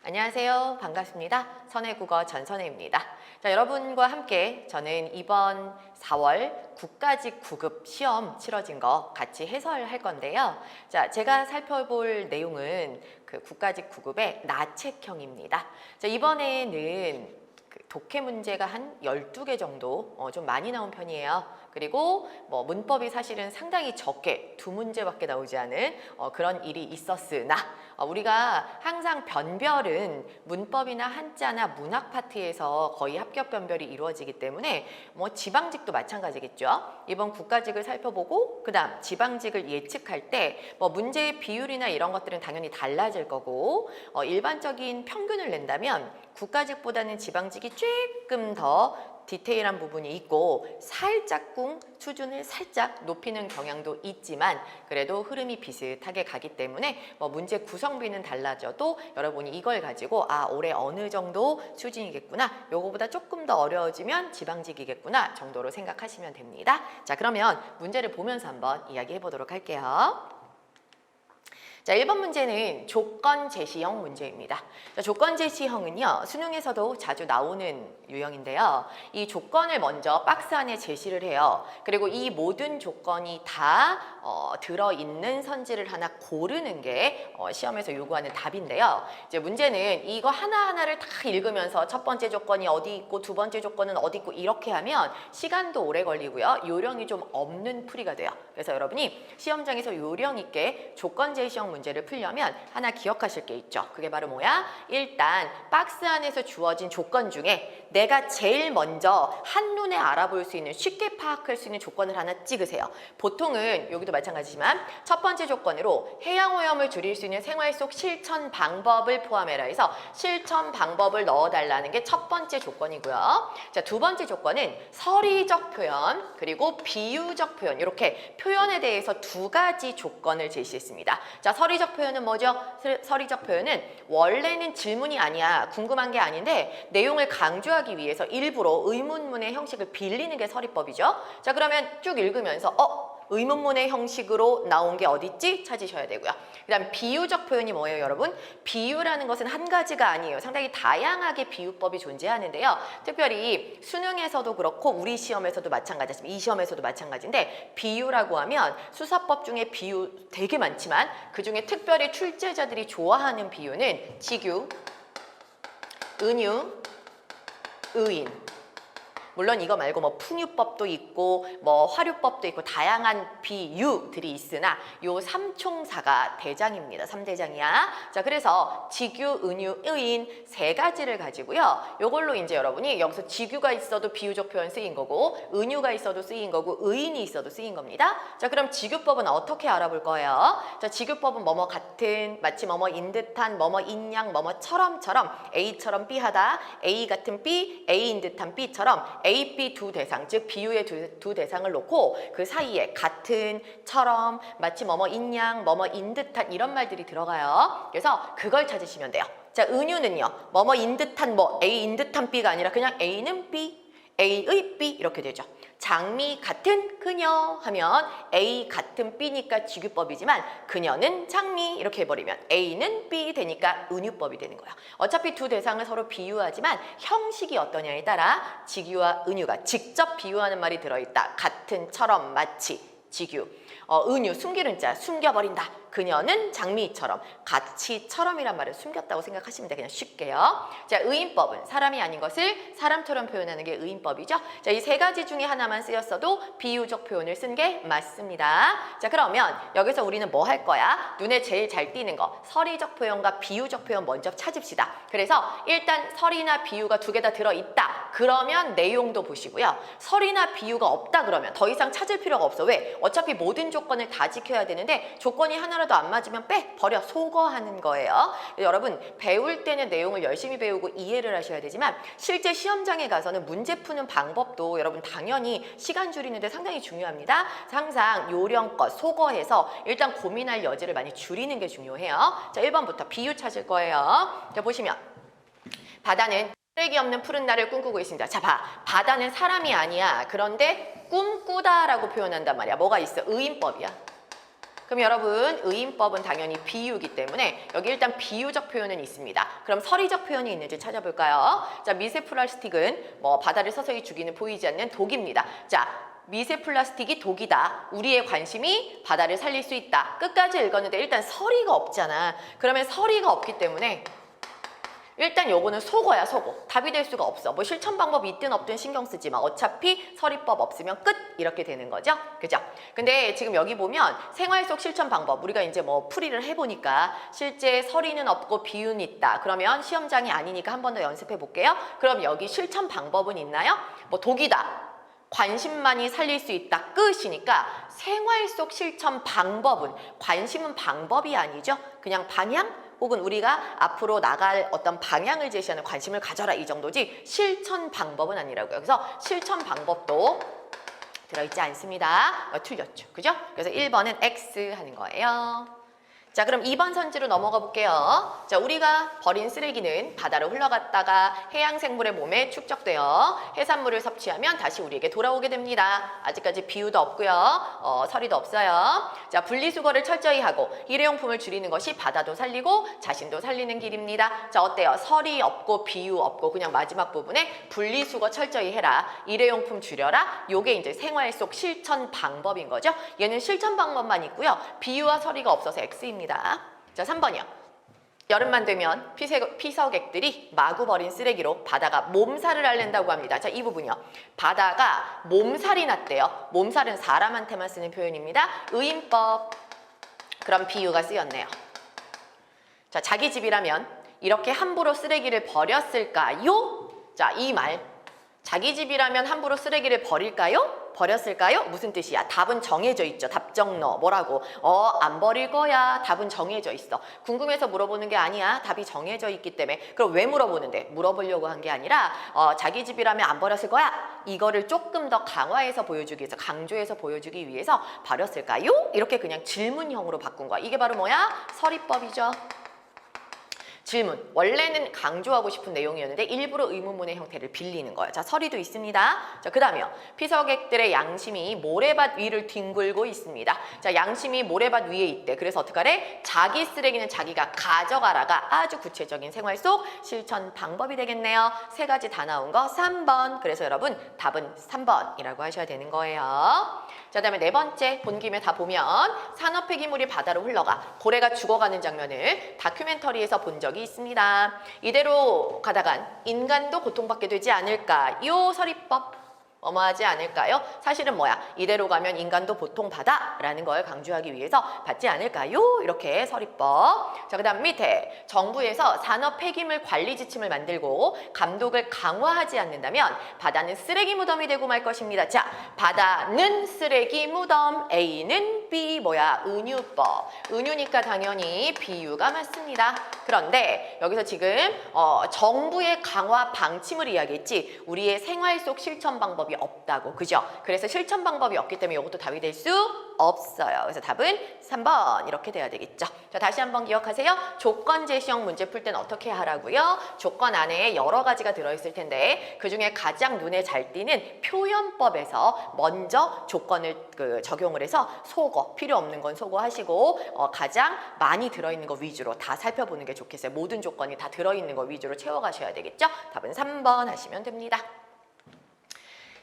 안녕하세요. 반갑습니다. 선해국어 전선해입니다. 자, 여러분과 함께 저는 이번 4월 국가직 9급 시험 치러진 거 같이 해설할 건데요. 자, 제가 살펴볼 내용은 그 국가직 9급의 나책형입니다. 자, 이번에는 독해 문제가 한 12개 정도 좀 많이 나온 편이에요. 그리고 문법이 사실은 상당히 적게 2문제밖에 나오지 않은 그런 일이 있었으나 우리가 항상 변별은 문법이나 한자나 문학 파트에서 거의 합격 변별이 이루어지기 때문에 지방직도 마찬가지겠죠. 이번 국가직을 살펴보고 그다음 지방직을 예측할 때 문제의 비율이나 이런 것들은 당연히 달라질 거고 일반적인 평균을 낸다면 국가직보다는 지방직이 조금 더 디테일한 부분이 있고 살짝쿵 수준을 살짝 높이는 경향도 있지만 그래도 흐름이 비슷하게 가기 때문에 문제 구성비는 달라져도 여러분이 이걸 가지고 올해 어느 정도 수준이겠구나, 요거보다 조금 더 어려워지면 지방직이겠구나 정도로 생각하시면 됩니다. 자, 그러면 문제를 보면서 한번 이야기해 보도록 할게요. 자, 1번 문제는 조건 제시형 문제입니다. 자, 조건 제시형은요, 수능에서도 자주 나오는 유형인데요. 이 조건을 먼저 박스 안에 제시를 해요. 그리고 이 모든 조건이 다 들어있는 선지를 하나 고르는 게 시험에서 요구하는 답인데요. 이제 문제는 이거 하나하나를 다 읽으면서 첫 번째 조건이 어디 있고 두 번째 조건은 어디 있고 이렇게 하면 시간도 오래 걸리고요. 요령이 좀 없는 풀이가 돼요. 그래서 여러분이 시험장에서 요령 있게 조건 제시형 문제를 풀려면 하나 기억하실 게 있죠. 그게 바로 뭐야? 일단 박스 안에서 주어진 조건 중에 내가 제일 먼저 한눈에 알아볼 수 있는, 쉽게 파악할 수 있는 조건을 하나 찍으세요. 보통은 여기도 마찬가지지만 첫 번째 조건으로 해양오염을 줄일 수 있는 생활 속 실천 방법을 포함해라 해서 실천 방법을 넣어달라는 게 첫 번째 조건이고요. 자, 두 번째 조건은 서리적 표현 그리고 비유적 표현, 이렇게 표현에 대해서 두 가지 조건을 제시했습니다. 자, 서리적 표현은 뭐죠? 서리적 표현은 원래는 질문이 아니야, 궁금한 게 아닌데 내용을 강조하기 위해서 일부러 의문문의 형식을 빌리는 게 서리법이죠. 자, 그러면 쭉 읽으면서 의문문의 형식으로 나온 게 어딨지? 찾으셔야 되고요. 그 다음 비유적 표현이 뭐예요, 여러분? 비유라는 것은 한 가지가 아니에요. 상당히 다양하게 비유법이 존재하는데요. 특별히 수능에서도 그렇고 우리 시험에서도 마찬가지지만 이 시험에서도 마찬가지인데, 비유라고 하면 수사법 중에 비유 되게 많지만 그중에 특별히 출제자들이 좋아하는 비유는 직유, 은유, 의인. 물론 이거 말고 풍유법도 있고 화류법도 있고 다양한 비유들이 있으나 요 삼총사가 대장입니다. 3대장이야. 자, 그래서 직유, 은유, 의인 세 가지를 가지고요. 요걸로 이제 여러분이 여기서 직유가 있어도 비유적 표현 쓰인 거고, 은유가 있어도 쓰인 거고, 의인이 있어도 쓰인 겁니다. 자, 그럼 직유법은 어떻게 알아볼 거예요? 자, 직유법은 뭐뭐 같은, 마치 뭐뭐인 듯한, 뭐뭐인 양, 뭐뭐처럼처럼, A처럼 B하다, A 같은 B, A인 듯한 B처럼 A, B 두 대상, 즉 비유의 두 대상을 놓고 그 사이에 같은, 처럼, 마치 뭐뭐인 양, 뭐뭐인 듯한 이런 말들이 들어가요. 그래서 그걸 찾으시면 돼요. 자, 은유는요, 뭐뭐인 듯한 A인 듯한 B가 아니라 그냥 A는 B, A의 B 이렇게 되죠. 장미 같은 그녀 하면 A 같은 B니까 직유법이지만 그녀는 장미 이렇게 해버리면 A는 B 되니까 은유법이 되는 거예요. 어차피 두 대상을 서로 비유하지만 형식이 어떠냐에 따라 직유와 은유가 직접 비유하는 말이 들어있다. 같은, 처럼, 마치, 직유. 은유, 숨기는 자, 숨겨버린다. 그녀는 장미처럼, 같이처럼이란 말을 숨겼다고 생각하시면 돼요. 그냥 쉽게요. 자, 의인법은 사람이 아닌 것을 사람처럼 표현하는 게 의인법이죠. 자, 이 세 가지 중에 하나만 쓰였어도 비유적 표현을 쓴 게 맞습니다. 자, 그러면 여기서 우리는 뭐 할 거야? 눈에 제일 잘 띄는 거, 서리적 표현과 비유적 표현 먼저 찾읍시다. 그래서 일단 서리나 비유가 두 개 다 들어있다. 그러면 내용도 보시고요. 서리나 비유가 없다 그러면 더 이상 찾을 필요가 없어. 왜? 어차피 모든 조건을 다 지켜야 되는데 조건이 하나라도 안 맞으면 버려, 소거하는 거예요. 여러분, 배울 때는 내용을 열심히 배우고 이해를 하셔야 되지만 실제 시험장에 가서는 문제 푸는 방법도 여러분 당연히 시간 줄이는데 상당히 중요합니다. 항상 요령껏 소거해서 일단 고민할 여지를 많이 줄이는 게 중요해요. 자, 1번부터 비유 찾을 거예요. 자, 보시면 바다는 쓰레기 없는 푸른 날을 꿈꾸고 있습니다. 자, 바다는 사람이 아니야. 그런데 꿈꾸다라고 표현한단 말이야. 뭐가 있어? 의인법이야. 그럼 여러분 의인법은 당연히 비유이기 때문에 여기 일단 비유적 표현은 있습니다. 그럼 서리적 표현이 있는지 찾아볼까요? 자, 미세 플라스틱은 뭐 바다를 서서히 죽이는 보이지 않는 독입니다. 자, 미세 플라스틱이 독이다. 우리의 관심이 바다를 살릴 수 있다. 끝까지 읽었는데 일단 서리가 없잖아. 그러면 서리가 없기 때문에 일단 요거는 속어야 속어. 답이 될 수가 없어. 뭐 실천 방법이 있든 없든 신경 쓰지 마. 어차피 서리법 없으면 끝 이렇게 되는 거죠. 그죠? 근데 지금 여기 보면 생활 속 실천 방법 우리가 이제 뭐 풀이를 해보니까 실제 서리는 없고 비유는 있다. 그러면 시험장이 아니니까 한 번 더 연습해 볼게요. 그럼 여기 실천 방법은 있나요? 뭐 독이다. 관심만이 살릴 수 있다. 끝이니까 생활 속 실천 방법은 관심은 방법이 아니죠. 그냥 방향? 혹은 우리가 앞으로 나갈 어떤 방향을 제시하는 관심을 가져라 이 정도지 실천 방법은 아니라고요. 그래서 실천 방법도 들어있지 않습니다. 틀렸죠. 그죠? 그래서 1번은 X 하는 거예요. 자, 그럼 2번 선지로 넘어가 볼게요. 자, 우리가 버린 쓰레기는 바다로 흘러갔다가 해양 생물의 몸에 축적되어 해산물을 섭취하면 다시 우리에게 돌아오게 됩니다. 아직까지 비유도 없고요. 서리도 없어요. 자, 분리수거를 철저히 하고 일회용품을 줄이는 것이 바다도 살리고 자신도 살리는 길입니다. 자, 어때요? 서리 없고 비유 없고 그냥 마지막 부분에 분리수거 철저히 해라. 일회용품 줄여라. 요게 이제 생활 속 실천 방법인 거죠. 얘는 실천 방법만 있고요. 비유와 서리가 없어서 X입니다. 자, 3번이요. 여름만 되면 피서객들이 마구 버린 쓰레기로 바다가 몸살을 앓는다고 합니다. 자, 이 부분이요. 바다가 몸살이 났대요. 몸살은 사람한테만 쓰는 표현입니다. 의인법. 그럼 비유가 쓰였네요. 자, 자기 집이라면 이렇게 함부로 쓰레기를 버렸을까요? 자, 이 말. 자기 집이라면 함부로 쓰레기를 버릴까요? 버렸을까요? 무슨 뜻이야? 답은 정해져 있죠. 답정너. 뭐라고? 안 버릴 거야. 답은 정해져 있어. 궁금해서 물어보는 게 아니야. 답이 정해져 있기 때문에. 그럼 왜 물어보는데? 물어보려고 한 게 아니라 자기 집이라면 안 버렸을 거야. 이거를 조금 더 강화해서 보여주기 위해서, 강조해서 보여주기 위해서 버렸을까요? 이렇게 그냥 질문형으로 바꾼 거야. 이게 바로 뭐야? 서리법이죠. 질문. 원래는 강조하고 싶은 내용이었는데 일부러 의문문의 형태를 빌리는 거예요. 자, 서리도 있습니다. 자, 그 다음에요. 피서객들의 양심이 모래밭 위를 뒹굴고 있습니다. 자, 양심이 모래밭 위에 있대. 그래서 어떡하래? 자기 쓰레기는 자기가 가져가라가 아주 구체적인 생활 속 실천 방법이 되겠네요. 세 가지 다 나온 거 3번. 그래서 여러분 답은 3번이라고 하셔야 되는 거예요. 자, 그다음에 네 번째 본 김에 다 보면 산업 폐기물이 바다로 흘러가 고래가 죽어가는 장면을 다큐멘터리에서 본 적이 있습니다. 이대로 가다간 인간도 고통받게 되지 않을까요? 서리법. 어마하지 않을까요? 사실은 뭐야? 이대로 가면 인간도 보통받아 라는 걸 강조하기 위해서 받지 않을까요? 이렇게 서리법. 자, 그 다음 밑에 정부에서 산업 폐기물 관리 지침을 만들고 감독을 강화하지 않는다면 바다는 쓰레기 무덤이 되고 말 것입니다. 자, 바다는 쓰레기 무덤, A는 B, 뭐야? 은유법. 은유니까 당연히 비유가 맞습니다. 그런데 여기서 지금 정부의 강화 방침을 이야기했지 우리의 생활 속 실천 방법이 없다고. 그죠? 그래서 실천 방법이 없기 때문에 이것도 답이 될 수 없어요. 그래서 답은 3번 이렇게 돼야 되겠죠. 자, 다시 한번 기억하세요. 조건 제시형 문제 풀 때는 어떻게 하라고요? 조건 안에 여러 가지가 들어있을 텐데 그중에 가장 눈에 잘 띄는 표현법에서 먼저 조건을 적용을 해서 소거, 필요 없는 건 소거하시고 가장 많이 들어있는 거 위주로 다 살펴보는 게 좋겠어요. 모든 조건이 다 들어있는 거 위주로 채워가셔야 되겠죠? 답은 3번 하시면 됩니다.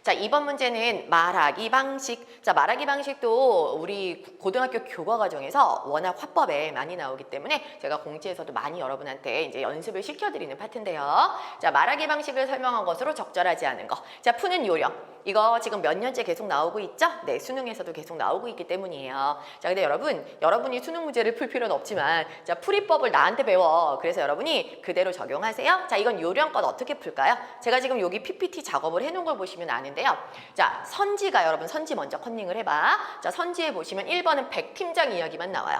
자, 2번 문제는 말하기 방식. 자, 말하기 방식도 우리 고등학교 교과 과정에서 워낙 화법에 많이 나오기 때문에 제가 공지에서도 많이 여러분한테 이제 연습을 시켜드리는 파트인데요. 자, 말하기 방식을 설명한 것으로 적절하지 않은 거. 자, 푸는 요령. 이거 지금 몇 년째 계속 나오고 있죠? 네, 수능에서도 계속 나오고 있기 때문이에요. 자, 근데 여러분이 수능 문제를 풀 필요는 없지만 자, 풀이법을 나한테 배워. 그래서 여러분이 그대로 적용하세요. 자, 이건 요령껏 어떻게 풀까요? 제가 지금 여기 PPT 작업을 해놓은 걸 보시면 아는데요. 자, 선지가 여러분 선지 먼저 컨닝을 해봐. 자, 선지에 보시면 1번은 백 팀장 이야기만 나와요.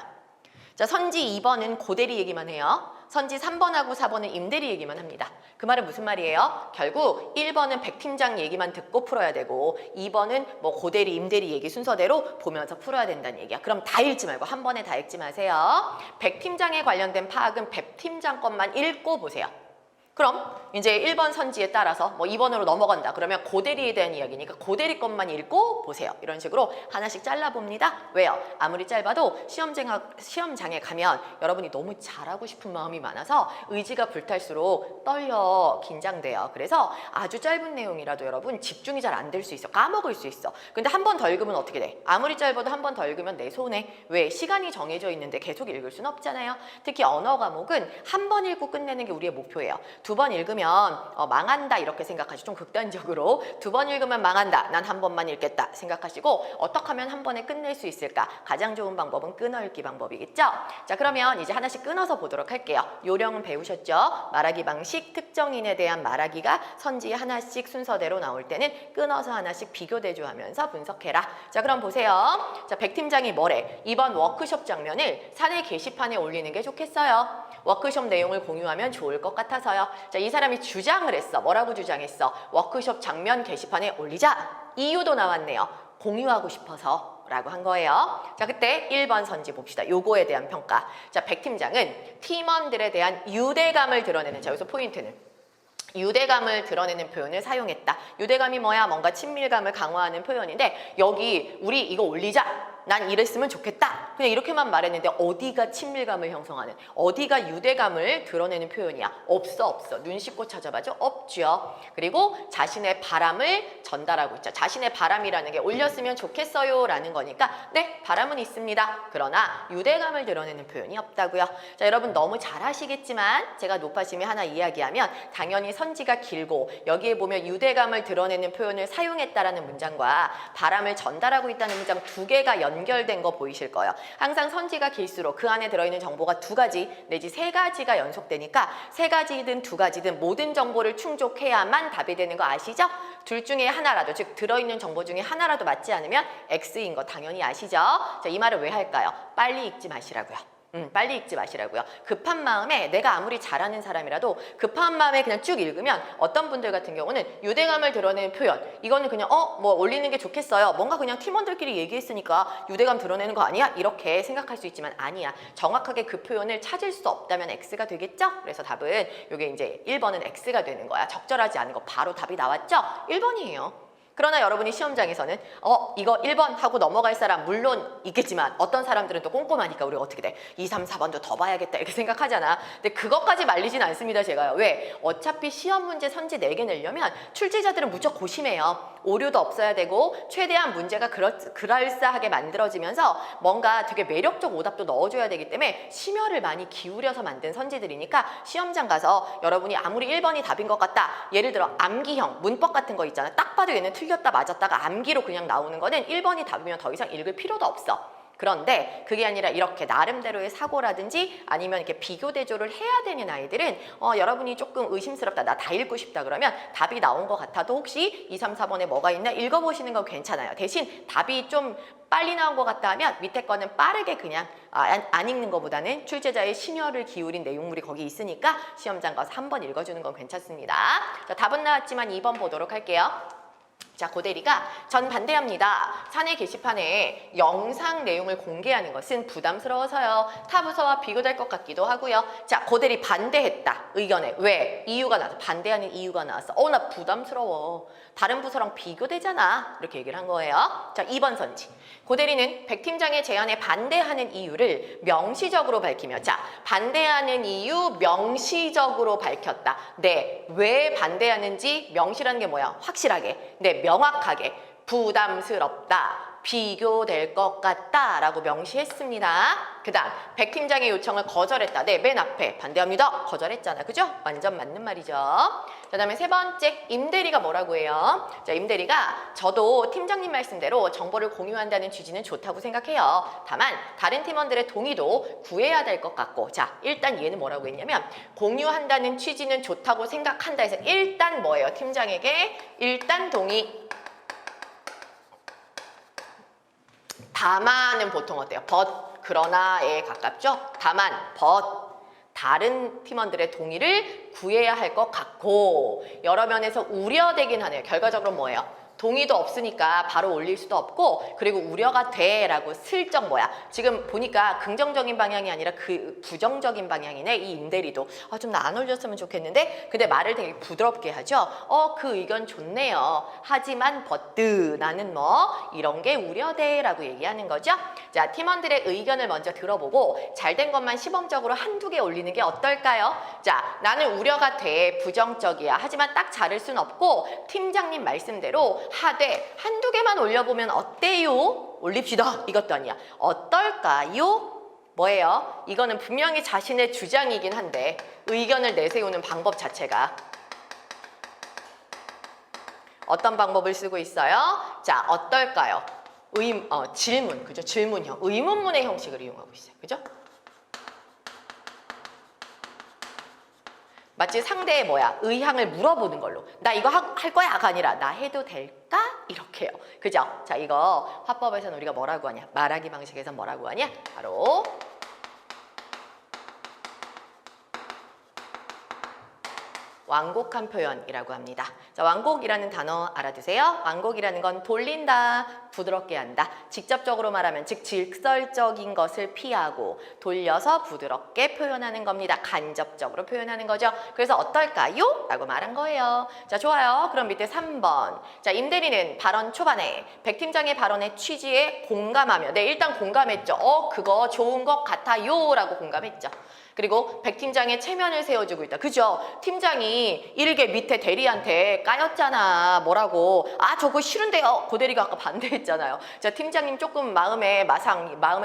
자, 선지 2번은 고대리 얘기만 해요. 선지 3번하고 4번은 임대리 얘기만 합니다. 그 말은 무슨 말이에요? 결국 1번은 백 팀장 얘기만 듣고 풀어야 되고 2번은 뭐 고대리, 임대리 얘기 순서대로 보면서 풀어야 된다는 얘기야. 그럼 다 읽지 말고 한 번에 다 읽지 마세요. 백 팀장에 관련된 파악은 백 팀장 것만 읽고 보세요. 그럼 이제 1번 선지에 따라서 뭐 2번으로 넘어간다. 그러면 고대리에 대한 이야기니까 고대리 것만 읽고 보세요. 이런 식으로 하나씩 잘라봅니다. 왜요? 아무리 짧아도 시험장에 가면 여러분이 너무 잘하고 싶은 마음이 많아서 의지가 불탈수록 떨려, 긴장돼요. 그래서 아주 짧은 내용이라도 여러분 집중이 잘 안 될 수 있어. 까먹을 수 있어. 근데 한 번 더 읽으면 어떻게 돼? 아무리 짧아도 한 번 더 읽으면 내 손에 왜? 시간이 정해져 있는데 계속 읽을 수는 없잖아요. 특히 언어 과목은 한 번 읽고 끝내는 게 우리의 목표예요. 2번 읽으면 망한다 이렇게 생각하시고 좀 극단적으로 2번 읽으면 망한다. 난 한 번만 읽겠다 생각하시고 어떻게 하면 한 번에 끝낼 수 있을까? 가장 좋은 방법은 끊어읽기 방법이겠죠? 자, 그러면 이제 하나씩 끊어서 보도록 할게요. 요령은 배우셨죠? 말하기 방식, 특정인에 대한 말하기가 선지 하나씩 순서대로 나올 때는 끊어서 하나씩 비교 대조하면서 분석해라. 자, 그럼 보세요. 자, 백 팀장이 뭐래? 이번 워크숍 장면을 사내 게시판에 올리는 게 좋겠어요. 워크숍 내용을 공유하면 좋을 것 같아서요. 자, 이 사람이 주장을 했어. 뭐라고 주장했어? 워크숍 장면 게시판에 올리자. 이유도 나왔네요. 공유하고 싶어서 라고 한 거예요. 자, 그때 1번 선지 봅시다. 요거에 대한 평가. 자, 백 팀장은 팀원들에 대한 유대감을 드러내는, 자, 여기서 포인트는 유대감을 드러내는 표현을 사용했다. 유대감이 뭐야? 뭔가 친밀감을 강화하는 표현인데 여기 우리 이거 올리자. 난 이랬으면 좋겠다. 그냥 이렇게만 말했는데 어디가 친밀감을 형성하는, 어디가 유대감을 드러내는 표현이야? 없어. 눈 씻고 찾아봐죠? 없죠. 그리고 자신의 바람을 전달하고 있죠. 자신의 바람이라는 게 올렸으면 좋겠어요 라는 거니까 네, 바람은 있습니다. 그러나 유대감을 드러내는 표현이 없다고요. 자, 여러분 너무 잘 하시겠지만 제가 높아심이 하나 이야기하면 당연히 선지가 길고 여기에 보면 유대감을 드러내는 표현을 사용했다라는 문장과 바람을 전달하고 있다는 문장 두 개가 연결된 거 보이실 거예요. 항상 선지가 길수록 그 안에 들어있는 정보가 2가지 내지 3가지가 연속되니까 3가지든 2가지든 모든 정보를 충족해야만 답이 되는 거 아시죠? 둘 중에 하나라도, 즉 들어있는 정보 중에 하나라도 맞지 않으면 X인 거 당연히 아시죠? 자, 이 말을 왜 할까요? 빨리 읽지 마시라고요. 빨리 읽지 마시라고요. 급한 마음에 내가 아무리 잘하는 사람이라도 급한 마음에 그냥 쭉 읽으면 어떤 분들 같은 경우는 유대감을 드러내는 표현, 이거는 그냥 뭐 올리는 게 좋겠어요. 뭔가 그냥 팀원들끼리 얘기했으니까 유대감 드러내는 거 아니야? 이렇게 생각할 수 있지만 아니야. 정확하게 그 표현을 찾을 수 없다면 X가 되겠죠? 그래서 답은 이게 이제 1번은 X가 되는 거야. 적절하지 않은 거 바로 답이 나왔죠? 1번이에요. 그러나 여러분이 시험장에서는 이거 1번 하고 넘어갈 사람 물론 있겠지만 어떤 사람들은 또 꼼꼼하니까 우리가 어떻게 돼? 2, 3, 4번도 더 봐야겠다 이렇게 생각하잖아. 근데 그것까지 말리진 않습니다, 제가요. 왜? 어차피 시험 문제 선지 4개 내려면 출제자들은 무척 고심해요. 오류도 없어야 되고 최대한 문제가 그럴싸하게 만들어지면서 뭔가 되게 매력적 오답도 넣어줘야 되기 때문에 심혈을 많이 기울여서 만든 선지들이니까 시험장 가서 여러분이 아무리 1번이 답인 것 같다. 예를 들어 암기형, 문법 같은 거 있잖아. 딱 봐도 얘는 틀렸다 맞았다가 암기로 그냥 나오는 거는 1번이 답이면 더 이상 읽을 필요도 없어. 그런데 그게 아니라 이렇게 나름대로의 사고라든지 아니면 이렇게 비교 대조를 해야 되는 아이들은 여러분이 조금 의심스럽다, 나 다 읽고 싶다 그러면 답이 나온 것 같아도 혹시 2, 3, 4번에 뭐가 있나 읽어보시는 건 괜찮아요. 대신 답이 좀 빨리 나온 것 같다 하면 밑에 거는 빠르게 그냥 안 읽는 것보다는 출제자의 심혈을 기울인 내용물이 거기 있으니까 시험장 가서 한번 읽어주는 건 괜찮습니다. 자, 답은 나왔지만 2번 보도록 할게요. 자, 고대리가 전 반대합니다. 사내 게시판에 영상 내용을 공개하는 것은 부담스러워서요. 타 부서와 비교될 것 같기도 하고요. 자, 고대리 반대했다. 의견에. 왜? 이유가 나왔어. 반대하는 이유가 나왔어. 나 부담스러워. 다른 부서랑 비교되잖아. 이렇게 얘기를 한 거예요. 자, 2번 선지. 고대리는 백 팀장의 제안에 반대하는 이유를 명시적으로 밝히며, 자, 반대하는 이유 명시적으로 밝혔다. 네, 왜 반대하는지 명시라는 게 뭐야? 확실하게. 네, 명확하게. 부담스럽다. 비교될 것 같다 라고 명시했습니다. 그 다음 백 팀장의 요청을 거절했다. 네, 맨 앞에 반대합니다. 거절했잖아. 그죠? 완전 맞는 말이죠. 그 다음에 3번째 임대리가 뭐라고 해요? 자, 임대리가 저도 팀장님 말씀대로 정보를 공유한다는 취지는 좋다고 생각해요. 다만 다른 팀원들의 동의도 구해야 될 것 같고, 자, 일단 얘는 뭐라고 했냐면 공유한다는 취지는 좋다고 생각한다 해서 일단 뭐예요? 팀장에게 일단 동의. 다만은 보통 어때요? 그러나에 가깝죠? 다만, 다른 팀원들의 동의를 구해야 할 것 같고 여러 면에서 우려되긴 하네요. 결과적으로 뭐예요? 동의도 없으니까 바로 올릴 수도 없고, 그리고 우려가 돼라고 슬쩍 뭐야. 지금 보니까 긍정적인 방향이 아니라 그 부정적인 방향이네. 이 임대리도. 좀 나 안 올렸으면 좋겠는데. 근데 말을 되게 부드럽게 하죠. 그 의견 좋네요. 하지만 버트 나는 뭐 이런 게 우려돼라고 얘기하는 거죠. 자, 팀원들의 의견을 먼저 들어보고 잘된 것만 시범적으로 한두 개 올리는 게 어떨까요? 자, 나는 우려가 돼. 부정적이야. 하지만 딱 자를 순 없고 팀장님 말씀대로 하되 한두 개만 올려보면 어때요? 올립시다. 이것도 아니야. 어떨까요? 뭐예요? 이거는 분명히 자신의 주장이긴 한데 의견을 내세우는 방법 자체가 어떤 방법을 쓰고 있어요? 자, 어떨까요? 질문, 그죠? 질문형, 의문문의 형식을 이용하고 있어요. 그죠? 마치 상대의 뭐야? 의향을 물어보는 걸로. 나 이거 할 거야가 아니라 나 해도 될까? 이렇게요. 그죠? 자, 이거 화법에서는 우리가 뭐라고 하냐? 말하기 방식에서 뭐라고 하냐? 바로 완곡한 표현이라고 합니다. 자, 완곡이라는 단어 알아두세요. 완곡이라는 건 돌린다, 부드럽게 한다. 직접적으로 말하면 즉 직설적인 것을 피하고 돌려서 부드럽게 표현하는 겁니다. 간접적으로 표현하는 거죠. 그래서 어떨까요? 라고 말한 거예요. 자, 좋아요. 그럼 밑에 3번. 자, 임대리는 발언 초반에 백 팀장의 발언의 취지에 공감하며 일단 공감했죠. 그거 좋은 것 같아요 라고 공감했죠. 그리고 백 팀장의 체면을 세워주고 있다. 그죠? 팀장이 일개 밑에 대리한테 까였잖아. 뭐라고? 저거 싫은데요. 그 대리가 아까 반대했잖아요. 자, 팀장님 조금 마음의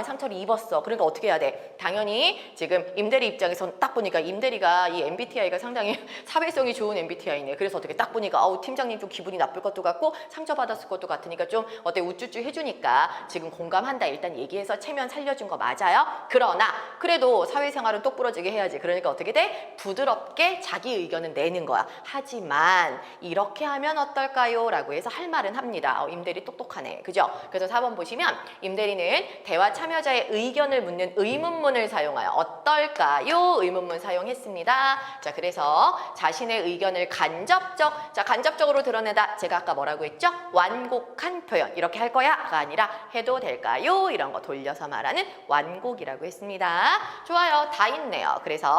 상처를 입었어. 그러니까 어떻게 해야 돼? 당연히 지금 임대리 입장에선 딱 보니까 임대리가 이 MBTI가 상당히 사회성이 좋은 MBTI네. 그래서 어떻게 딱 보니까 팀장님 좀 기분이 나쁠 것도 같고 상처받았을 것도 같으니까 좀 어때 우쭈쭈 해주니까 지금 공감한다. 일단 얘기해서 체면 살려준 거 맞아요. 그러나 그래도 사회생활은 똑부러지게 해야지. 그러니까 어떻게 돼? 부드럽게 자기 의견은 내는 거야. 하지만 이렇게 하면 어떨까요? 라고 해서 할 말은 합니다. 임대리 똑똑하네. 그죠? 그래서 4번 보시면 임대리는 대화 참여자의 의견을 묻는 의문문을 사용하여 어떨까요? 의문문 사용했습니다. 자, 그래서 자신의 의견을 간접적으로 드러내다. 제가 아까 뭐라고 했죠? 완곡한 표현. 이렇게 할 거야가 아니라 해도 될까요? 이런 거 돌려서 말하는 완곡이라고 했습니다. 좋아요. 다 있네요. 그래서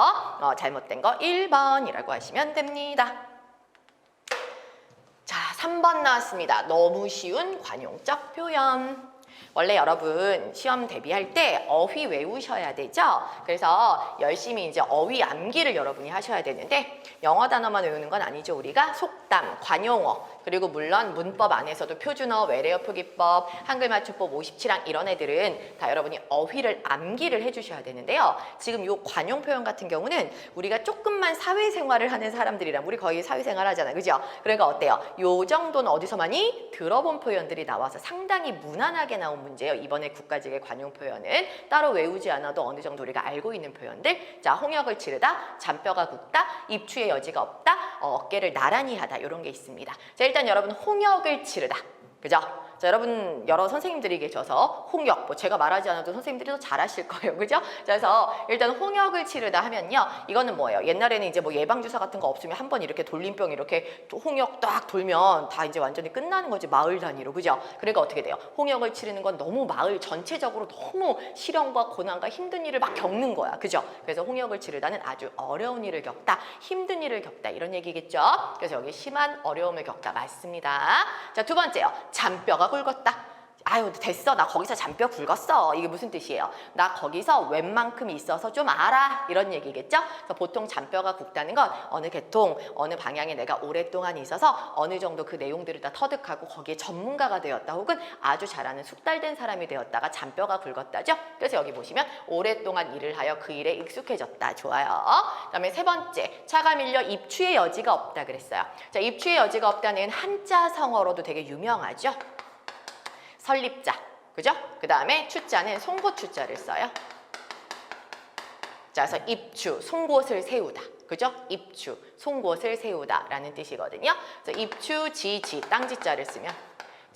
잘못된 거 1번이라고 하시면 됩니다. 자, 3번 나왔습니다. 너무 쉬운 관용적 표현. 원래 여러분 시험 대비할 때 어휘 외우셔야 되죠? 그래서 열심히 이제 어휘 암기를 여러분이 하셔야 되는데 영어 단어만 외우는 건 아니죠. 우리가 속담, 관용어, 그리고 물론 문법 안에서도 표준어, 외래어 표기법, 한글 맞춤법 57항 이런 애들은 다 여러분이 어휘를 암기를 해주셔야 되는데요. 지금 요 관용 표현 같은 경우는 우리가 조금만 사회생활을 하는 사람들이랑 우리 거의 사회생활 하잖아요. 그죠? 그러니까 어때요? 요 정도는 어디서 많이 들어본 표현들이 나와서 상당히 무난하게 나온 문제예요. 이번에 국가직의 관용 표현은 따로 외우지 않아도 어느 정도 우리가 알고 있는 표현들. 자, 홍역을 치르다, 잔뼈가 굵다, 입추의 여지가 없다, 어깨를 나란히 하다 이런 게 있습니다. 자, 일단 여러분 홍역을 치르다. 그죠? 자, 여러분 여러 선생님들이 계셔서 홍역, 제가 말하지 않아도 선생님들이 더 잘하실 거예요. 그죠? 그래서 일단 홍역을 치르다 하면요. 이거는 뭐예요? 옛날에는 이제 뭐 예방주사 같은 거 없으면 한번 이렇게 돌림병 이렇게 홍역 딱 돌면 다 이제 완전히 끝나는 거지. 마을 단위로. 그죠? 그러니까 어떻게 돼요? 홍역을 치르는 건 너무 마을 전체적으로 너무 시련과 고난과 힘든 일을 막 겪는 거야. 그죠? 그래서 홍역을 치르다는 아주 어려운 일을 겪다, 힘든 일을 겪다 이런 얘기겠죠? 그래서 여기 심한 어려움을 겪다 맞습니다. 자, 두 번째요. 잔뼈가 굵었다. 아유 됐어, 나 거기서 잔뼈 굵었어. 이게 무슨 뜻이에요? 나 거기서 웬만큼 있어서 좀 알아 이런 얘기겠죠? 그래서 보통 잔뼈가 굵다는 건 어느 계통, 어느 방향에 내가 오랫동안 있어서 어느 정도 그 내용들을 다 터득하고 거기에 전문가가 되었다, 혹은 아주 잘하는 숙달된 사람이 되었다가 잔뼈가 굵었다죠? 그래서 여기 보시면 오랫동안 일을 하여 그 일에 익숙해졌다. 좋아요. 그다음에 세 번째, 차가 밀려 입추의 여지가 없다 그랬어요. 자, 입추의 여지가 없다는 한자 성어로도 되게 유명하죠? 설립자, 그죠? 그 다음에 추자는 송곳추자를 써요. 자, 그래서 입추, 송곳을 세우다, 그죠? 입추, 송곳을 세우다 라는 뜻이거든요. 그래서 입추, 지지, 땅지자를 쓰면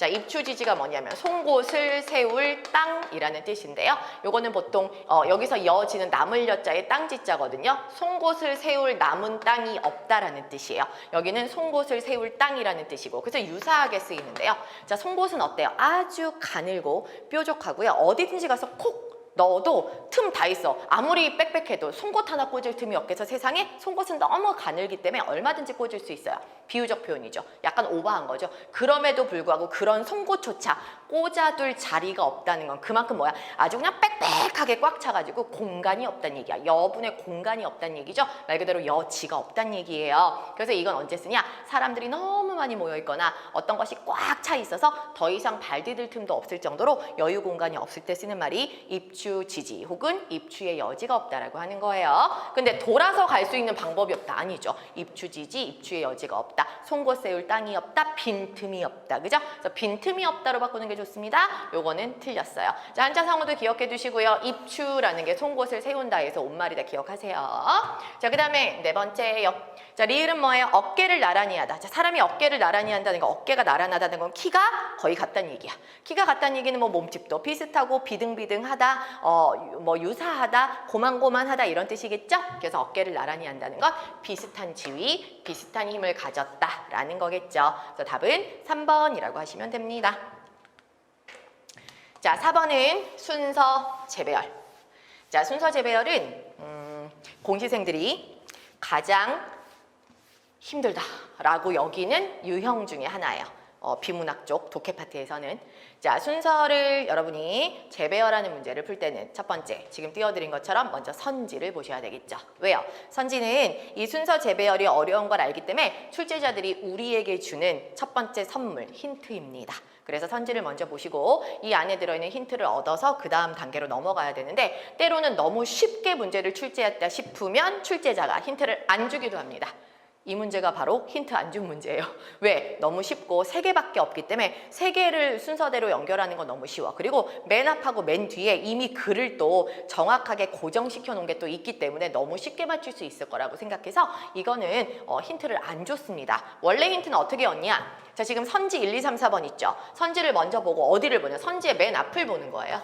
자, 입추지지가 뭐냐면 송곳을 세울 땅이라는 뜻인데요. 요거는 보통 여기서 여지는 남을 여자의 땅지자거든요. 송곳을 세울 남은 땅이 없다라는 뜻이에요. 여기는 송곳을 세울 땅이라는 뜻이고, 그래서 유사하게 쓰이는데요. 자, 송곳은 어때요? 아주 가늘고 뾰족하고요. 어디든지 가서 콕 넣어도 틈 다 있어. 아무리 빽빽해도 송곳 하나 꽂을 틈이 없겠어. 세상에 송곳은 너무 가늘기 때문에 얼마든지 꽂을 수 있어요. 비유적 표현이죠. 약간 오버한 거죠. 그럼에도 불구하고 그런 송곳조차 꽂아둘 자리가 없다는 건 그만큼 뭐야? 아주 그냥 빽빽하게 꽉 차가지고 공간이 없다는 얘기야. 여분의 공간이 없다는 얘기죠. 말 그대로 여지가 없다는 얘기예요. 그래서 이건 언제 쓰냐? 사람들이 너무 많이 모여 있거나 어떤 것이 꽉 차 있어서 더 이상 발 디딜 틈도 없을 정도로 여유 공간이 없을 때 쓰는 말이 입추지지 혹은 입추의 여지가 없다라고 하는 거예요. 근데 돌아서 갈 수 있는 방법이 없다. 아니죠. 입추지지, 입추의 여지가 없다. 송곳 세울 땅이 없다. 빈틈이 없다. 그죠? 그래서 빈틈이 없다로 바꾸는 게 좋습니다. 요거는 틀렸어요. 자, 한자성어도 기억해 두시고요. 입추라는 게 송곳을 세운다에서 온말이다 기억하세요. 자, 그 다음에 네 번째예요. 자, 리을은 뭐예요? 어깨를 나란히 하다. 자, 사람이 어깨를 나란히 한다는 거, 어깨가 나란하다는 건 키가 거의 같다는 얘기야. 키가 같다는 얘기는 뭐 몸집도 비슷하고 비등비등하다, 뭐 유사하다, 고만고만하다 이런 뜻이겠죠? 그래서 어깨를 나란히 한다는 건 비슷한 지위, 비슷한 힘을 가졌다라는 거겠죠. 그래서 답은 3번이라고 하시면 됩니다. 자, 4번은 순서 재배열. 자, 순서 재배열은 공시생들이 가장 힘들다라고 여기는 유형 중에 하나예요. 비문학 쪽 독해 파트에서는. 자, 순서를 여러분이 재배열하는 문제를 풀 때는 첫 번째, 지금 띄워드린 것처럼 먼저 선지를 보셔야 되겠죠. 왜요? 선지는 이 순서 재배열이 어려운 걸 알기 때문에 출제자들이 우리에게 주는 첫 번째 선물, 힌트입니다. 그래서 선지를 먼저 보시고 이 안에 들어있는 힌트를 얻어서 그 다음 단계로 넘어가야 되는데, 때로는 너무 쉽게 문제를 출제했다 싶으면 출제자가 힌트를 안 주기도 합니다. 이 문제가 바로 힌트 안 준 문제예요. 왜? 너무 쉽고 3개밖에 없기 때문에 3개를 순서대로 연결하는 건 너무 쉬워. 그리고 맨 앞하고 맨 뒤에 이미 글을 또 정확하게 고정시켜 놓은 게 또 있기 때문에 너무 쉽게 맞출 수 있을 거라고 생각해서 이거는 힌트를 안 줬습니다. 원래 힌트는 어떻게 였냐? 자, 지금 선지 1, 2, 3, 4번 있죠? 선지를 먼저 보고 어디를 보냐? 선지의 맨 앞을 보는 거예요.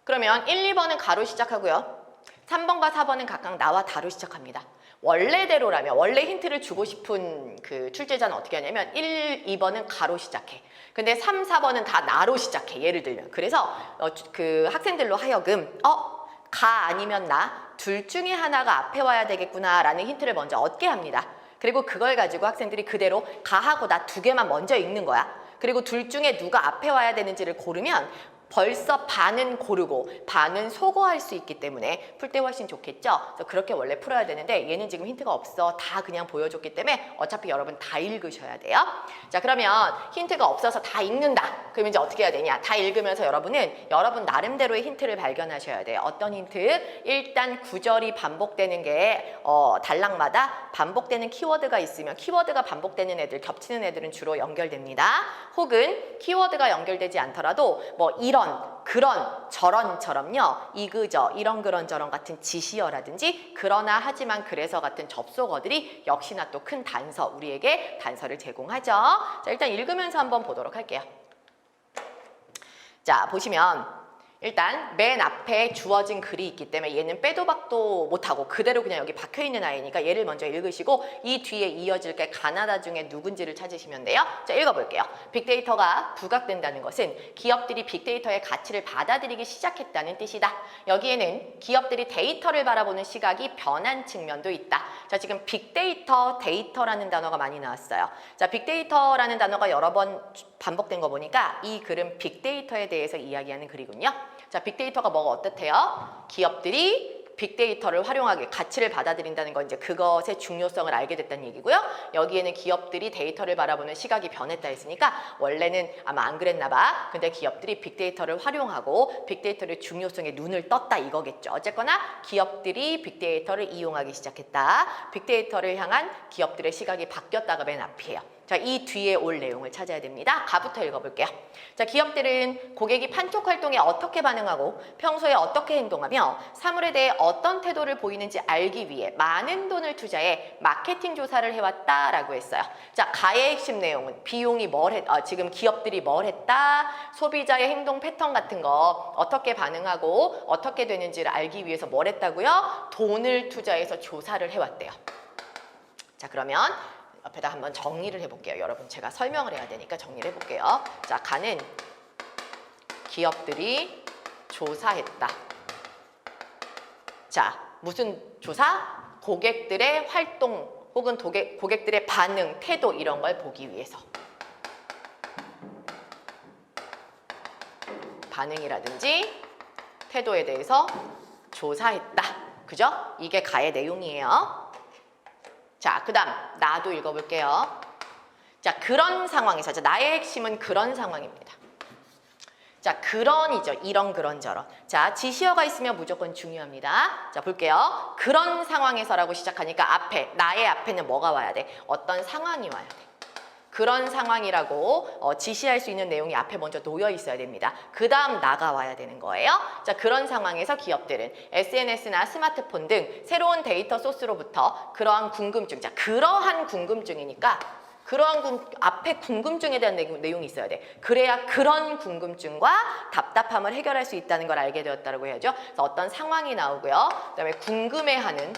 그러면 1, 2번은 가로 시작하고요. 3번과 4번은 각각 나와 다로 시작합니다. 원래대로라면, 원래 힌트를 주고 싶은 그 출제자는 어떻게 하냐면 1, 2번은 가로 시작해. 근데 3, 4번은 다 나로 시작해. 예를 들면. 그래서 그 학생들로 하여금 가 아니면 나 둘 중에 하나가 앞에 와야 되겠구나 라는 힌트를 먼저 얻게 합니다. 그리고 그걸 가지고 학생들이 그대로 가하고 나 2개만 먼저 읽는 거야. 그리고 둘 중에 누가 앞에 와야 되는지를 고르면 벌써 반은 고르고 반은 소거할 수 있기 때문에 풀 때 훨씬 좋겠죠. 그래서 그렇게 원래 풀어야 되는데 얘는 지금 힌트가 없어. 다 그냥 보여줬기 때문에 어차피 여러분 다 읽으셔야 돼요. 자, 그러면 힌트가 없어서 다 읽는다. 그럼 이제 어떻게 해야 되냐? 다 읽으면서 여러분은 여러분 나름대로의 힌트를 발견하셔야 돼요. 어떤 힌트? 일단 구절이 반복되는 게 단락마다 반복되는 키워드가 있으면 키워드가 반복되는 애들, 겹치는 애들은 주로 연결됩니다. 혹은 키워드가 연결되지 않더라도 뭐 이런, 그런, 저런처럼요. 이그저, 이런 그런 저런 같은 지시어라든지 그러나 하지만 그래서 같은 접속어들이 역시나 또 큰 단서, 우리에게 단서를 제공하죠. 자, 일단 읽으면서 한번 보도록 할게요. 자, 보시면 일단 맨 앞에 주어진 글이 있기 때문에 얘는 빼도 박도 못하고 그대로 그냥 여기 박혀있는 아이니까 얘를 먼저 읽으시고 이 뒤에 이어질 게 가나다 중에 누군지를 찾으시면 돼요. 자, 읽어볼게요. 빅데이터가 부각된다는 것은 기업들이 빅데이터의 가치를 받아들이기 시작했다는 뜻이다. 여기에는 기업들이 데이터를 바라보는 시각이 변한 측면도 있다. 자, 지금 빅데이터, 데이터라는 단어가 많이 나왔어요. 자, 빅데이터라는 단어가 여러 번 반복된 거 보니까 이 글은 빅데이터에 대해서 이야기하는 글이군요. 자, 빅데이터가 뭐가 어떻대요? 기업들이 빅데이터를 활용하게 가치를 받아들인다는 건 이제 그것의 중요성을 알게 됐다는 얘기고요. 여기에는 기업들이 데이터를 바라보는 시각이 변했다 했으니까 원래는 아마 안 그랬나 봐. 근데 기업들이 빅데이터를 활용하고 빅데이터의 중요성에 눈을 떴다 이거겠죠. 어쨌거나 기업들이 빅데이터를 이용하기 시작했다. 빅데이터를 향한 기업들의 시각이 바뀌었다가 맨 앞이에요. 자, 이 뒤에 올 내용을 찾아야 됩니다. 가부터 읽어볼게요. 자, 기업들은 고객이 판촉 활동에 어떻게 반응하고 평소에 어떻게 행동하며 사물에 대해 어떤 태도를 보이는지 알기 위해 많은 돈을 투자해 마케팅 조사를 해왔다라고 했어요. 자, 가의 핵심 내용은 비용이 지금 기업들이 뭘 했다, 소비자의 행동 패턴 같은 거 어떻게 반응하고 어떻게 되는지를 알기 위해서 뭘 했다고요? 돈을 투자해서 조사를 해왔대요. 자, 그러면 옆에다 한번 정리를 해볼게요. 여러분, 제가 설명을 해야 되니까 정리를 해볼게요. 자, 가는 기업들이 조사했다. 자, 무슨 조사? 고객들의 활동 혹은 고객들의 반응, 태도 이런 걸 보기 위해서. 반응이라든지 태도에 대해서 조사했다. 그죠? 이게 가의 내용이에요. 자, 그 다음 나도 읽어볼게요. 자, 그런 상황에서, 자, 나의 핵심은 그런 상황입니다. 자, 그런이죠. 이런 그런 저런. 자, 지시어가 있으면 무조건 중요합니다. 자, 볼게요. 그런 상황에서라고 시작하니까 나의 앞에는 뭐가 와야 돼? 어떤 상황이 와야 돼. 그런 상황이라고 지시할 수 있는 내용이 앞에 먼저 놓여 있어야 됩니다. 그 다음 나가 와야 되는 거예요. 자, 그런 상황에서 기업들은 SNS나 스마트폰 등 새로운 데이터 소스로부터 그러한 궁금증, 자, 그러한 궁금증이니까 앞에 궁금증에 대한 내용이 있어야 돼. 그래야 그런 궁금증과 답답함을 해결할 수 있다는 걸 알게 되었다고 해야죠. 그래서 어떤 상황이 나오고요. 그다음에 궁금해하는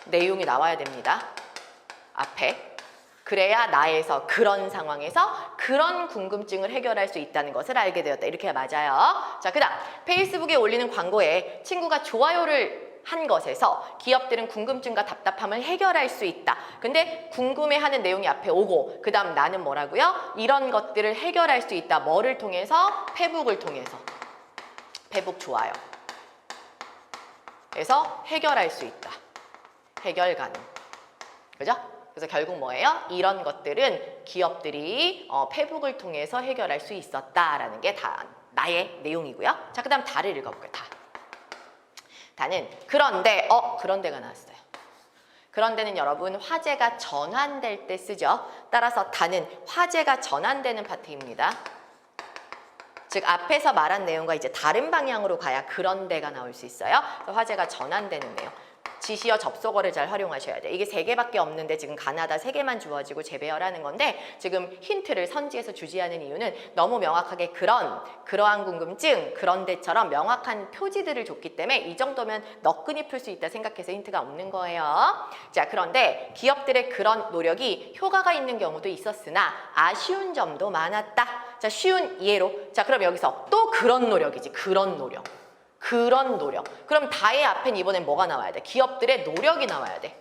내용이 나와야 됩니다. 앞에. 그래야 나에서 그런 상황에서 그런 궁금증을 해결할 수 있다는 것을 알게 되었다. 이렇게 맞아요. 자, 그 다음 페이스북에 올리는 광고에 친구가 좋아요를 한 것에서 기업들은 궁금증과 답답함을 해결할 수 있다. 근데 궁금해하는 내용이 앞에 오고 그 다음 나는 뭐라고요? 이런 것들을 해결할 수 있다. 뭐를 통해서? 페북을 통해서. 페북 좋아요. 그래서 해결할 수 있다. 해결 가능. 그죠? 그래서 결국 뭐예요? 이런 것들은 기업들이 페북을 통해서 해결할 수 있었다라는 게 다 나의 내용이고요. 자, 그 다음 다를 읽어볼게요. 다는 그런데가 나왔어요. 그런데는 여러분 화제가 전환될 때 쓰죠. 따라서 다는 화제가 전환되는 파트입니다. 즉 앞에서 말한 내용과 이제 다른 방향으로 가야 그런데가 나올 수 있어요. 그래서 화제가 전환되는 내용. 지시어 접속어를 잘 활용하셔야 돼요. 이게 3개밖에 없는데 지금 가나다 3개만 주어지고 재배열하는 건데 지금 힌트를 선지에서 주지 않은 이유는 너무 명확하게 그러한 궁금증, 그런데처럼 명확한 표지들을 줬기 때문에 이 정도면 너끈히 풀 수 있다 생각해서 힌트가 없는 거예요. 자, 그런데 기업들의 그런 노력이 효과가 있는 경우도 있었으나 아쉬운 점도 많았다. 자, 쉬운 이해로. 자, 그럼 여기서 또 그런 노력이지. 그런 노력. 그럼 다의 앞엔 이번엔 뭐가 나와야 돼? 기업들의 노력이 나와야 돼.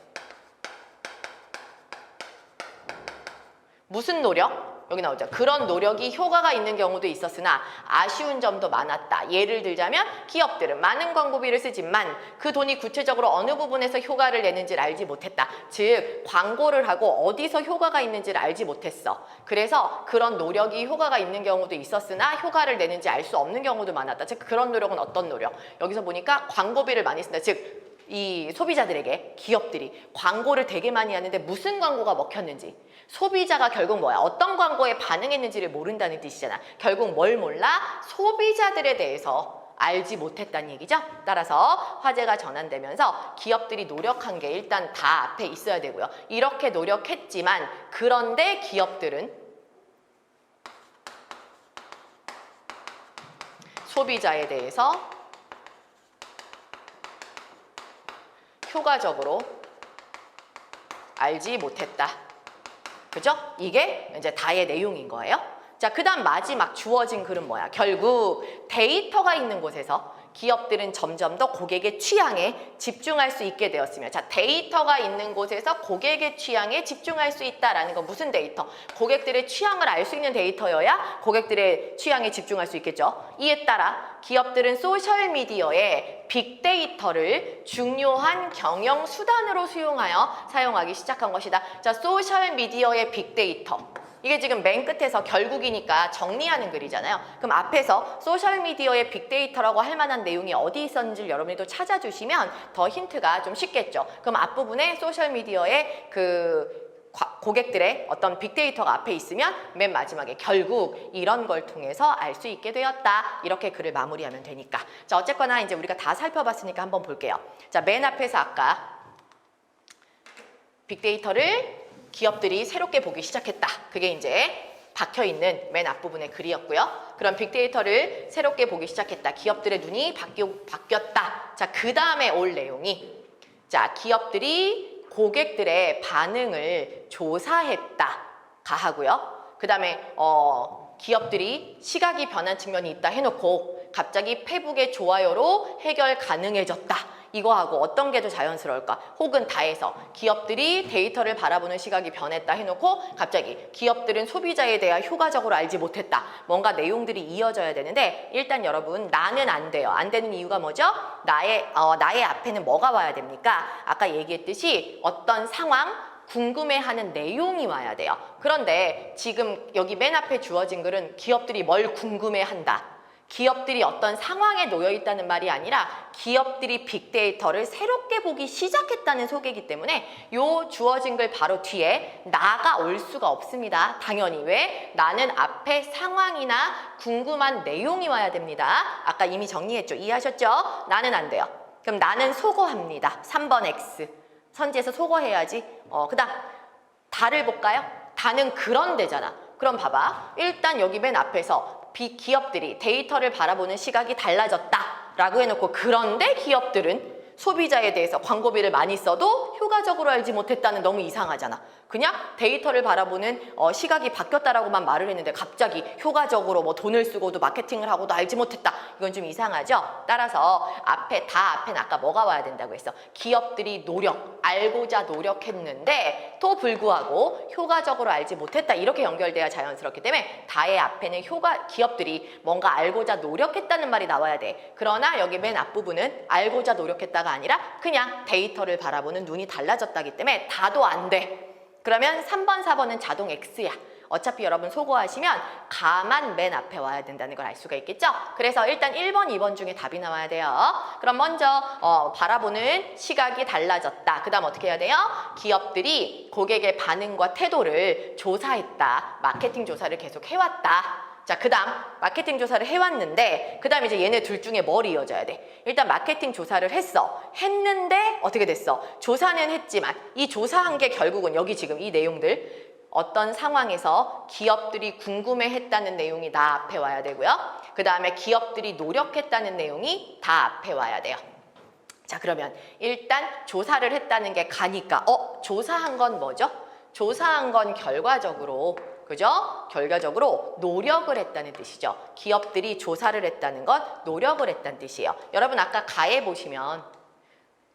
무슨 노력? 여기 나오죠. 그런 노력이 효과가 있는 경우도 있었으나 아쉬운 점도 많았다. 예를 들자면 기업들은 많은 광고비를 쓰지만 그 돈이 구체적으로 어느 부분에서 효과를 내는지를 알지 못했다. 즉 광고를 하고 어디서 효과가 있는지를 알지 못했어. 그래서 그런 노력이 효과가 있는 경우도 있었으나 효과를 내는지 알 수 없는 경우도 많았다. 즉 그런 노력은 어떤 노력? 여기서 보니까 광고비를 많이 쓴다. 즉 이 소비자들에게 기업들이 광고를 되게 많이 하는데 무슨 광고가 먹혔는지 소비자가 결국 뭐야? 어떤 광고에 반응했는지를 모른다는 뜻이잖아. 결국 뭘 몰라? 소비자들에 대해서 알지 못했다는 얘기죠. 따라서 화제가 전환되면서 기업들이 노력한 게 일단 다 앞에 있어야 되고요. 이렇게 노력했지만 그런데 기업들은 소비자에 대해서 효과적으로 알지 못했다. 그죠? 이게 이제 다의 내용인 거예요. 자, 그 다음 마지막 주어진 글은 뭐야? 결국 데이터가 있는 곳에서 기업들은 점점 더 고객의 취향에 집중할 수 있게 되었으며, 자, 데이터가 있는 곳에서 고객의 취향에 집중할 수 있다라는 건 무슨 데이터? 고객들의 취향을 알 수 있는 데이터여야 고객들의 취향에 집중할 수 있겠죠. 이에 따라 기업들은 소셜미디어에 빅데이터를 중요한 경영 수단으로 사용하기 시작한 것이다. 자, 소셜미디어의 빅데이터. 이게 지금 맨 끝에서 결국이니까 정리하는 글이잖아요. 그럼 앞에서 소셜미디어의 빅데이터라고 할 만한 내용이 어디 있었는지 여러분이 또 찾아주시면 더 힌트가 좀 쉽겠죠. 그럼 앞부분에 소셜미디어의 고객들의 어떤 빅데이터가 앞에 있으면 맨 마지막에 결국 이런 걸 통해서 알 수 있게 되었다. 이렇게 글을 마무리하면 되니까. 자, 어쨌거나 이제 우리가 다 살펴봤으니까 한번 볼게요. 자, 맨 앞에서 아까 빅데이터를 기업들이 새롭게 보기 시작했다. 그게 이제 박혀있는 맨 앞부분의 글이었고요. 그럼 빅데이터를 새롭게 보기 시작했다. 기업들의 눈이 바뀌었다. 자, 그 다음에 올 내용이 자, 기업들이 고객들의 반응을 조사했다가 하고요. 그 다음에 기업들이 시각이 변한 측면이 있다 해놓고 갑자기 페북의 좋아요로 해결 가능해졌다. 이거하고 어떤 게 더 자연스러울까? 혹은 다해서 기업들이 데이터를 바라보는 시각이 변했다 해놓고 갑자기 기업들은 소비자에 대해 효과적으로 알지 못했다. 뭔가 내용들이 이어져야 되는데 일단 여러분 나는 안 돼요. 안 되는 이유가 뭐죠? 나의 앞에는 뭐가 와야 됩니까? 아까 얘기했듯이 어떤 상황, 궁금해하는 내용이 와야 돼요. 그런데 지금 여기 맨 앞에 주어진 글은 기업들이 뭘 궁금해한다. 기업들이 어떤 상황에 놓여 있다는 말이 아니라 기업들이 빅데이터를 새롭게 보기 시작했다는 소개이기 때문에 요 주어진 글 바로 뒤에 나가 올 수가 없습니다. 당연히 왜? 나는 앞에 상황이나 궁금한 내용이 와야 됩니다. 아까 이미 정리했죠? 이해하셨죠? 나는 안 돼요. 그럼 나는 소거합니다. 3번 X. 선지에서 소거해야지. 그 다음 다를 볼까요? 다는 그런데잖아. 그럼 봐봐. 일단 여기 맨 앞에서 기업들이 데이터를 바라보는 시각이 달라졌다라고 해놓고 그런데 기업들은 소비자에 대해서 광고비를 많이 써도 효과적으로 알지 못했다는 너무 이상하잖아. 그냥 데이터를 바라보는 시각이 바뀌었다라고만 말을 했는데 갑자기 효과적으로 뭐 돈을 쓰고도 마케팅을 하고도 알지 못했다. 이건 좀 이상하죠? 따라서 앞에는 아까 뭐가 와야 된다고 했어? 기업들이 알고자 노력했는데 또 불구하고 효과적으로 알지 못했다. 이렇게 연결돼야 자연스럽기 때문에 다의 앞에는 기업들이 뭔가 알고자 노력했다는 말이 나와야 돼. 그러나 여기 맨 앞부분은 알고자 노력했다가 아니라 그냥 데이터를 바라보는 눈이 달라졌다기 때문에 다도 안 돼. 그러면 3번, 4번은 자동 X야. 어차피 여러분 소거하시면 가만 맨 앞에 와야 된다는 걸 알 수가 있겠죠? 그래서 일단 1번, 2번 중에 답이 나와야 돼요. 그럼 먼저 바라보는 시각이 달라졌다. 그 다음 어떻게 해야 돼요? 기업들이 고객의 반응과 태도를 조사했다. 마케팅 조사를 계속 해왔다. 자, 그 다음 마케팅 조사를 해왔는데 그 다음 이제 얘네 둘 중에 뭘 이어져야 돼? 일단 마케팅 조사를 했는데 어떻게 됐어? 조사는 했지만 이 조사한 게 결국은 여기 지금 이 내용들 어떤 상황에서 기업들이 궁금해했다는 내용이 다 앞에 와야 되고요. 그 다음에 기업들이 노력했다는 내용이 다 앞에 와야 돼요. 자, 그러면 일단 조사를 했다는 게 가니까 조사한 건 뭐죠? 조사한 건 결과적으로 그죠? 결과적으로 노력을 했다는 뜻이죠. 기업들이 조사를 했다는 건 노력을 했다는 뜻이에요. 여러분 아까 가에 보시면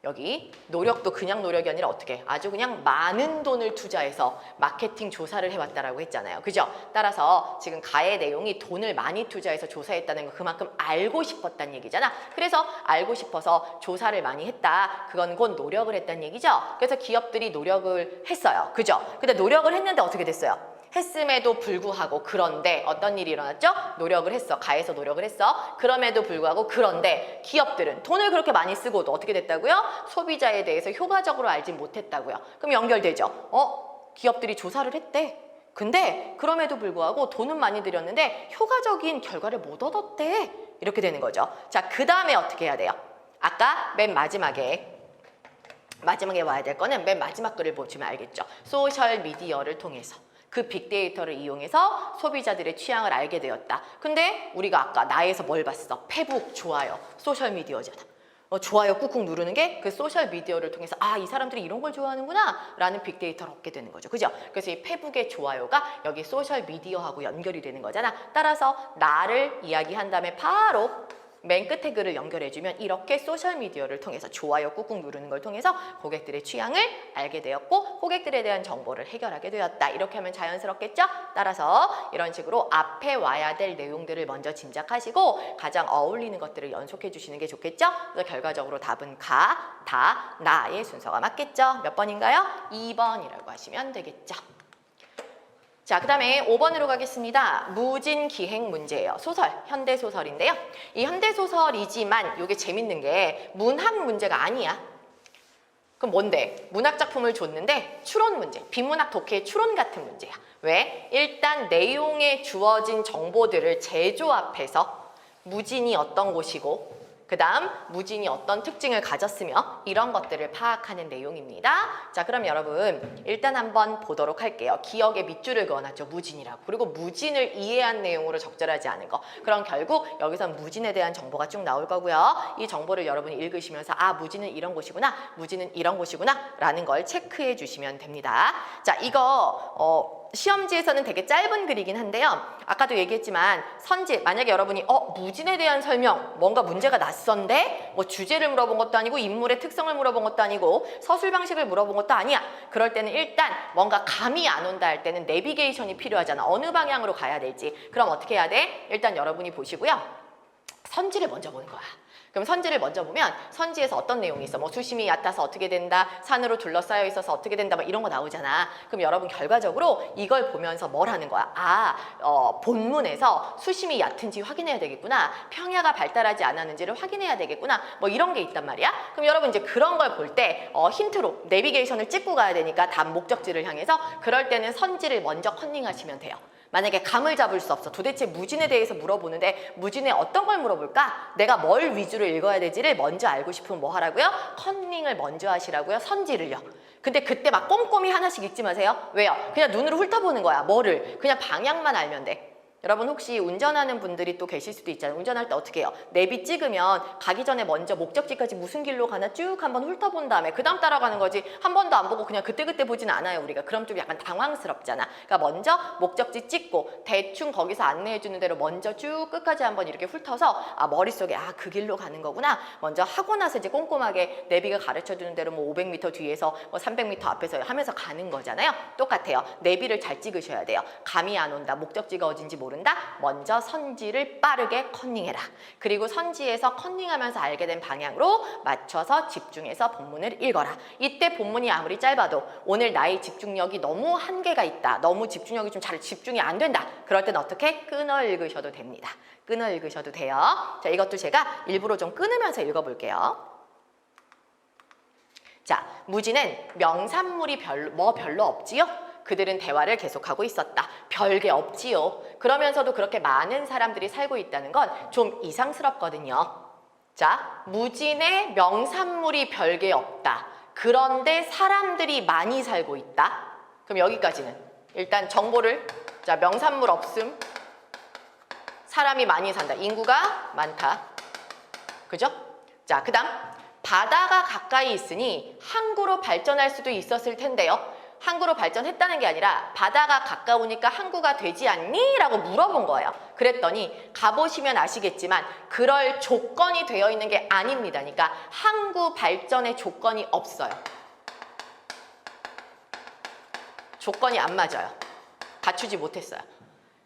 여기 노력도 그냥 노력이 아니라 어떻게 아주 그냥 많은 돈을 투자해서 마케팅 조사를 해왔다라고 했잖아요. 그죠? 따라서 지금 가의 내용이 돈을 많이 투자해서 조사했다는 거 그만큼 알고 싶었다는 얘기잖아. 그래서 알고 싶어서 조사를 많이 했다. 그건 곧 노력을 했다는 얘기죠. 그래서 기업들이 노력을 했어요. 그죠? 근데 노력을 했는데 어떻게 됐어요? 했음에도 불구하고 그런데 어떤 일이 일어났죠? 노력을 했어. 가에서 노력을 했어. 그럼에도 불구하고 그런데 기업들은 돈을 그렇게 많이 쓰고도 어떻게 됐다고요? 소비자에 대해서 효과적으로 알지 못했다고요. 그럼 연결되죠? 기업들이 조사를 했대. 근데 그럼에도 불구하고 돈은 많이 들였는데 효과적인 결과를 못 얻었대. 이렇게 되는 거죠. 자, 그 다음에 어떻게 해야 돼요? 아까 맨 마지막에 와야 될 거는 맨 마지막 글을 보시면 알겠죠. 소셜 미디어를 통해서 그 빅데이터를 이용해서 소비자들의 취향을 알게 되었다. 근데 우리가 아까 나에서 뭘 봤어? 페북, 좋아요, 소셜미디어잖아. 좋아요 꾹꾹 누르는 게 그 소셜미디어를 통해서 이 사람들이 이런 걸 좋아하는구나 라는 빅데이터를 얻게 되는 거죠. 그죠? 그래서 이 페북의 좋아요가 여기 소셜미디어하고 연결이 되는 거잖아. 따라서 나를 이야기한 다음에 바로 맨 끝에 글을 연결해주면 이렇게 소셜미디어를 통해서 좋아요 꾹꾹 누르는 걸 통해서 고객들의 취향을 알게 되었고 고객들에 대한 정보를 해결하게 되었다. 이렇게 하면 자연스럽겠죠? 따라서 이런 식으로 앞에 와야 될 내용들을 먼저 짐작하시고 가장 어울리는 것들을 연속해 주시는 게 좋겠죠? 그래서 결과적으로 답은 가, 다, 나의 순서가 맞겠죠? 몇 번인가요? 2번이라고 하시면 되겠죠? 자, 그 다음에 5번으로 가겠습니다. 무진기행 문제예요. 소설, 현대소설인데요. 이 현대소설이지만 이게 재밌는 게 문학 문제가 아니야. 그럼 뭔데? 문학작품을 줬는데 추론 문제, 비문학 독해의 추론 같은 문제야. 왜? 일단 내용에 주어진 정보들을 재조합해서 무진이 어떤 곳이고 그 다음 무진이 어떤 특징을 가졌으며 이런 것들을 파악하는 내용입니다. 자, 그럼 여러분 일단 한번 보도록 할게요. 기억에 밑줄을 그어놨죠. 무진이라고. 그리고 무진을 이해한 내용으로 적절하지 않은 거. 그럼 결국 여기서 무진에 대한 정보가 쭉 나올 거고요. 이 정보를 여러분이 읽으시면서 아, 무진은 이런 곳이구나. 무진은 이런 곳이구나. 라는 걸 체크해 주시면 됩니다. 자, 이거 시험지에서는 되게 짧은 글이긴 한데요. 아까도 얘기했지만 선지, 만약에 여러분이 무진에 대한 설명, 뭔가 문제가 낯선데 뭐 주제를 물어본 것도 아니고 인물의 특성을 물어본 것도 아니고 서술 방식을 물어본 것도 아니야. 그럴 때는 일단 뭔가 감이 안 온다 할 때는 내비게이션이 필요하잖아. 어느 방향으로 가야 될지. 그럼 어떻게 해야 돼? 일단 여러분이 보시고요. 선지를 먼저 보는 거야. 그럼 선지를 먼저 보면 선지에서 어떤 내용이 있어? 뭐 수심이 얕아서 어떻게 된다, 산으로 둘러싸여 있어서 어떻게 된다, 막 이런 거 나오잖아. 그럼 여러분 결과적으로 이걸 보면서 뭘 하는 거야? 본문에서 수심이 얕은지 확인해야 되겠구나. 평야가 발달하지 않았는지를 확인해야 되겠구나. 뭐 이런 게 있단 말이야. 그럼 여러분 이제 그런 걸 볼 때 힌트로 내비게이션을 찍고 가야 되니까 다음 목적지를 향해서 그럴 때는 선지를 먼저 컨닝하시면 돼요. 만약에 감을 잡을 수 없어. 도대체 무진에 대해서 물어보는데 무진에 어떤 걸 물어볼까? 내가 뭘 위주로 읽어야 되지를 먼저 알고 싶으면 뭐 하라고요? 컨닝을 먼저 하시라고요? 선지를요. 근데 그때 막 꼼꼼히 하나씩 읽지 마세요. 왜요? 그냥 눈으로 훑어보는 거야. 뭐를? 그냥 방향만 알면 돼. 여러분 혹시 운전하는 분들이 또 계실 수도 있잖아요. 운전할 때 어떻게 해요? 내비 찍으면 가기 전에 먼저 목적지까지 무슨 길로 가나 쭉 한번 훑어본 다음에 그 다음 따라가는 거지 한 번도 안 보고 그냥 그때그때 보진 않아요 우리가. 그럼 좀 약간 당황스럽잖아. 그러니까 먼저 목적지 찍고 대충 거기서 안내해 주는 대로 먼저 쭉 끝까지 한번 이렇게 훑어서 머릿속에 그 길로 가는 거구나 먼저 하고 나서 이제 꼼꼼하게 내비가 가르쳐 주는 대로 뭐 500m 뒤에서 뭐 300m 앞에서 하면서 가는 거잖아요. 똑같아요. 내비를 잘 찍으셔야 돼요. 감이 안 온다. 목적지가 어딘지 모른다. 먼저 선지를 빠르게 컨닝해라. 그리고 선지에서 컨닝하면서 알게 된 방향으로 맞춰서 집중해서 본문을 읽어라. 이때 본문이 아무리 짧아도 오늘 나의 집중력이 너무 한계가 있다. 너무 집중력이 좀 잘 집중이 안 된다. 그럴 땐 어떻게? 끊어 읽으셔도 됩니다. 끊어 읽으셔도 돼요. 자, 이것도 제가 일부러 좀 끊으면서 읽어볼게요. 자, 무지는 명산물이 별로 없지요? 그들은 대화를 계속하고 있었다. 별게 없지요. 그러면서도 그렇게 많은 사람들이 살고 있다는 건 좀 이상스럽거든요. 자, 무진의 명산물이 별게 없다. 그런데 사람들이 많이 살고 있다. 그럼 여기까지는 일단 정보를 명산물 없음, 사람이 많이 산다. 인구가 많다. 그죠? 자, 그 다음 바다가 가까이 있으니 항구로 발전할 수도 있었을 텐데요. 항구로 발전했다는 게 아니라 바다가 가까우니까 항구가 되지 않니? 라고 물어본 거예요. 그랬더니 가보시면 아시겠지만 그럴 조건이 되어 있는 게 아닙니다. 그러니까 항구 발전의 조건이 없어요. 조건이 안 맞아요. 갖추지 못했어요.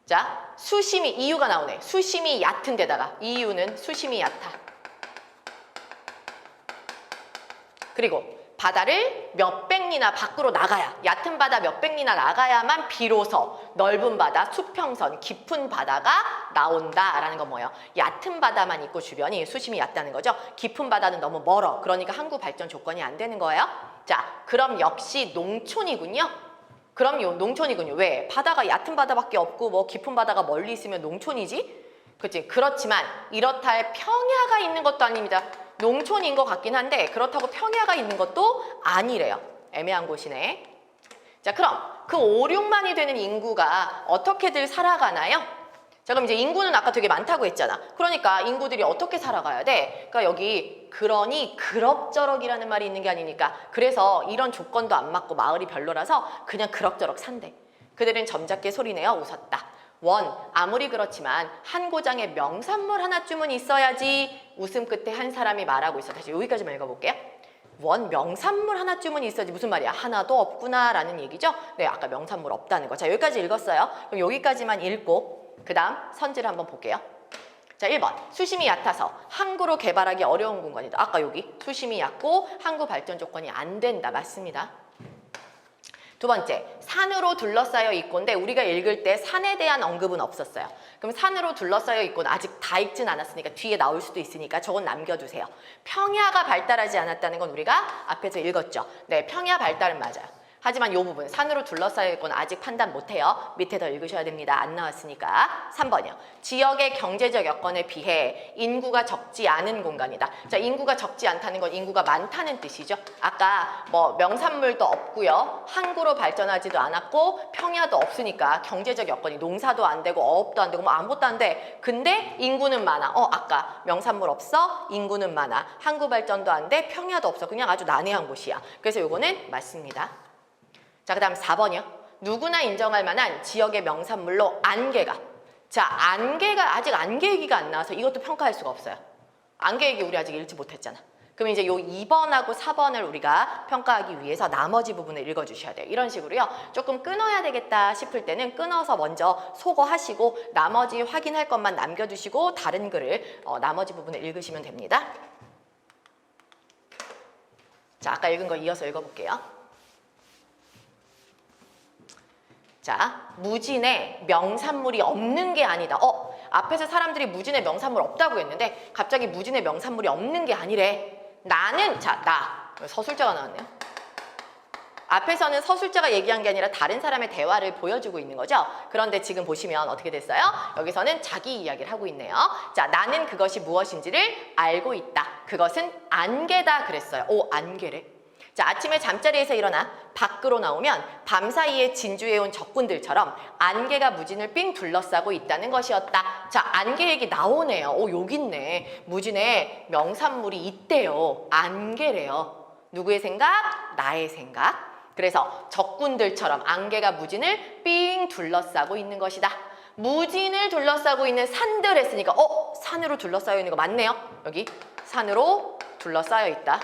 자, 수심이 이유가 나오네. 수심이 얕은 데다가 이유는 수심이 얕아. 그리고 바다를 몇백 리나 밖으로 나가야, 얕은 바다 몇백 리나 나가야만 비로소 넓은 바다, 수평선, 깊은 바다가 나온다라는 건 뭐예요? 얕은 바다만 있고 주변이 수심이 얕다는 거죠. 깊은 바다는 너무 멀어. 그러니까 항구 발전 조건이 안 되는 거예요. 자, 그럼 역시 농촌이군요. 그럼 농촌이군요. 왜? 바다가 얕은 바다밖에 없고 뭐 깊은 바다가 멀리 있으면 농촌이지? 그치? 그렇지만 이렇다 할 평야가 있는 것도 아닙니다. 농촌인 것 같긴 한데 그렇다고 평야가 있는 것도 아니래요. 애매한 곳이네. 자, 그럼 그 5, 6만이 되는 인구가 어떻게들 살아가나요? 자, 그럼 이제 인구는 아까 되게 많다고 했잖아. 그러니까 인구들이 어떻게 살아가야 돼? 그러니까 여기 그러니 그럭저럭이라는 말이 있는 게 아니니까 그래서 이런 조건도 안 맞고 마을이 별로라서 그냥 그럭저럭 산대. 그들은 점잖게 소리내어 웃었다. 원, 아무리 그렇지만 한 고장에 명산물 하나쯤은 있어야지. 웃음 끝에 한 사람이 말하고 있어. 다시 여기까지만 읽어볼게요. 원, 명산물 하나쯤은 있어야지. 무슨 말이야? 하나도 없구나 라는 얘기죠. 네, 아까 명산물 없다는 거. 자, 여기까지 읽었어요. 그럼 여기까지만 읽고 그 다음 선지를 한번 볼게요. 자, 1번. 수심이 얕아서 항구로 개발하기 어려운 공간이다. 아까 여기 수심이 얕고 항구 발전 조건이 안 된다. 맞습니다. 두 번째, 산으로 둘러싸여 있고인데 우리가 읽을 때 산에 대한 언급은 없었어요. 그럼 산으로 둘러싸여 있고는 아직 다 읽진 않았으니까 뒤에 나올 수도 있으니까 저건 남겨두세요. 평야가 발달하지 않았다는 건 우리가 앞에서 읽었죠. 네, 평야 발달은 맞아요. 하지만 이 부분 산으로 둘러싸여 있고는 아직 판단 못해요. 밑에 더 읽으셔야 됩니다. 안 나왔으니까. 3번이요. 지역의 경제적 여건에 비해 인구가 적지 않은 공간이다. 자, 인구가 적지 않다는 건 인구가 많다는 뜻이죠. 아까 뭐 명산물도 없고요. 항구로 발전하지도 않았고 평야도 없으니까 경제적 여건이 농사도 안 되고 어업도 안 되고 뭐 아무것도 안 돼. 근데 인구는 많아. 아까 명산물 없어? 인구는 많아. 항구 발전도 안 돼? 평야도 없어. 그냥 아주 난해한 곳이야. 그래서 요거는 맞습니다. 자, 그 다음 4번이요. 누구나 인정할 만한 지역의 명산물로 안개가. 자, 안개가 아직 안개 얘기가 안 나와서 이것도 평가할 수가 없어요. 안개 얘기 우리 아직 읽지 못했잖아. 그럼 이제 요 2번하고 4번을 우리가 평가하기 위해서 나머지 부분을 읽어주셔야 돼요. 이런 식으로요. 조금 끊어야 되겠다 싶을 때는 끊어서 먼저 소거하시고 나머지 확인할 것만 남겨두시고 다른 글을 나머지 부분을 읽으시면 됩니다. 자, 아까 읽은 거 이어서 읽어볼게요. 자, 무진에 명산물이 없는 게 아니다. 앞에서 사람들이 무진에 명산물 없다고 했는데 갑자기 무진에 명산물이 없는 게 아니래. 나는, 자, 나. 서술자가 나왔네요. 앞에서는 서술자가 얘기한 게 아니라 다른 사람의 대화를 보여주고 있는 거죠. 그런데 지금 보시면 어떻게 됐어요? 여기서는 자기 이야기를 하고 있네요. 자, 나는 그것이 무엇인지를 알고 있다. 그것은 안개다 그랬어요. 안개래. 자, 아침에 잠자리에서 일어나 밖으로 나오면 밤사이에 진주해온 적군들처럼 안개가 무진을 삥 둘러싸고 있다는 것이었다. 자, 안개 얘기 나오네요. 여기 있네. 무진에 명산물이 있대요. 안개래요. 누구의 생각? 나의 생각. 그래서 적군들처럼 안개가 무진을 삥 둘러싸고 있는 것이다. 무진을 둘러싸고 있는 산들 했으니까 산으로 둘러싸여 있는 거 맞네요. 여기 산으로 둘러싸여 있다.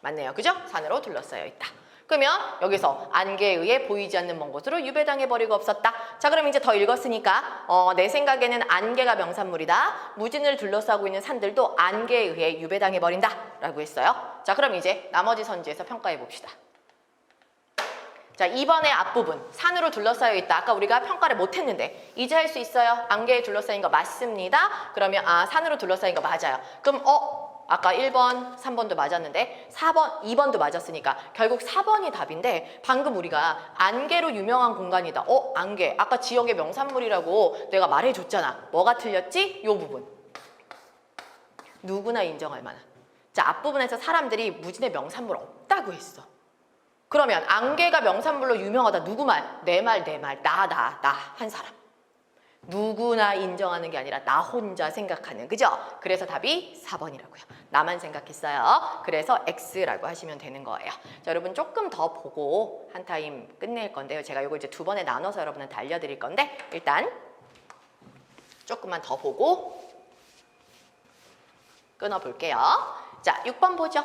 맞네요. 그죠? 산으로 둘러싸여 있다. 그러면 여기서 안개에 의해 보이지 않는 먼 곳으로 유배당해버리고 없었다. 자, 그럼 이제 더 읽었으니까 내 생각에는 안개가 명산물이다. 무진을 둘러싸고 있는 산들도 안개에 의해 유배당해버린다 라고 했어요. 자, 그럼 이제 나머지 선지에서 평가해 봅시다. 자, 2번의 앞부분 산으로 둘러싸여 있다. 아까 우리가 평가를 못했는데 이제 할 수 있어요. 안개에 둘러싸인 거 맞습니다. 그러면 산으로 둘러싸인 거 맞아요. 그럼 아까 1번, 3번도 맞았는데 4번, 2번도 맞았으니까 결국 4번이 답인데 방금 우리가 안개로 유명한 공간이다. 안개. 아까 지역의 명산물이라고 내가 말해줬잖아. 뭐가 틀렸지? 요 부분. 누구나 인정할 만한. 자, 앞부분에서 사람들이 무진의 명산물 없다고 했어. 그러면 안개가 명산물로 유명하다. 누구 말? 내 말, 내 말. 나 한 사람. 누구나 인정하는 게 아니라 나 혼자 생각하는, 그죠? 그래서 답이 4번이라고요. 나만 생각했어요. 그래서 X라고 하시면 되는 거예요. 자, 여러분 조금 더 보고 한 타임 끝낼 건데요. 제가 이거 이제 2번에 나눠서 여러분한테 알려드릴 건데 일단 조금만 더 보고 끊어볼게요. 자, 6번 보죠.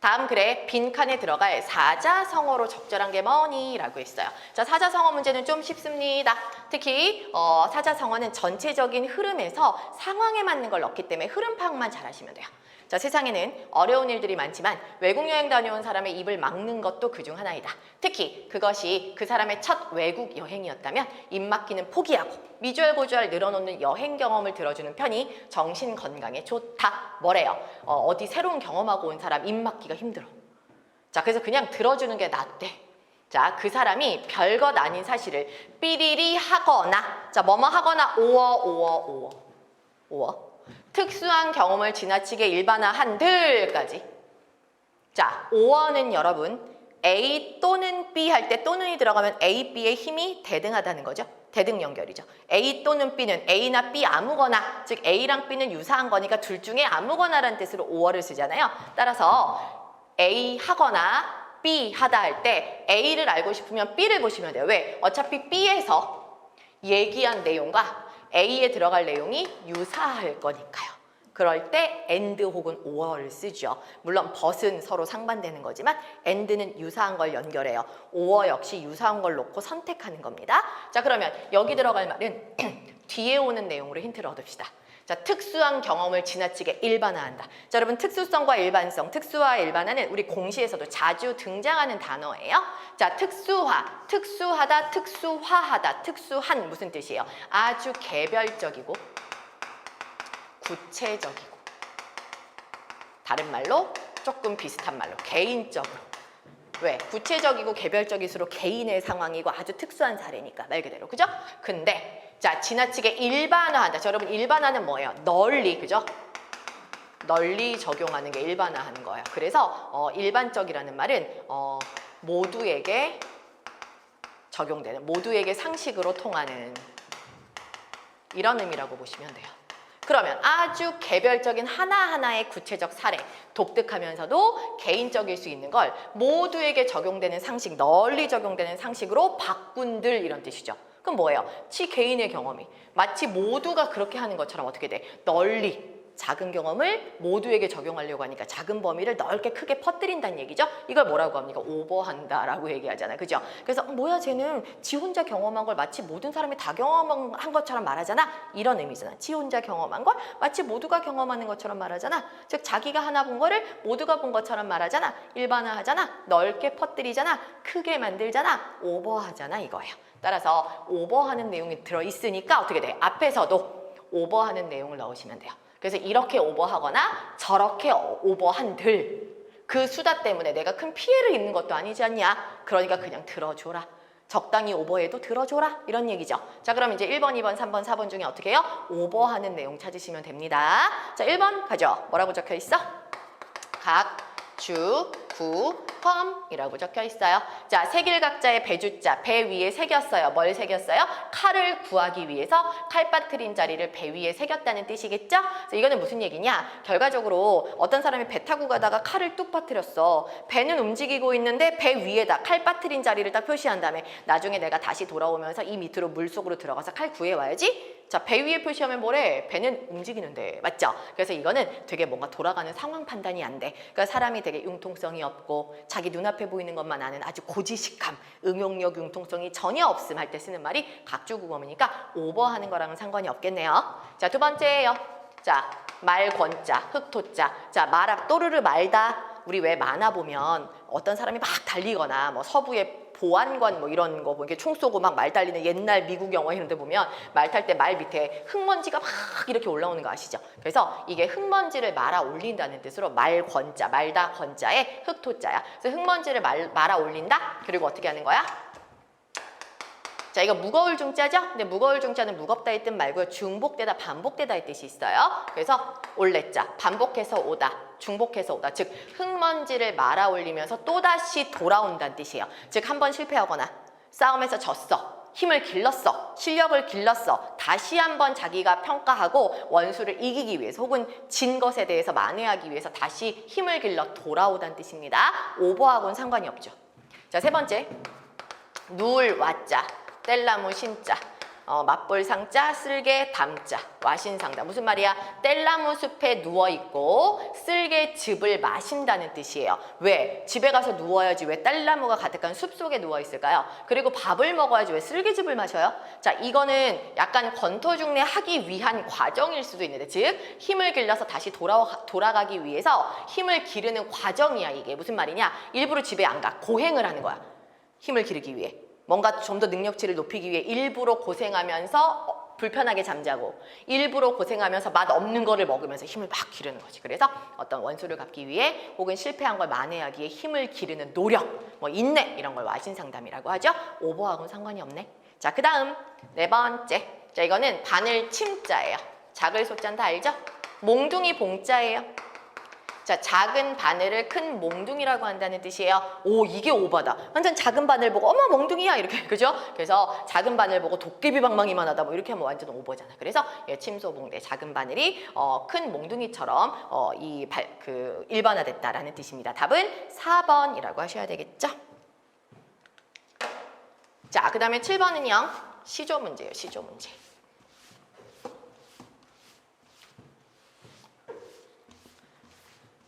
다음 글에 빈칸에 들어갈 사자성어로 적절한 게 뭐니? 라고 했어요. 자, 사자성어 문제는 좀 쉽습니다. 특히 사자성어는 전체적인 흐름에서 상황에 맞는 걸 넣기 때문에 흐름 파악만 잘 하시면 돼요. 자, 세상에는 어려운 일들이 많지만 외국 여행 다녀온 사람의 입을 막는 것도 그중 하나이다. 특히 그것이 그 사람의 첫 외국 여행이었다면 입 막히는 포기하고 미주알고주알 늘어놓는 여행 경험을 들어주는 편이 정신 건강에 좋다. 뭐래요? 어디 새로운 경험하고 온 사람 입 막기가 힘들어. 자, 그래서 그냥 들어주는 게 낫대. 자, 그 사람이 별것 아닌 사실을 삐리리 하거나, 자, 뭐뭐 하거나 오어 특수한 경험을 지나치게 일반화한들까지. 자, 오어는 여러분 A 또는 B 할 때 또는이 들어가면 A, B의 힘이 대등하다는 거죠. 대등 연결이죠. A 또는 B는 A나 B 아무거나, 즉 A랑 B는 유사한 거니까 둘 중에 아무거나라는 뜻으로 오어를 쓰잖아요. 따라서 A 하거나 B 하다 할 때 A를 알고 싶으면 B를 보시면 돼요. 왜? 어차피 B에서 얘기한 내용과 A에 들어갈 내용이 유사할 거니까요. 그럴 때 and 혹은 or를 쓰죠. 물론 but은 서로 상반되는 거지만 and는 유사한 걸 연결해요. or 역시 유사한 걸 놓고 선택하는 겁니다. 자, 그러면 여기 들어갈 말은 뒤에 오는 내용으로 힌트를 얻읍시다. 자, 특수한 경험을 지나치게 일반화한다. 자, 여러분 특수성과 일반성, 특수와 일반화는 우리 공시에서도 자주 등장하는 단어예요. 자, 특수화, 특수하다, 특수화하다, 특수한 무슨 뜻이에요? 아주 개별적이고 구체적이고 다른 말로 조금 비슷한 말로 개인적으로. 왜? 구체적이고 개별적일수록 개인의 상황이고 아주 특수한 사례니까 말 그대로. 그죠? 근데 자, 지나치게 일반화한다. 자, 여러분 일반화는 뭐예요? 널리, 그죠? 널리 적용하는 게 일반화하는 거예요. 그래서 일반적이라는 말은 모두에게 적용되는, 모두에게 상식으로 통하는 이런 의미라고 보시면 돼요. 그러면 아주 개별적인 하나하나의 구체적 사례, 독특하면서도 개인적일 수 있는 걸 모두에게 적용되는 상식, 널리 적용되는 상식으로 바꾼들 이런 뜻이죠. 그럼 뭐예요? 치 개인의 경험이 마치 모두가 그렇게 하는 것처럼 어떻게 돼? 널리 작은 경험을 모두에게 적용하려고 하니까 작은 범위를 넓게 크게 퍼뜨린다는 얘기죠. 이걸 뭐라고 합니까? 오버한다라고 얘기하잖아요. 그죠? 그래서 뭐야 쟤는 지 혼자 경험한 걸 마치 모든 사람이 다 경험한 것처럼 말하잖아. 이런 의미잖아. 지 혼자 경험한 걸 마치 모두가 경험하는 것처럼 말하잖아. 즉 자기가 하나 본 거를 모두가 본 것처럼 말하잖아. 일반화하잖아. 넓게 퍼뜨리잖아. 크게 만들잖아. 오버하잖아 이거예요. 따라서 오버하는 내용이 들어있으니까 어떻게 돼? 앞에서도 오버하는 내용을 넣으시면 돼요. 그래서 이렇게 오버하거나 저렇게 오버한들 그 수다 때문에 내가 큰 피해를 입는 것도 아니지 않냐. 그러니까 그냥 들어줘라. 적당히 오버해도 들어줘라. 이런 얘기죠. 자, 그럼 이제 1번, 2번, 3번, 4번 중에 어떻게 해요? 오버하는 내용 찾으시면 됩니다. 자, 1번 가죠. 뭐라고 적혀 있어? 각, 주, 구, 펌이라고 적혀 있어요. 자, 세길각자의 배주자, 배 위에 새겼어요. 뭘 새겼어요? 칼을 구하기 위해서 칼 빠뜨린 자리를 배 위에 새겼다는 뜻이겠죠? 그래서 이거는 무슨 얘기냐? 결과적으로 어떤 사람이 배 타고 가다가 칼을 뚝 빠뜨렸어. 배는 움직이고 있는데 배 위에다 칼 빠뜨린 자리를 딱 표시한 다음에 나중에 내가 다시 돌아오면서 이 밑으로 물속으로 들어가서 칼 구해와야지? 자, 배 위에 표시하면 뭐래? 배는 움직이는데, 맞죠? 그래서 이거는 되게 뭔가 돌아가는 상황 판단이 안 돼. 그러니까 사람이 되게 융통성이 없고 자기 눈앞에 보이는 것만 아는 아주 고지식함, 응용력, 융통성이 전혀 없음 할 때 쓰는 말이 각주국어니까 오버하는 거랑은 상관이 없겠네요. 자, 두 번째예요. 자, 말권자, 흑토자. 자, 말악 또르르 말다. 우리 왜 만화 보면 어떤 사람이 막 달리거나 뭐 서부의 보안관 뭐 이런 거 뭐 이렇게 총 쏘고 막 말 달리는 옛날 미국 영화 이런 데 보면 말 탈 때 말 밑에 흙먼지가 막 이렇게 올라오는 거 아시죠? 그래서 이게 흙먼지를 말아 올린다는 뜻으로 말권자, 말다 권자의 흑토자야. 그래서 흙먼지를 말아 올린다? 그리고 어떻게 하는 거야? 자, 이거 무거울 중자죠? 근데 무거울 중자는 무겁다의 뜻 말고요. 중복되다, 반복되다의 뜻이 있어요. 그래서 올레자, 반복해서 오다, 중복해서 오다. 즉 흙먼지를 말아 올리면서 또다시 돌아온다는 뜻이에요. 즉 한 번 실패하거나 싸움에서 졌어. 힘을 길렀어. 실력을 길렀어. 다시 한번 자기가 평가하고 원수를 이기기 위해서 혹은 진 것에 대해서 만회하기 위해서 다시 힘을 길러 돌아오다는 뜻입니다. 오버하고는 상관이 없죠. 자, 세 번째. 누울 와자. 뗄나무 신자, 맞볼 상자, 쓸개 담자, 와신상다. 무슨 말이야? 뗄나무 숲에 누워있고 쓸개 즙을 마신다는 뜻이에요. 왜? 집에 가서 누워야지 왜 뗄나무가 가득한 숲속에 누워있을까요? 그리고 밥을 먹어야지 왜 쓸개즙을 마셔요? 자, 이거는 약간 권토중래 하기 위한 과정일 수도 있는데, 즉 힘을 길러서 다시 돌아가기 위해서 힘을 기르는 과정이야. 이게 무슨 말이냐? 일부러 집에 안 가. 고행을 하는 거야. 힘을 기르기 위해. 뭔가 좀 더 능력치를 높이기 위해 일부러 고생하면서 불편하게 잠자고 일부러 고생하면서 맛 없는 거를 먹으면서 힘을 막 기르는 거지. 그래서 어떤 원수를 갚기 위해 혹은 실패한 걸 만회하기 위해 힘을 기르는 노력, 뭐 인내 이런 걸 와신상담이라고 하죠. 오버하고는 상관이 없네. 자, 그 다음 네 번째. 자, 이거는 바늘 침자예요. 작을 소자는 다 알죠? 몽둥이 봉자예요. 자, 작은 바늘을 큰 몽둥이라고 한다는 뜻이에요. 오, 이게 오바다. 완전 작은 바늘 보고 어머 몽둥이야 이렇게, 그죠? 그래서 작은 바늘 보고 도깨비 방망이만 하다 뭐 이렇게 하면 완전 오버잖아. 그래서 침소봉대, 작은 바늘이 큰 몽둥이처럼 일반화됐다라는 뜻입니다. 답은 4번이라고 하셔야 되겠죠? 자, 그 다음에 7번은요. 시조 문제예요. 시조 문제.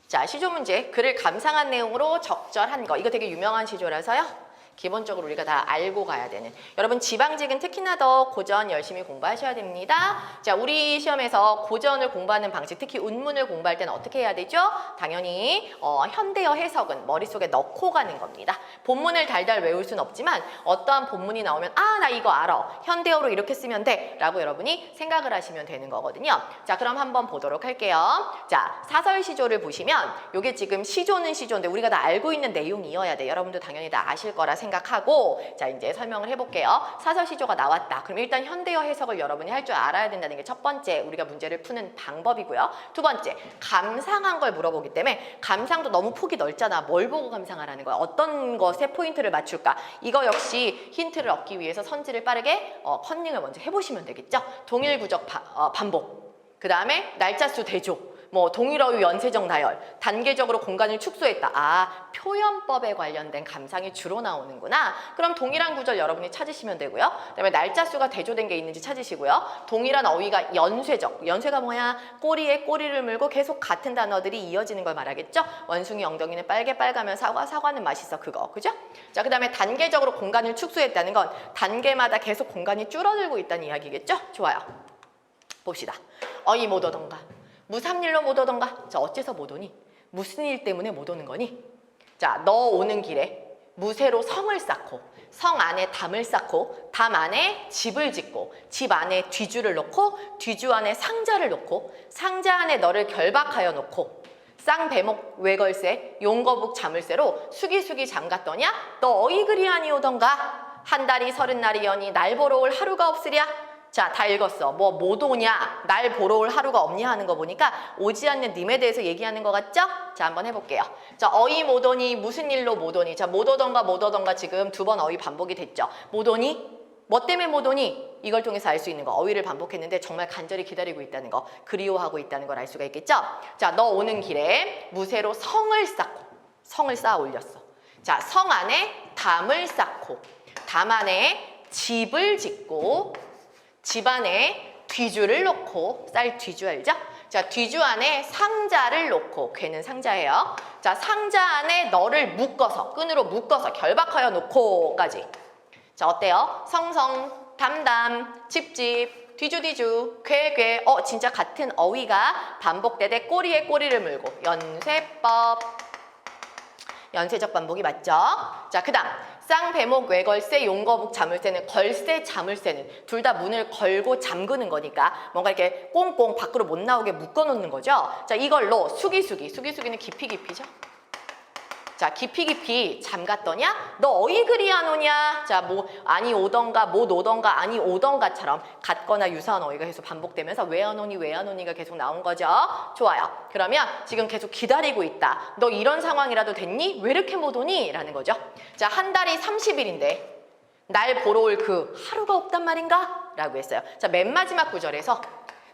자, 시조 문제. 글을 감상한 내용으로 적절한 거. 이거 되게 유명한 시조라서요. 기본적으로 우리가 다 알고 가야 되는. 여러분 지방직은 특히나 더 고전 열심히 공부하셔야 됩니다. 자, 우리 시험에서 고전을 공부하는 방식, 특히 운문을 공부할 때는 어떻게 해야 되죠? 당연히 현대어 해석은 머릿속에 넣고 가는 겁니다. 본문을 달달 외울 수는 없지만 어떠한 본문이 나오면 아, 나 이거 알아. 현대어로 이렇게 쓰면 돼. 라고 여러분이 생각을 하시면 되는 거거든요. 자, 그럼 한번 보도록 할게요. 자, 사설시조를 보시면 이게 지금 시조는 시조인데 우리가 다 알고 있는 내용이어야 돼. 여러분도 당연히 다 아실 거라 생각하고 자, 이제 설명을 해볼게요. 사설시조가 나왔다. 그럼 일단 현대어 해석을 여러분이 할 줄 알아야 된다는 게 첫 번째 우리가 문제를 푸는 방법이고요. 두 번째, 감상한 걸 물어보기 때문에 감상도 너무 폭이 넓잖아. 뭘 보고 감상하라는 거야? 어떤 것에 포인트를 맞출까? 이거 역시 힌트를 얻기 위해서 선지를 빠르게 컨닝을 먼저 해보시면 되겠죠. 동일 구적 반복, 그 다음에 날짜 수 대조, 뭐 동일어휘 연쇄적 나열, 단계적으로 공간을 축소했다. 아, 표현법에 관련된 감상이 주로 나오는구나. 그럼 동일한 구절 여러분이 찾으시면 되고요. 그다음에 날짜 수가 대조된 게 있는지 찾으시고요. 동일한 어휘가 연쇄적, 연쇄가 뭐야? 꼬리에 꼬리를 물고 계속 같은 단어들이 이어지는 걸 말하겠죠. 원숭이 엉덩이는 빨개 빨가면 사과, 사과는 맛있어. 그거, 그죠? 자, 그다음에 단계적으로 공간을 축소했다는 건 단계마다 계속 공간이 줄어들고 있다는 이야기겠죠. 좋아요. 봅시다. 어이 못 오던가, 무슨 일로 못 오던가. 자, 어째서 못 오니? 무슨 일 때문에 못 오는 거니? 자, 너 오는 길에 무쇠로 성을 쌓고, 성 안에 담을 쌓고, 담 안에 집을 짓고, 집 안에 뒤주를 놓고, 뒤주 안에 상자를 놓고, 상자 안에 너를 결박하여 놓고, 쌍배목 외걸쇠 용거북 자물쇠로 수기수기 잠갔더냐? 너 어이 그리 아니오던가? 한 달이 30날이여니 날 보러 올 하루가 없으랴? 자, 다 읽었어. 뭐 못 오냐, 날 보러 올 하루가 없냐 하는 거 보니까 오지 않는 님에 대해서 얘기하는 것 같죠? 자, 한번 해볼게요. 자, 어이 못 오니, 무슨 일로 못 오니? 자, 못 오던가 지금 두 번 어휘 반복이 됐죠. 못 오니? 뭐 때문에 못 오니? 이걸 통해서 알 수 있는 거. 어휘를 반복했는데 정말 간절히 기다리고 있다는 거, 그리워하고 있다는 걸 알 수가 있겠죠? 자, 너 오는 길에 무쇠로 성을 쌓고, 성을 쌓아 올렸어. 자, 성 안에 담을 쌓고, 담 안에 집을 짓고, 집 안에 뒤주를 놓고, 쌀 뒤주 알죠? 자, 뒤주 안에 상자를 놓고, 괴는 상자예요. 자, 상자 안에 너를 묶어서, 끈으로 묶어서 결박하여 놓고까지. 자, 어때요? 성성, 담담, 집집, 뒤주, 괴. 진짜 같은 어휘가 반복되되 꼬리에 꼬리를 물고. 연쇄법. 연쇄적 반복이 맞죠? 자, 그 다음. 쌍배목 외걸쇠 용거북 자물쇠는 걸쇠 자물쇠는 둘 다 문을 걸고 잠그는 거니까 뭔가 이렇게 꽁꽁 밖으로 못 나오게 묶어 놓는 거죠. 자, 이걸로 수기수기는 깊이죠. 자, 깊이 잠갔더냐? 너 어이 그리 안 오냐? 자, 뭐 아니 오던가 못 오던가 아니 오던가처럼 같거나 유사한 어휘가 계속 반복되면서 왜 안 오니가 계속 나온 거죠. 좋아요. 그러면 지금 계속 기다리고 있다. 너 이런 상황이라도 됐니? 왜 이렇게 못 오니? 라는 거죠. 자, 한 달이 30일인데 날 보러 올 그 하루가 없단 말인가? 라고 했어요. 자, 맨 마지막 구절에서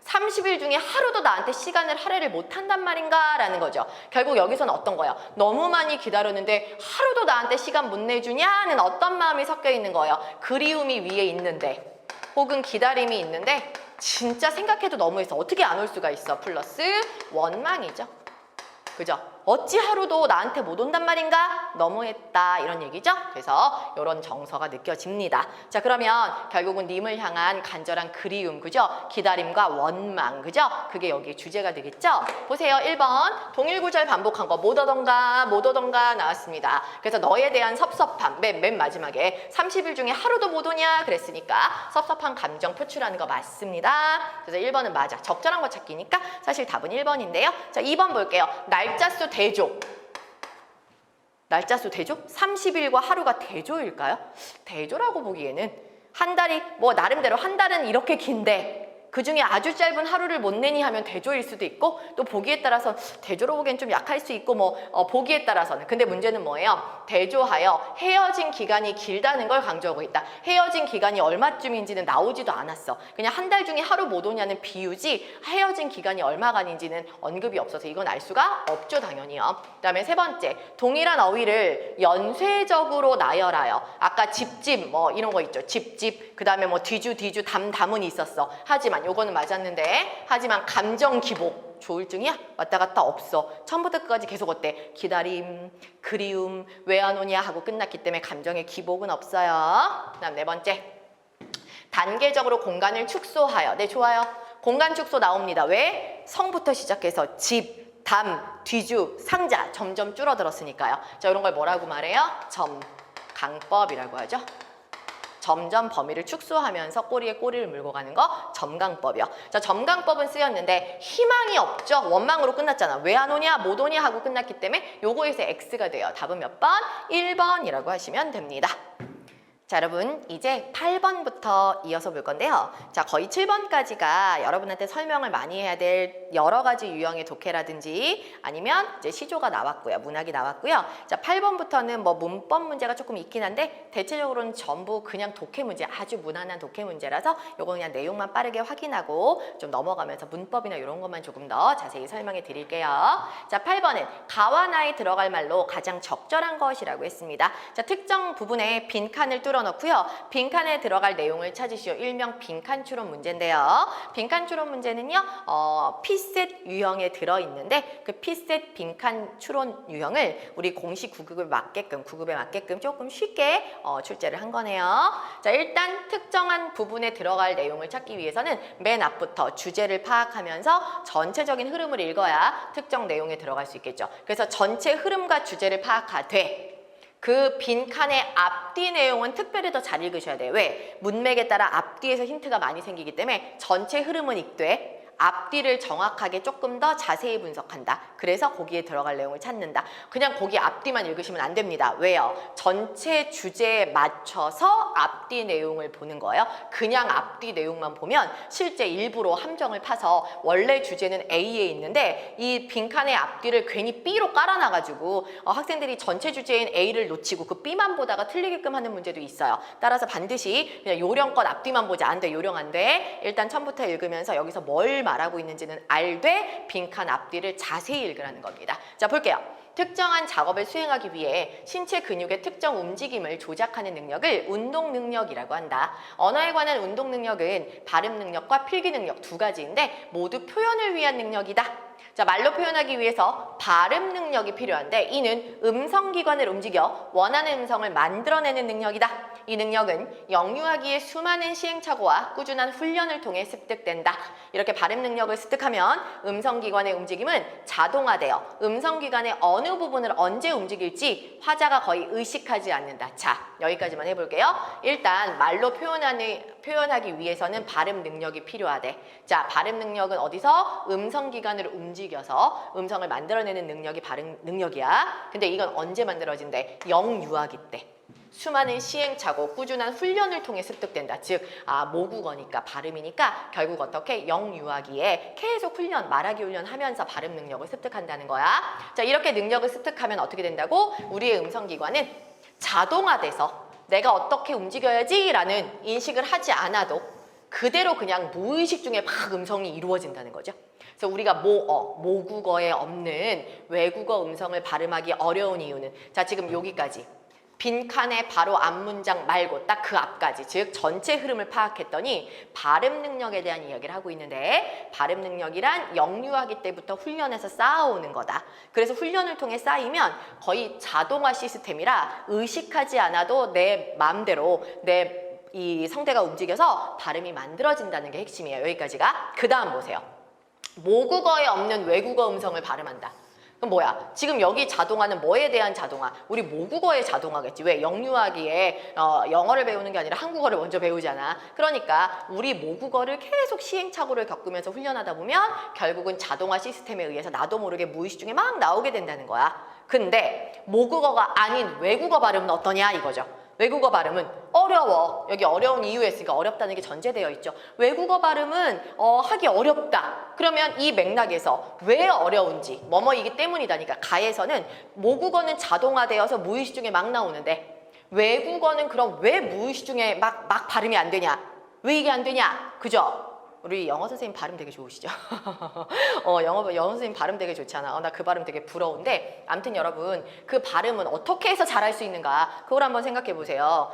30일 중에 하루도 나한테 시간을 할애를 못한단 말인가? 라는 거죠. 결국 여기서는 어떤 거예요? 너무 많이 기다렸는데 하루도 나한테 시간 못 내주냐는 어떤 마음이 섞여 있는 거예요. 그리움이 위에 있는데 혹은 기다림이 있는데 진짜 생각해도 너무해서 어떻게 안 올 수가 있어. 플러스 원망이죠. 그죠? 어찌 하루도 나한테 못 온단 말인가? 너무했다 이런 얘기죠. 그래서 이런 정서가 느껴집니다. 자, 그러면 결국은 님을 향한 간절한 그리움, 그죠? 기다림과 원망, 그죠? 그게 여기 주제가 되겠죠. 보세요. 1번 동일 구절 반복한 거 못 오던가 나왔습니다. 그래서 너에 대한 섭섭함 맨 마지막에 30일 중에 하루도 못 오냐 그랬으니까 섭섭한 감정 표출하는 거 맞습니다. 그래서 1번은 맞아. 적절한 거 찾기니까 사실 답은 1번인데요. 자, 2번 볼게요. 날짜 수 대조. 날짜 수 대조? 30일과 하루가 대조일까요? 대조라고 보기에는 한 달이 뭐 나름대로 한 달은 이렇게 긴데 그중에 아주 짧은 하루를 못 내니 하면 대조일 수도 있고 또 보기에 따라서 대조로 보기엔 좀 약할 수 있고 보기에 따라서는. 근데 문제는 뭐예요? 대조하여 헤어진 기간이 길다는 걸 강조하고 있다. 헤어진 기간이 얼마쯤인지는 나오지도 않았어. 그냥 한 달 중에 하루 못 오냐는 비유지 헤어진 기간이 얼마간인지는 언급이 없어서 이건 알 수가 없죠, 당연히요. 그다음에 세 번째, 동일한 어휘를 연쇄적으로 나열하여. 아까 집집 이런 거 있죠. 집집, 그다음에 뒤주 담은 있었어. 하지만 요거는 맞았는데 하지만 감정 기복 조울증이야? 왔다 갔다 없어. 처음부터 끝까지 계속 어때? 기다림, 그리움, 왜 안 오냐 하고 끝났기 때문에 감정의 기복은 없어요. 그다음 네 번째. 단계적으로 공간을 축소하여. 네, 좋아요. 공간 축소 나옵니다. 왜? 성부터 시작해서 집, 담, 뒤주, 상자 점점 줄어들었으니까요. 자, 이런 걸 뭐라고 말해요? 점강법이라고 하죠. 점점 범위를 축소하면서 꼬리에 꼬리를 물고 가는 거 점강법이요. 자, 점강법은 쓰였는데 희망이 없죠. 원망으로 끝났잖아. 왜 안 오냐, 못 오냐 하고 끝났기 때문에 요거에서 X가 돼요. 답은 몇 번? 1번이라고 하시면 됩니다. 자, 여러분 이제 8번부터 이어서 볼 건데요. 자, 거의 7번까지가 여러분한테 설명을 많이 해야 될 여러 가지 유형의 독해라든지 아니면 이제 시조가 나왔고요. 문학이 나왔고요. 자, 8번부터는 뭐 문법 문제가 조금 있긴 한데 대체적으로는 전부 그냥 독해 문제, 아주 무난한 독해 문제라서 요거 그냥 내용만 빠르게 확인하고 좀 넘어가면서 문법이나 이런 것만 조금 더 자세히 설명해 드릴게요. 자, 8번은 가와 나에 들어갈 말로 가장 적절한 것이라고 했습니다. 자, 특정 부분에 빈칸을 뚫어 넣고요. 빈칸에 들어갈 내용을 찾으시오. 일명 빈칸 추론 문제인데요. 빈칸 추론 문제는요. 피셋 유형에 들어있는데 그 피셋 빈칸 추론 유형을 우리 공식 9급에 맞게끔 조금 쉽게 출제를 한 거네요. 자, 일단 특정한 부분에 들어갈 내용을 찾기 위해서는 맨 앞부터 주제를 파악하면서 전체적인 흐름을 읽어야 특정 내용에 들어갈 수 있겠죠. 그래서 전체 흐름과 주제를 파악하되 그 빈칸의 앞뒤 내용은 특별히 더 잘 읽으셔야 돼요. 왜? 문맥에 따라 앞뒤에서 힌트가 많이 생기기 때문에 전체 흐름은 읽되 앞뒤를 정확하게 조금 더 자세히 분석한다. 그래서 거기에 들어갈 내용을 찾는다. 그냥 거기 앞뒤만 읽으시면 안 됩니다. 왜요? 전체 주제에 맞춰서 앞뒤 내용을 보는 거예요. 그냥 앞뒤 내용만 보면 실제 일부러 함정을 파서 원래 주제는 A에 있는데 이 빈칸의 앞뒤를 괜히 B로 깔아놔가지고 학생들이 전체 주제인 A를 놓치고 그 B만 보다가 틀리게끔 하는 문제도 있어요. 따라서 반드시 그냥 요령껏 앞뒤만 보지. 안 돼. 요령 안 돼. 일단 처음부터 읽으면서 여기서 뭘 말하고 있는지는 알되 빈칸 앞뒤를 자세히 읽으라는 겁니다. 자, 볼게요. 특정한 작업을 수행하기 위해 신체 근육의 특정 움직임을 조작하는 능력을 운동 능력이라고 한다. 언어에 관한 운동 능력은 발음 능력과 필기 능력 두 가지인데 모두 표현을 위한 능력이다. 자, 말로 표현하기 위해서 발음 능력이 필요한데 이는 음성기관을 움직여 원하는 음성을 만들어내는 능력이다. 이 능력은 영유아기의 수많은 시행착오와 꾸준한 훈련을 통해 습득된다. 이렇게 발음 능력을 습득하면 음성기관의 움직임은 자동화되어 음성기관의 어느 부분을 언제 움직일지 화자가 거의 의식하지 않는다. 자, 여기까지만 해볼게요. 일단 말로 표현하기 위해서는 발음 능력이 필요하대. 자, 발음 능력은 어디서? 음성기관을 움직여서 음성을 만들어내는 능력이 발음 능력이야. 근데 이건 언제 만들어진대? 영유아기 때. 수많은 시행착오, 꾸준한 훈련을 통해 습득된다. 즉, 모국어니까 발음이니까 결국 어떻게 영유아기에 계속 훈련, 말하기 훈련하면서 발음 능력을 습득한다는 거야. 자, 이렇게 능력을 습득하면 어떻게 된다고? 우리의 음성기관은 자동화돼서 내가 어떻게 움직여야지 라는 인식을 하지 않아도 그대로 그냥 무의식 중에 막 음성이 이루어진다는 거죠. 그래서 우리가 모국어에 없는 외국어 음성을 발음하기 어려운 이유는 자, 지금 여기까지 빈칸의 바로 앞 문장 말고 딱 그 앞까지, 즉 전체 흐름을 파악했더니 발음 능력에 대한 이야기를 하고 있는데 발음 능력이란 영유아기 때부터 훈련해서 쌓아오는 거다. 그래서 훈련을 통해 쌓이면 거의 자동화 시스템이라 의식하지 않아도 내 마음대로 이 성대가 움직여서 발음이 만들어진다는 게 핵심이에요. 여기까지가. 그 다음 보세요. 모국어에 없는 외국어 음성을 발음한다. 그럼 뭐야? 지금 여기 자동화는 뭐에 대한 자동화? 우리 모국어의 자동화겠지. 왜? 영유아기에 영어를 배우는 게 아니라 한국어를 먼저 배우잖아. 그러니까 우리 모국어를 계속 시행착오를 겪으면서 훈련하다 보면 결국은 자동화 시스템에 의해서 나도 모르게 무의식 중에 막 나오게 된다는 거야. 근데 모국어가 아닌 외국어 발음은 어떠냐 이거죠. 외국어 발음은 어려워. 여기 어려운 이유에 있으니까 어렵다는 게 전제되어 있죠. 외국어 발음은 하기 어렵다. 그러면 이 맥락에서 왜 어려운지 뭐뭐이기 때문이다니까 가에서는 모국어는 자동화되어서 무의식 중에 막 나오는데 외국어는 그럼 왜 무의식 중에 막 발음이 안 되냐? 왜 이게 안 되냐? 그죠? 우리 영어 선생님 발음 되게 좋으시죠? 영어 선생님 발음 되게 좋잖아. 나 그 발음 되게 부러운데 아무튼 여러분 그 발음은 어떻게 해서 잘할 수 있는가 그걸 한번 생각해 보세요.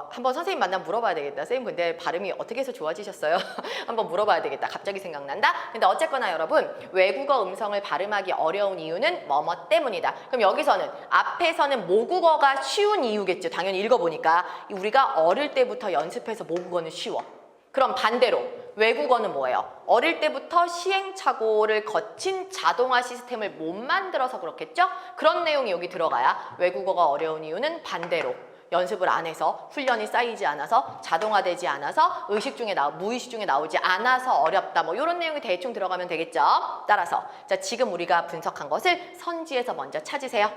한번 선생님 만나면 물어봐야 되겠다. 선생님 근데 발음이 어떻게 해서 좋아지셨어요? 한번 물어봐야 되겠다. 갑자기 생각난다. 근데 어쨌거나 여러분 외국어 음성을 발음하기 어려운 이유는 뭐뭐 때문이다. 그럼 여기서는 앞에서는 모국어가 쉬운 이유겠죠. 당연히 읽어보니까 우리가 어릴 때부터 연습해서 모국어는 쉬워. 그럼 반대로 외국어는 뭐예요? 어릴 때부터 시행착오를 거친 자동화 시스템을 못 만들어서 그렇겠죠? 그런 내용이 여기 들어가야 외국어가 어려운 이유는 반대로 연습을 안 해서 훈련이 쌓이지 않아서 자동화되지 않아서 무의식 중에 나오지 않아서 어렵다. 뭐 이런 내용이 대충 들어가면 되겠죠? 따라서 자 지금 우리가 분석한 것을 선지에서 먼저 찾으세요.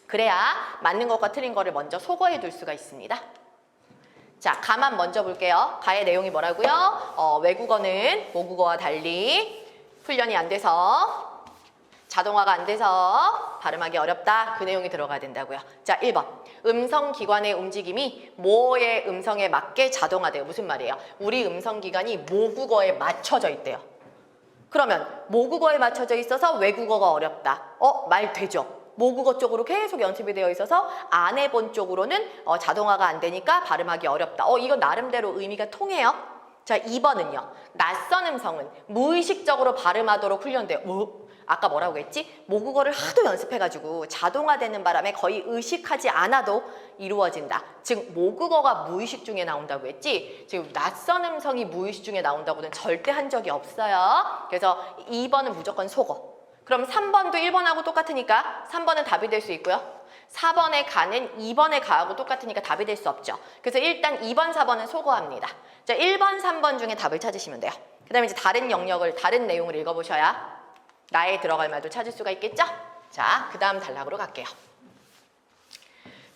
그래야 맞는 것과 틀린 거를 먼저 소거해 둘 수가 있습니다. 자, 가만 먼저 볼게요. 가의 내용이 뭐라고요? 외국어는 모국어와 달리 훈련이 안 돼서 자동화가 안 돼서 발음하기 어렵다. 그 내용이 들어가야 된다고요. 자, 1번. 음성기관의 움직임이 뭐의 음성에 맞게 자동화돼요. 무슨 말이에요? 우리 음성기관이 모국어에 맞춰져 있대요. 그러면 모국어에 맞춰져 있어서 외국어가 어렵다. 말 되죠? 모국어 쪽으로 계속 연습이 되어 있어서 안 해본 쪽으로는 자동화가 안 되니까 발음하기 어렵다. 이건 나름대로 의미가 통해요. 자, 2번은요. 낯선 음성은 무의식적으로 발음하도록 훈련돼요. 아까 뭐라고 했지? 모국어를 하도 연습해가지고 자동화되는 바람에 거의 의식하지 않아도 이루어진다. 즉 모국어가 무의식 중에 나온다고 했지 지금 낯선 음성이 무의식 중에 나온다고는 절대 한 적이 없어요. 그래서 2번은 무조건 속어. 그럼 3번도 1번하고 똑같으니까 3번은 답이 될 수 있고요. 4번의 가는 2번의 가하고 똑같으니까 답이 될 수 없죠. 그래서 일단 2번, 4번은 소거합니다. 자, 1번, 3번 중에 답을 찾으시면 돼요. 그 다음에 이제 다른 영역을, 다른 내용을 읽어보셔야 나에 들어갈 말도 찾을 수가 있겠죠? 자, 그 다음 단락으로 갈게요.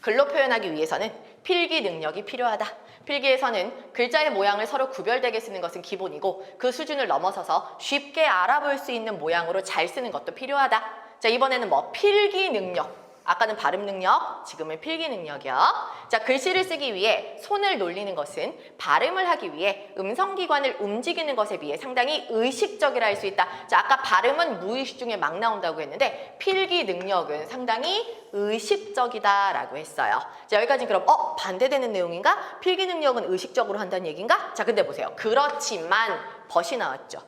글로 표현하기 위해서는 필기 능력이 필요하다. 필기에서는 글자의 모양을 서로 구별되게 쓰는 것은 기본이고 그 수준을 넘어서서 쉽게 알아볼 수 있는 모양으로 잘 쓰는 것도 필요하다. 자, 이번에는 필기 능력. 아까는 발음 능력, 지금은 필기 능력이요. 자, 글씨를 쓰기 위해 손을 놀리는 것은 발음을 하기 위해 음성기관을 움직이는 것에 비해 상당히 의식적이라 할 수 있다. 자, 아까 발음은 무의식 중에 막 나온다고 했는데 필기 능력은 상당히 의식적이다라고 했어요. 자, 여기까지 그럼 반대되는 내용인가? 필기 능력은 의식적으로 한다는 얘기인가? 자, 근데 보세요. 그렇지만 벗이 나왔죠.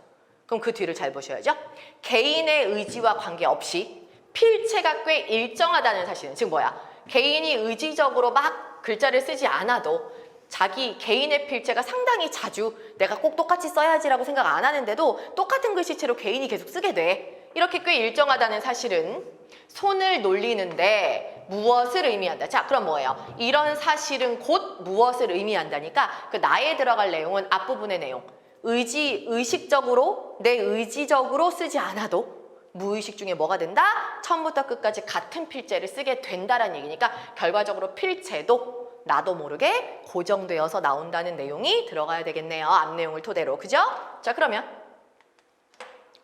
그럼 그 뒤를 잘 보셔야죠. 개인의 의지와 관계없이 필체가 꽤 일정하다는 사실은 즉 뭐야? 개인이 의지적으로 막 글자를 쓰지 않아도 자기 개인의 필체가 상당히 자주 내가 꼭 똑같이 써야지라고 생각 안 하는데도 똑같은 글씨체로 개인이 계속 쓰게 돼. 이렇게 꽤 일정하다는 사실은 손을 놀리는데 무엇을 의미한다? 자, 그럼 뭐예요? 이런 사실은 곧 무엇을 의미한다니까 그 나에 들어갈 내용은 앞부분의 내용. 의식적으로 내 의지적으로 쓰지 않아도 무의식 중에 뭐가 된다? 처음부터 끝까지 같은 필체를 쓰게 된다라는 얘기니까 결과적으로 필체도 나도 모르게 고정되어서 나온다는 내용이 들어가야 되겠네요. 앞 내용을 토대로. 그죠? 자, 그러면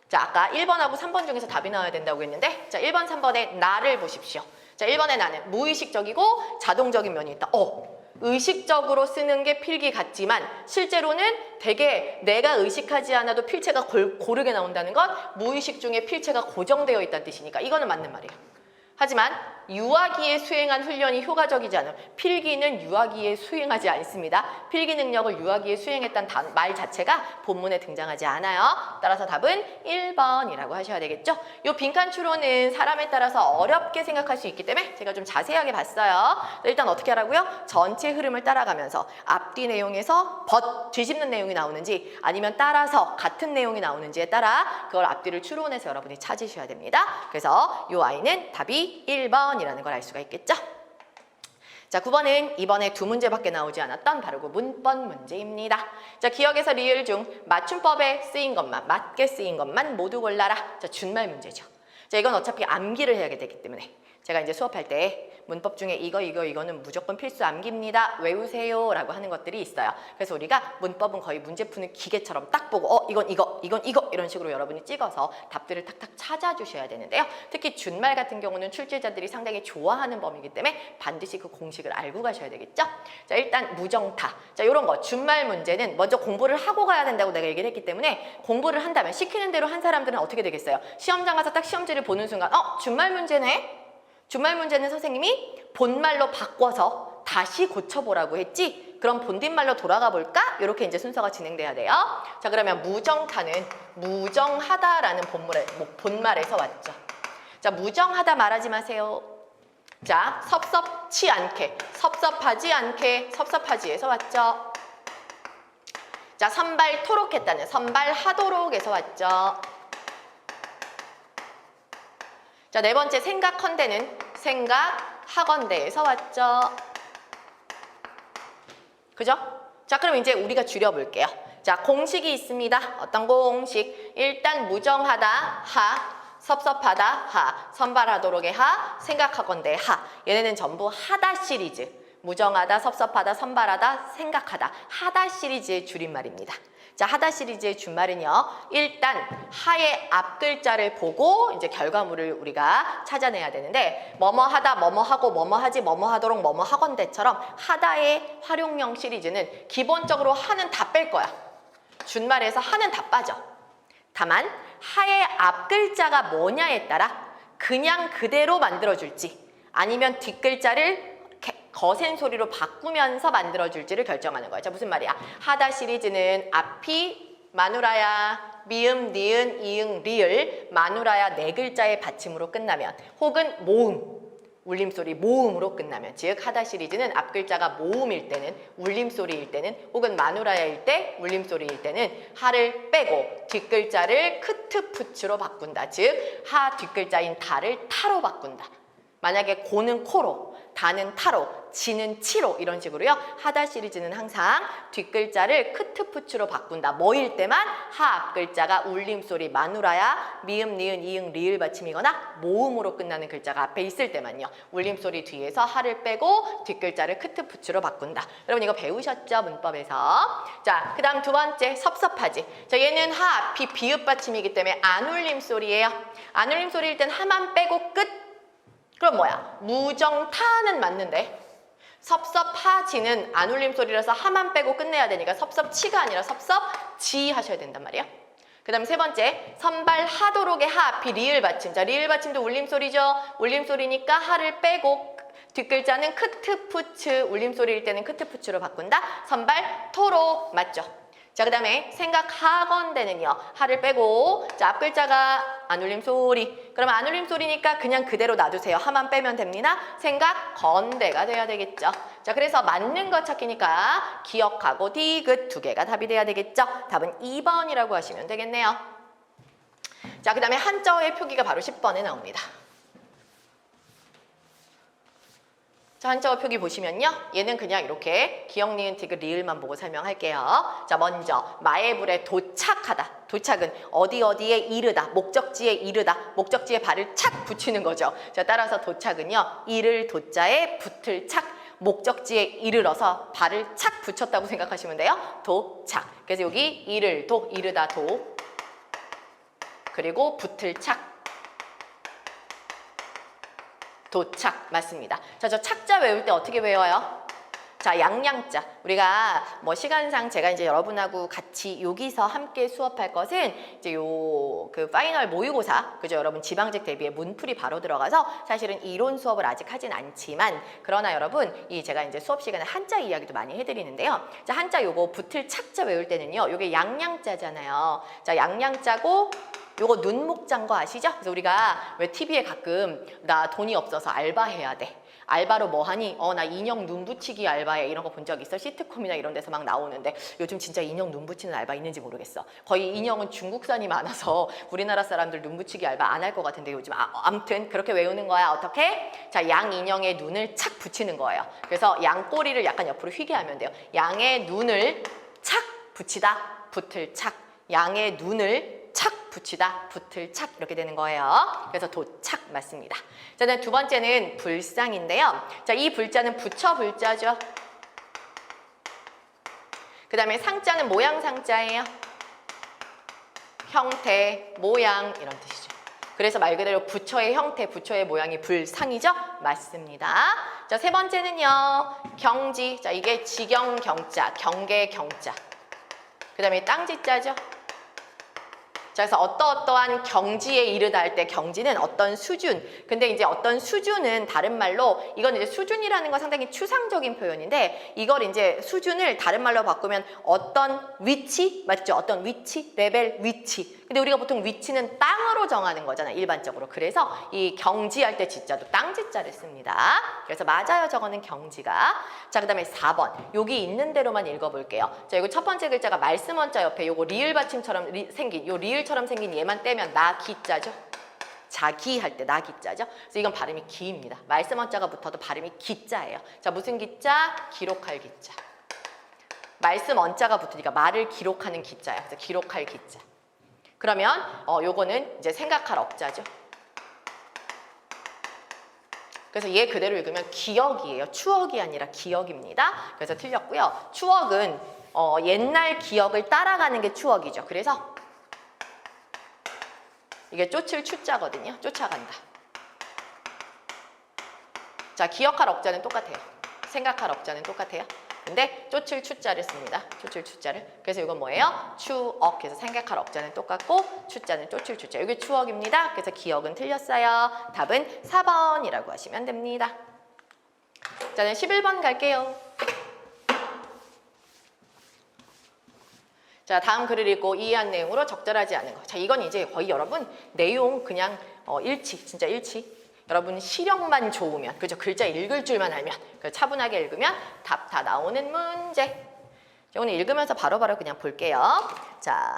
자, 아까 1번하고 3번 중에서 답이 나와야 된다고 했는데 자, 1번, 3번의 나를 보십시오. 자, 1번의 나는 무의식적이고 자동적인 면이 있다. 의식적으로 쓰는 게 필기 같지만 실제로는 되게 내가 의식하지 않아도 필체가 고르게 나온다는 건 무의식 중에 필체가 고정되어 있다는 뜻이니까 이거는 맞는 말이에요. 하지만 유아기에 수행한 훈련이 효과적이지 않은 필기는 유아기에 수행하지 않습니다. 필기 능력을 유아기에 수행했다는 말 자체가 본문에 등장하지 않아요. 따라서 답은 1번이라고 하셔야 되겠죠. 이 빈칸 추론은 사람에 따라서 어렵게 생각할 수 있기 때문에 제가 좀 자세하게 봤어요. 일단 어떻게 하라고요? 전체 흐름을 따라가면서 앞뒤 내용에서 뒤집는 내용이 나오는지 아니면 따라서 같은 내용이 나오는지에 따라 그걸 앞뒤를 추론해서 여러분이 찾으셔야 됩니다. 그래서 이 아이는 답이 1번이라는 걸 알 수가 있겠죠? 자, 9번은 이번에 2문제밖에 나오지 않았던 바로 그 문법 문제입니다. 자, 기억에서 리을 중 맞춤법에 쓰인 것만, 맞게 쓰인 것만 모두 골라라. 자, 준말 문제죠. 자, 이건 어차피 암기를 해야 되기 때문에 제가 이제 수업할 때 문법 중에 이거는 무조건 필수 암기입니다. 외우세요 라고 하는 것들이 있어요. 그래서 우리가 문법은 거의 문제 푸는 기계처럼 딱 보고 이건 이거 이런 식으로 여러분이 찍어서 답들을 탁탁 찾아주셔야 되는데요. 특히 준말 같은 경우는 출제자들이 상당히 좋아하는 범위이기 때문에 반드시 그 공식을 알고 가셔야 되겠죠. 자, 일단 무정타. 자, 이런 거 준말 문제는 먼저 공부를 하고 가야 된다고 내가 얘기를 했기 때문에 공부를 한다면 시키는 대로 한 사람들은 어떻게 되겠어요? 시험장 가서 딱 시험지를 보는 순간 준말 문제네? 준말 문제는 선생님이 본말로 바꿔서 다시 고쳐보라고 했지? 그럼 본뒷말로 돌아가 볼까? 이렇게 이제 순서가 진행돼야 돼요. 자, 그러면 무정타는 무정하다라는 본말에서 왔죠. 자, 무정하다 말하지 마세요. 자, 섭섭치 않게, 섭섭하지 않게, 섭섭하지에서 왔죠. 자, 선발토록 했다는 선발하도록에서 왔죠. 자, 네 번째 생각헌대는 생각하건대에서 왔죠. 그죠? 자, 그럼 이제 우리가 줄여볼게요. 자, 공식이 있습니다. 어떤 공식? 일단 무정하다, 하, 섭섭하다, 하, 선발하도록의 하, 생각하건대 하. 얘네는 전부 하다 시리즈. 무정하다, 섭섭하다, 선발하다, 생각하다. 하다 시리즈의 줄임말입니다. 자, 하다 시리즈의 준말은요. 일단 하의 앞 글자를 보고 이제 결과물을 우리가 찾아내야 되는데 뭐뭐 하다, 뭐뭐 하고, 뭐뭐 하지, 뭐뭐 하도록, 뭐뭐 하건대처럼 하다의 활용형 시리즈는 기본적으로 하는 다 뺄 거야. 준말에서 하는 다 빠져. 다만 하의 앞 글자가 뭐냐에 따라 그냥 그대로 만들어줄지 아니면 뒷글자를 거센 소리로 바꾸면서 만들어줄지를 결정하는 거예요. 자, 무슨 말이야? 하다 시리즈는 앞이 마누라야, 미음, 니은, 이응, 리을, 마누라야 네 글자의 받침으로 끝나면 혹은 모음, 울림소리 모음으로 끝나면 즉 하다 시리즈는 앞 글자가 모음일 때는 울림소리일 때는 혹은 마누라야일 때 울림소리일 때는 하를 빼고 뒷글자를 크트푸츠로 바꾼다. 즉 하 뒷글자인 다를 타로 바꾼다. 만약에 고는 코로, 다는 타로, 지는 치로 이런 식으로요. 하다 시리즈는 항상 뒷글자를 크트푸츠로 바꾼다. 뭐일 때만 하 앞글자가 울림소리 마누라야, 미음, 니은, 이응, 리을 받침이거나 모음으로 끝나는 글자가 앞에 있을 때만요. 울림소리 뒤에서 하를 빼고 뒷글자를 크트푸츠로 바꾼다. 여러분 이거 배우셨죠? 문법에서. 자, 그 다음 두 번째 섭섭하지. 자, 얘는 하 앞이 비읍 받침이기 때문에 안 울림소리예요. 안 울림소리일 땐 하만 빼고 끝. 그럼 뭐야? 무정타는 맞는데 섭섭하지는 안 울림 소리라서 하만 빼고 끝내야 되니까 섭섭치가 아니라 섭섭지 하셔야 된단 말이에요. 그 다음 세 번째 선발하도록의 하 앞이 리을 받침. 자, 리을 받침도 울림 소리죠. 울림 소리니까 하를 빼고 뒷글자는 크트푸츠, 울림 소리일 때는 크트푸츠로 바꾼다. 선발토록 맞죠? 자, 그 다음에 생각하건대는요. 하를 빼고 자, 앞글자가 안 울림 소리. 그러면 안 울림 소리니까 그냥 그대로 놔두세요. 하만 빼면 됩니다. 생각건대가 돼야 되겠죠. 자, 그래서 맞는 거 찾기니까 기억하고 디귿 두 개가 답이 돼야 되겠죠. 답은 2번이라고 하시면 되겠네요. 자, 그 다음에 한자어의 표기가 바로 10번에 나옵니다. 자, 한자어 표기 보시면요. 얘는 그냥 이렇게 기역, 니은, 디귿, 리을만 보고 설명할게요. 자, 먼저 마애불에 도착하다. 도착은 어디에 이르다. 목적지에 이르다. 목적지에 발을 착 붙이는 거죠. 자, 따라서 도착은요. 이를 도자에 붙을 착. 목적지에 이르러서 발을 착 붙였다고 생각하시면 돼요. 도착. 그래서 여기 이를 도, 이르다 도. 그리고 붙을 착. 도착 맞습니다. 자, 저 착자 외울 때 어떻게 외워요? 자, 양양자. 우리가 뭐 시간상 제가 이제 여러분하고 같이 여기서 함께 수업할 것은 이제 그 파이널 모의고사, 그죠? 여러분 지방직 대비에 문풀이 바로 들어가서 사실은 이론 수업을 아직 하진 않지만 그러나 여러분 이 제가 이제 수업 시간에 한자 이야기도 많이 해드리는데요. 자, 한자 요거 붙을 착자 외울 때는요. 요게 양양자잖아요. 자, 양양자고 요거 눈목자인 거 아시죠? 그래서 우리가 왜 TV에 가끔 나 돈이 없어서 알바해야 돼. 알바로 뭐 하니? 나 인형 눈 붙이기 알바해. 이런 거 본 적 있어? 시트콤이나 이런 데서 막 나오는데 요즘 진짜 인형 눈 붙이는 알바 있는지 모르겠어. 거의 인형은 중국산이 많아서 우리나라 사람들 눈 붙이기 알바 안 할 것 같은데 요즘 아무튼 그렇게 외우는 거야. 어떻게? 자, 양 인형의 눈을 착 붙이는 거예요. 그래서 양 꼬리를 약간 옆으로 휘게 하면 돼요. 양의 눈을 착 붙이다. 붙을 착. 양의 눈을 착 붙이다, 붙을 착 이렇게 되는 거예요. 그래서 도착 맞습니다. 자, 두 번째는 불상인데요. 자, 이 불자는 부처 불자죠. 그 다음에 상자는 모양 상자예요. 형태, 모양 이런 뜻이죠. 그래서 말 그대로 부처의 형태, 부처의 모양이 불상이죠? 맞습니다. 자, 세 번째는요. 경지. 자, 이게 지경 경자, 경계 경자. 그 다음에 땅지자죠. 자, 그래서 어떠한 경지에 이르다 할 때 경지는 어떤 수준. 근데 이제 어떤 수준은 다른 말로 이건 이제 수준이라는 건 상당히 추상적인 표현인데 이걸 이제 수준을 다른 말로 바꾸면 어떤 위치 맞죠? 어떤 위치, 레벨, 위치. 근데 우리가 보통 위치는 땅으로 정하는 거잖아 일반적으로. 그래서 이 경지할 때 지자도 땅지자를 씁니다. 그래서 맞아요. 저거는 경지가. 자, 그 다음에 4번. 여기 있는 대로만 읽어볼게요. 자, 이거 첫 번째 글자가 말씀 원자 옆에 요거 리을 받침처럼 생긴 요 리을처럼 생긴 얘만 떼면 나 기자죠. 자기 할 때 나 기자죠. 그래서 이건 발음이 기입니다. 말씀 원자가 붙어도 발음이 기자예요. 자, 무슨 기자? 기록할 기자. 말씀 원자가 붙으니까 말을 기록하는 기자예요. 그래서 기록할 기자. 그러면 요거는 이제 생각할 억자죠. 그래서 얘 그대로 읽으면 기억이에요. 추억이 아니라 기억입니다. 그래서 틀렸고요. 추억은 옛날 기억을 따라가는 게 추억이죠. 그래서 이게 쫓을 추자거든요. 쫓아간다. 자, 기억할 억자는 똑같아요. 생각할 억자는 똑같아요. 근데 쫓을 추자를 씁니다. 쫓을 추자를. 그래서 이건 뭐예요? 추억. 그래서 생각할 억자는 똑같고 추자는 쫓을 추자. 이게 추억입니다. 그래서 기억은 틀렸어요. 답은 4번이라고 하시면 됩니다. 자, 11번 갈게요. 자, 다음 글을 읽고 이해한 내용으로 적절하지 않은 거. 자, 이건 이제 거의 여러분 내용 그냥 일치, 진짜 일치. 여러분 시력만 좋으면, 그죠? 글자 읽을 줄만 알면, 차분하게 읽으면 답 다 나오는 문제. 자, 오늘 읽으면서 바로바로 그냥 볼게요. 자,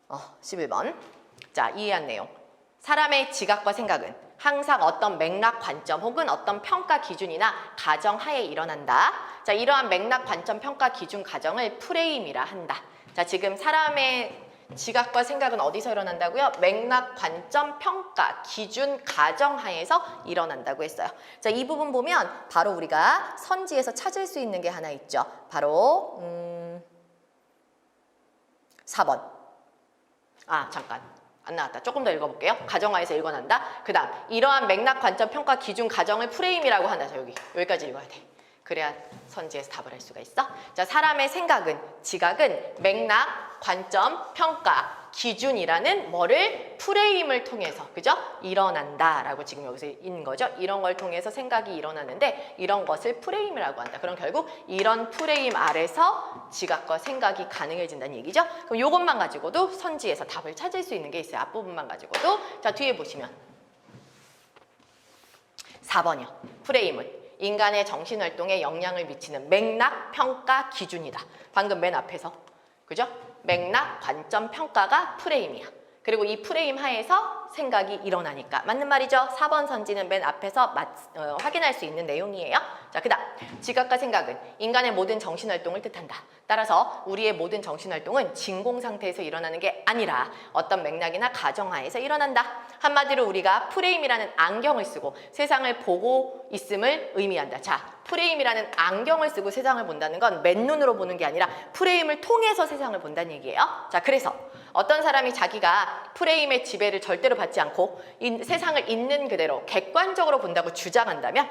11번. 자, 이해한 내용. 사람의 지각과 생각은 항상 어떤 맥락 관점 혹은 어떤 평가 기준이나 가정하에 일어난다. 자, 이러한 맥락 관점 평가 기준 가정을 프레임이라 한다. 자, 지금 사람의 지각과 생각은 어디서 일어난다고요? 맥락, 관점, 평가, 기준, 가정하에서 일어난다고 했어요. 자, 이 부분 보면 바로 우리가 선지에서 찾을 수 있는 게 하나 있죠. 바로 4번. 아, 잠깐. 안 나왔다. 조금 더 읽어볼게요. 가정하에서 일어난다. 그 다음 이러한 맥락, 관점, 평가, 기준, 가정을 프레임이라고 한다. 자, 여기까지 읽어야 돼. 그래야 선지에서 답을 할 수가 있어. 자, 사람의 생각은, 지각은 맥락, 관점, 평가, 기준이라는 뭐를 프레임을 통해서, 그죠? 일어난다라고 지금 여기서 있는 거죠. 이런 걸 통해서 생각이 일어나는데 이런 것을 프레임이라고 한다. 그럼 결국 이런 프레임 아래서 지각과 생각이 가능해진다는 얘기죠. 그럼 이것만 가지고도 선지에서 답을 찾을 수 있는 게 있어요. 앞부분만 가지고도. 자, 뒤에 보시면 4번이요. 프레임은 인간의 정신활동에 영향을 미치는 맥락, 평가, 기준이다. 방금 맨 앞에서. 그죠? 맥락, 관점, 평가가 프레임이야. 그리고 이 프레임 하에서 생각이 일어나니까. 맞는 말이죠? 4번 선지는 맨 앞에서 확인할 수 있는 내용이에요. 자, 그 다음 지각과 생각은 인간의 모든 정신활동을 뜻한다. 따라서 우리의 모든 정신활동은 진공 상태에서 일어나는 게 아니라 어떤 맥락이나 가정하에서 일어난다. 한마디로 우리가 프레임이라는 안경을 쓰고 세상을 보고 있음을 의미한다. 자, 프레임이라는 안경을 쓰고 세상을 본다는 건 맨눈으로 보는 게 아니라 프레임을 통해서 세상을 본다는 얘기예요. 자, 그래서 어떤 사람이 자기가 프레임의 지배를 절대로 받지 않고 세상을 있는 그대로 객관적으로 본다고 주장한다면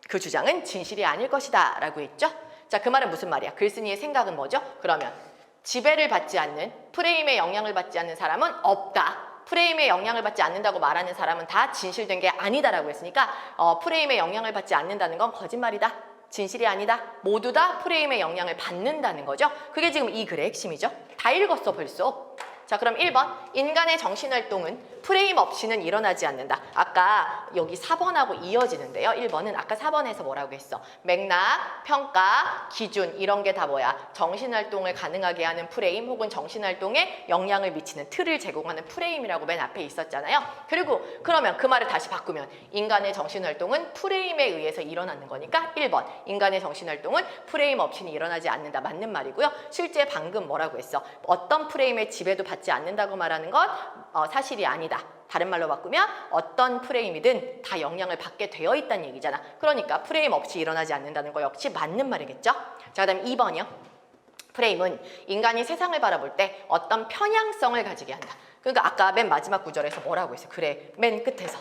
그 주장은 진실이 아닐 것이다 라고 했죠. 자, 그 말은 무슨 말이야? 글쓴이의 생각은 뭐죠? 그러면 지배를 받지 않는, 프레임의 영향을 받지 않는 사람은 없다. 프레임의 영향을 받지 않는다고 말하는 사람은 다 진실된 게 아니다라고 했으니까 프레임의 영향을 받지 않는다는 건 거짓말이다. 진실이 아니다. 모두 다 프레임의 영향을 받는다는 거죠. 그게 지금 이 글의 핵심이죠. 다 읽었어 벌써. 자, 그럼 1번 인간의 정신활동은 프레임 없이는 일어나지 않는다. 아까 여기 4번하고 이어지는데요. 1번은 아까 4번에서 뭐라고 했어? 맥락, 평가, 기준 이런 게 다 뭐야? 정신활동을 가능하게 하는 프레임 혹은 정신활동에 영향을 미치는 틀을 제공하는 프레임이라고 맨 앞에 있었잖아요. 그리고 그러면 그 말을 다시 바꾸면 인간의 정신활동은 프레임에 의해서 일어나는 거니까 1번 인간의 정신활동은 프레임 없이는 일어나지 않는다. 맞는 말이고요. 실제 방금 뭐라고 했어? 어떤 프레임의 지배도 받지 않는다고 말하는 건 사실이 아니다. 다른 말로 바꾸면 어떤 프레임이든 다 영향을 받게 되어 있다는 얘기잖아. 그러니까 프레임 없이 일어나지 않는다는 거 역시 맞는 말이겠죠? 자, 그다음 2번이요. 프레임은 인간이 세상을 바라볼 때 어떤 편향성을 가지게 한다. 그러니까 아까 맨 마지막 구절에서 뭐라고 했어요? 그래, 맨 끝에서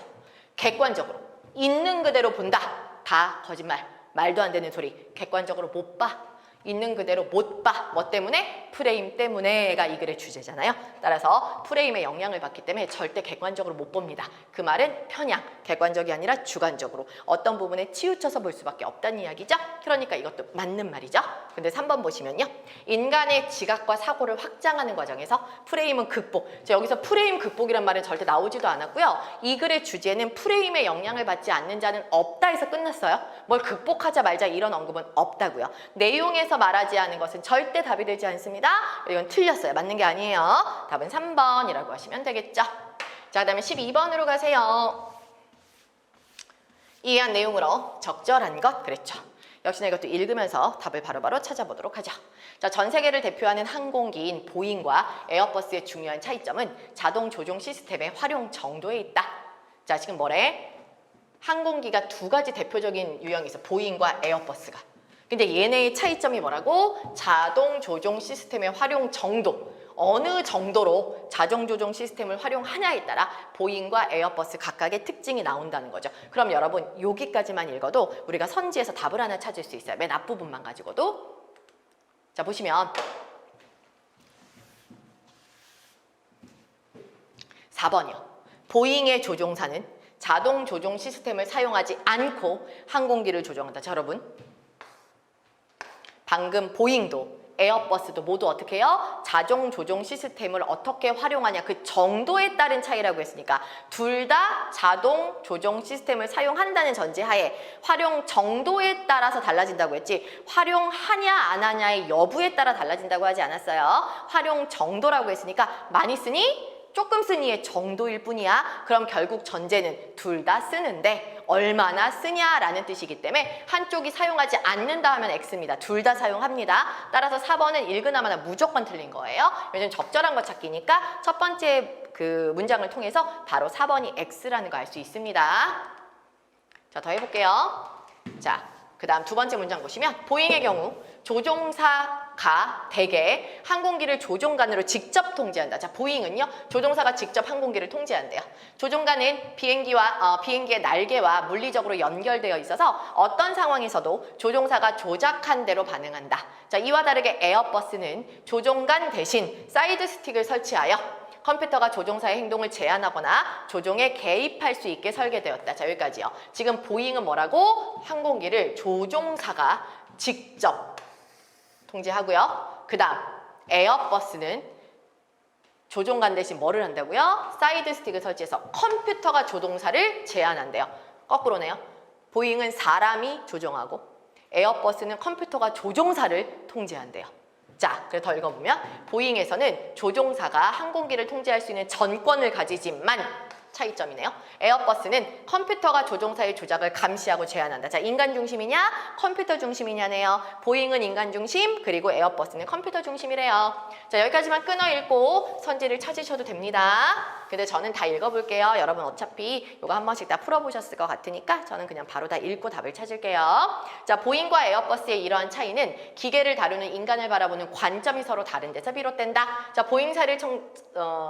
객관적으로 있는 그대로 본다. 다 거짓말, 말도 안 되는 소리. 객관적으로 못 봐. 있는 그대로 못 봐. 뭐 때문에? 프레임 때문에가 이 글의 주제잖아요. 따라서 프레임에 영향을 받기 때문에 절대 객관적으로 못 봅니다. 그 말은 편향, 객관적이 아니라 주관적으로 어떤 부분에 치우쳐서 볼 수밖에 없다는 이야기죠. 그러니까 이것도 맞는 말이죠. 근데 3번 보시면요. 인간의 지각과 사고를 확장하는 과정에서 프레임은 극복. 여기서 프레임 극복이란 말은 절대 나오지도 않았고요. 이 글의 주제는 프레임에 영향을 받지 않는 자는 없다 해서 끝났어요. 뭘 극복하자 말자 이런 언급은 없다고요. 내용에서 말하지 않은 것은 절대 답이 되지 않습니다. 이건 틀렸어요. 맞는 게 아니에요. 답은 3번이라고 하시면 되겠죠. 자, 그다음에 12번으로 가세요. 이해한 내용으로 적절한 것 그랬죠. 역시나 이것도 읽으면서 답을 바로바로 찾아보도록 하죠. 자, 전 세계를 대표하는 항공기인 보잉과 에어버스의 중요한 차이점은 자동 조종 시스템의 활용 정도에 있다. 자, 지금 뭐래? 항공기가 두 가지 대표적인 유형이 있어. 보잉과 에어버스가. 근데 얘네의 차이점이 뭐라고? 자동 조종 시스템의 활용 정도. 어느 정도로 자동 조종 시스템을 활용하냐에 따라 보잉과 에어버스 각각의 특징이 나온다는 거죠. 그럼 여러분 여기까지만 읽어도 우리가 선지에서 답을 하나 찾을 수 있어요. 맨 앞부분만 가지고도. 자, 보시면 4번이요. 보잉의 조종사는 자동 조종 시스템을 사용하지 않고 항공기를 조종한다. 자, 여러분 방금 보잉도 에어버스도 모두 어떻게 해요? 자동 조종 시스템을 어떻게 활용하냐 그 정도에 따른 차이라고 했으니까 둘 다 자동 조종 시스템을 사용한다는 전제하에 활용 정도에 따라서 달라진다고 했지 활용하냐 안 하냐의 여부에 따라 달라진다고 하지 않았어요. 활용 정도라고 했으니까 많이 쓰니? 조금 쓰니의 정도일 뿐이야. 그럼 결국 전제는 둘 다 쓰는데 얼마나 쓰냐라는 뜻이기 때문에 한쪽이 사용하지 않는다 하면 X입니다. 둘 다 사용합니다. 따라서 4번은 읽으나마나 무조건 틀린 거예요. 왜냐면 적절한 거 찾기니까 첫 번째 그 문장을 통해서 바로 4번이 X라는 거 알 수 있습니다. 자, 더 해볼게요. 자, 그 다음 두 번째 문장 보시면 보잉의 경우 조종사가 대개 항공기를 조종관으로 직접 통제한다. 자, 보잉은요 조종사가 직접 항공기를 통제한대요. 조종관은 비행기의 날개와 물리적으로 연결되어 있어서 어떤 상황에서도 조종사가 조작한 대로 반응한다. 자, 이와 다르게 에어버스는 조종관 대신 사이드 스틱을 설치하여 컴퓨터가 조종사의 행동을 제한하거나 조종에 개입할 수 있게 설계되었다. 자, 여기까지요. 지금 보잉은 뭐라고? 항공기를 조종사가 직접 통제하고요. 그 다음 에어버스는 조종관 대신 뭐를 한다고요? 사이드 스틱을 설치해서 컴퓨터가 조종사를 제한한대요. 거꾸로네요. 보잉은 사람이 조종하고 에어버스는 컴퓨터가 조종사를 통제한대요. 자, 그래서 더 읽어보면 보잉에서는 조종사가 항공기를 통제할 수 있는 전권을 가지지만 차이점이네요. 에어버스는 컴퓨터가 조종사의 조작을 감시하고 제한한다. 자, 인간 중심이냐 컴퓨터 중심이냐네요. 보잉은 인간 중심 그리고 에어버스는 컴퓨터 중심이래요. 자, 여기까지만 끊어 읽고 선지를 찾으셔도 됩니다. 근데 저는 다 읽어볼게요. 여러분 어차피 이거 한 번씩 다 풀어보셨을 것 같으니까 저는 그냥 바로 다 읽고 답을 찾을게요. 자, 보잉과 에어버스의 이러한 차이는 기계를 다루는 인간을 바라보는 관점이 서로 다른 데서 비롯된다. 자, 보잉사를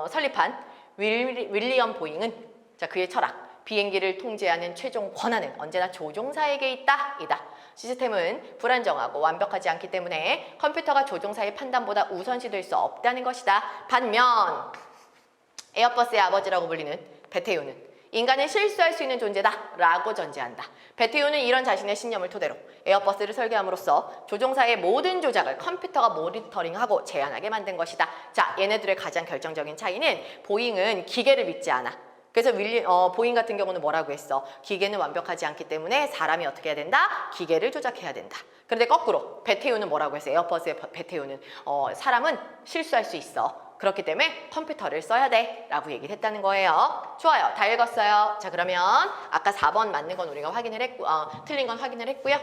설립한 윌리엄 보잉은 자, 그의 철학, 비행기를 통제하는 최종 권한은 언제나 조종사에게 있다. 이다. 시스템은 불안정하고 완벽하지 않기 때문에 컴퓨터가 조종사의 판단보다 우선시될 수 없다는 것이다. 반면 에어버스의 아버지라고 불리는 베테요는 인간은 실수할 수 있는 존재다라고 전제한다. 배태우는 이런 자신의 신념을 토대로 에어버스를 설계함으로써 조종사의 모든 조작을 컴퓨터가 모니터링하고 제한하게 만든 것이다. 자, 얘네들의 가장 결정적인 차이는 보잉은 기계를 믿지 않아. 그래서 보잉 같은 경우는 뭐라고 했어? 기계는 완벽하지 않기 때문에 사람이 어떻게 해야 된다? 기계를 조작해야 된다. 그런데 거꾸로 배태우는 뭐라고 했어? 에어버스의 배태우는 사람은 실수할 수 있어. 그렇기 때문에 컴퓨터를 써야 돼 라고 얘기를 했다는 거예요. 좋아요. 다 읽었어요. 자, 그러면 아까 4번 맞는 건 우리가 확인을 했고 틀린 건 확인을 했고요.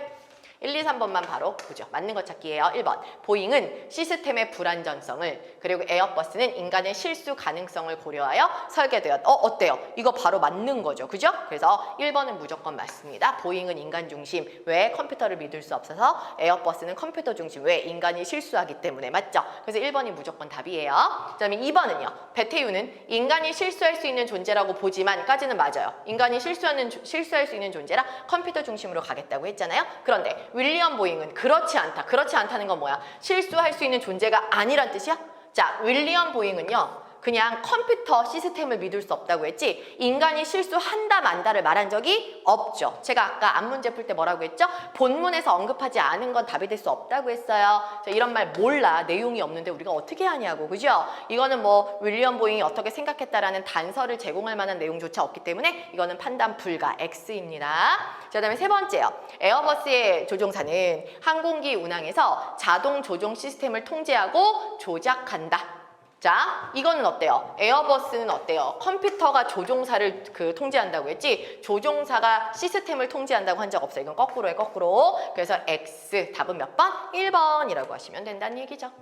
1, 2, 3번만 바로 보죠. 맞는 것 찾기예요. 1번. 보잉은 시스템의 불안전성을, 그리고 에어버스는 인간의 실수 가능성을 고려하여 설계되었다. 어때요? 이거 바로 맞는 거죠. 그죠? 그래서 1번은 무조건 맞습니다. 보잉은 인간 중심. 왜? 컴퓨터를 믿을 수 없어서. 에어버스는 컴퓨터 중심. 왜? 인간이 실수하기 때문에. 맞죠? 그래서 1번이 무조건 답이에요. 그 다음에 2번은요. 배태우는 인간이 실수할 수 있는 존재라고 보지만까지는 맞아요. 인간이 실수할 수 있는 존재라 컴퓨터 중심으로 가겠다고 했잖아요. 그런데 윌리엄 보잉은 그렇지 않다. 그렇지 않다는 건 뭐야? 실수할 수 있는 존재가 아니란 뜻이야? 자, 윌리엄 보잉은요. 그냥 컴퓨터 시스템을 믿을 수 없다고 했지 인간이 실수한다 만다를 말한 적이 없죠. 제가 아까 앞문제 풀 때 뭐라고 했죠? 본문에서 언급하지 않은 건 답이 될 수 없다고 했어요. 자, 이런 말 몰라. 내용이 없는데 우리가 어떻게 하냐고. 그죠? 이거는 뭐 윌리엄 보잉이 어떻게 생각했다라는 단서를 제공할 만한 내용조차 없기 때문에 이거는 판단 불가. X입니다. 자, 그다음에 세 번째요. 에어버스의 조종사는 항공기 운항에서 자동 조종 시스템을 통제하고 조작한다. 자, 이거는 어때요? 에어버스는 어때요? 컴퓨터가 조종사를 통제한다고 했지 조종사가 시스템을 통제한다고 한 적 없어요. 이건 거꾸로에 거꾸로. 그래서 X 답은 몇 번? 1번이라고 하시면 된다는 얘기죠.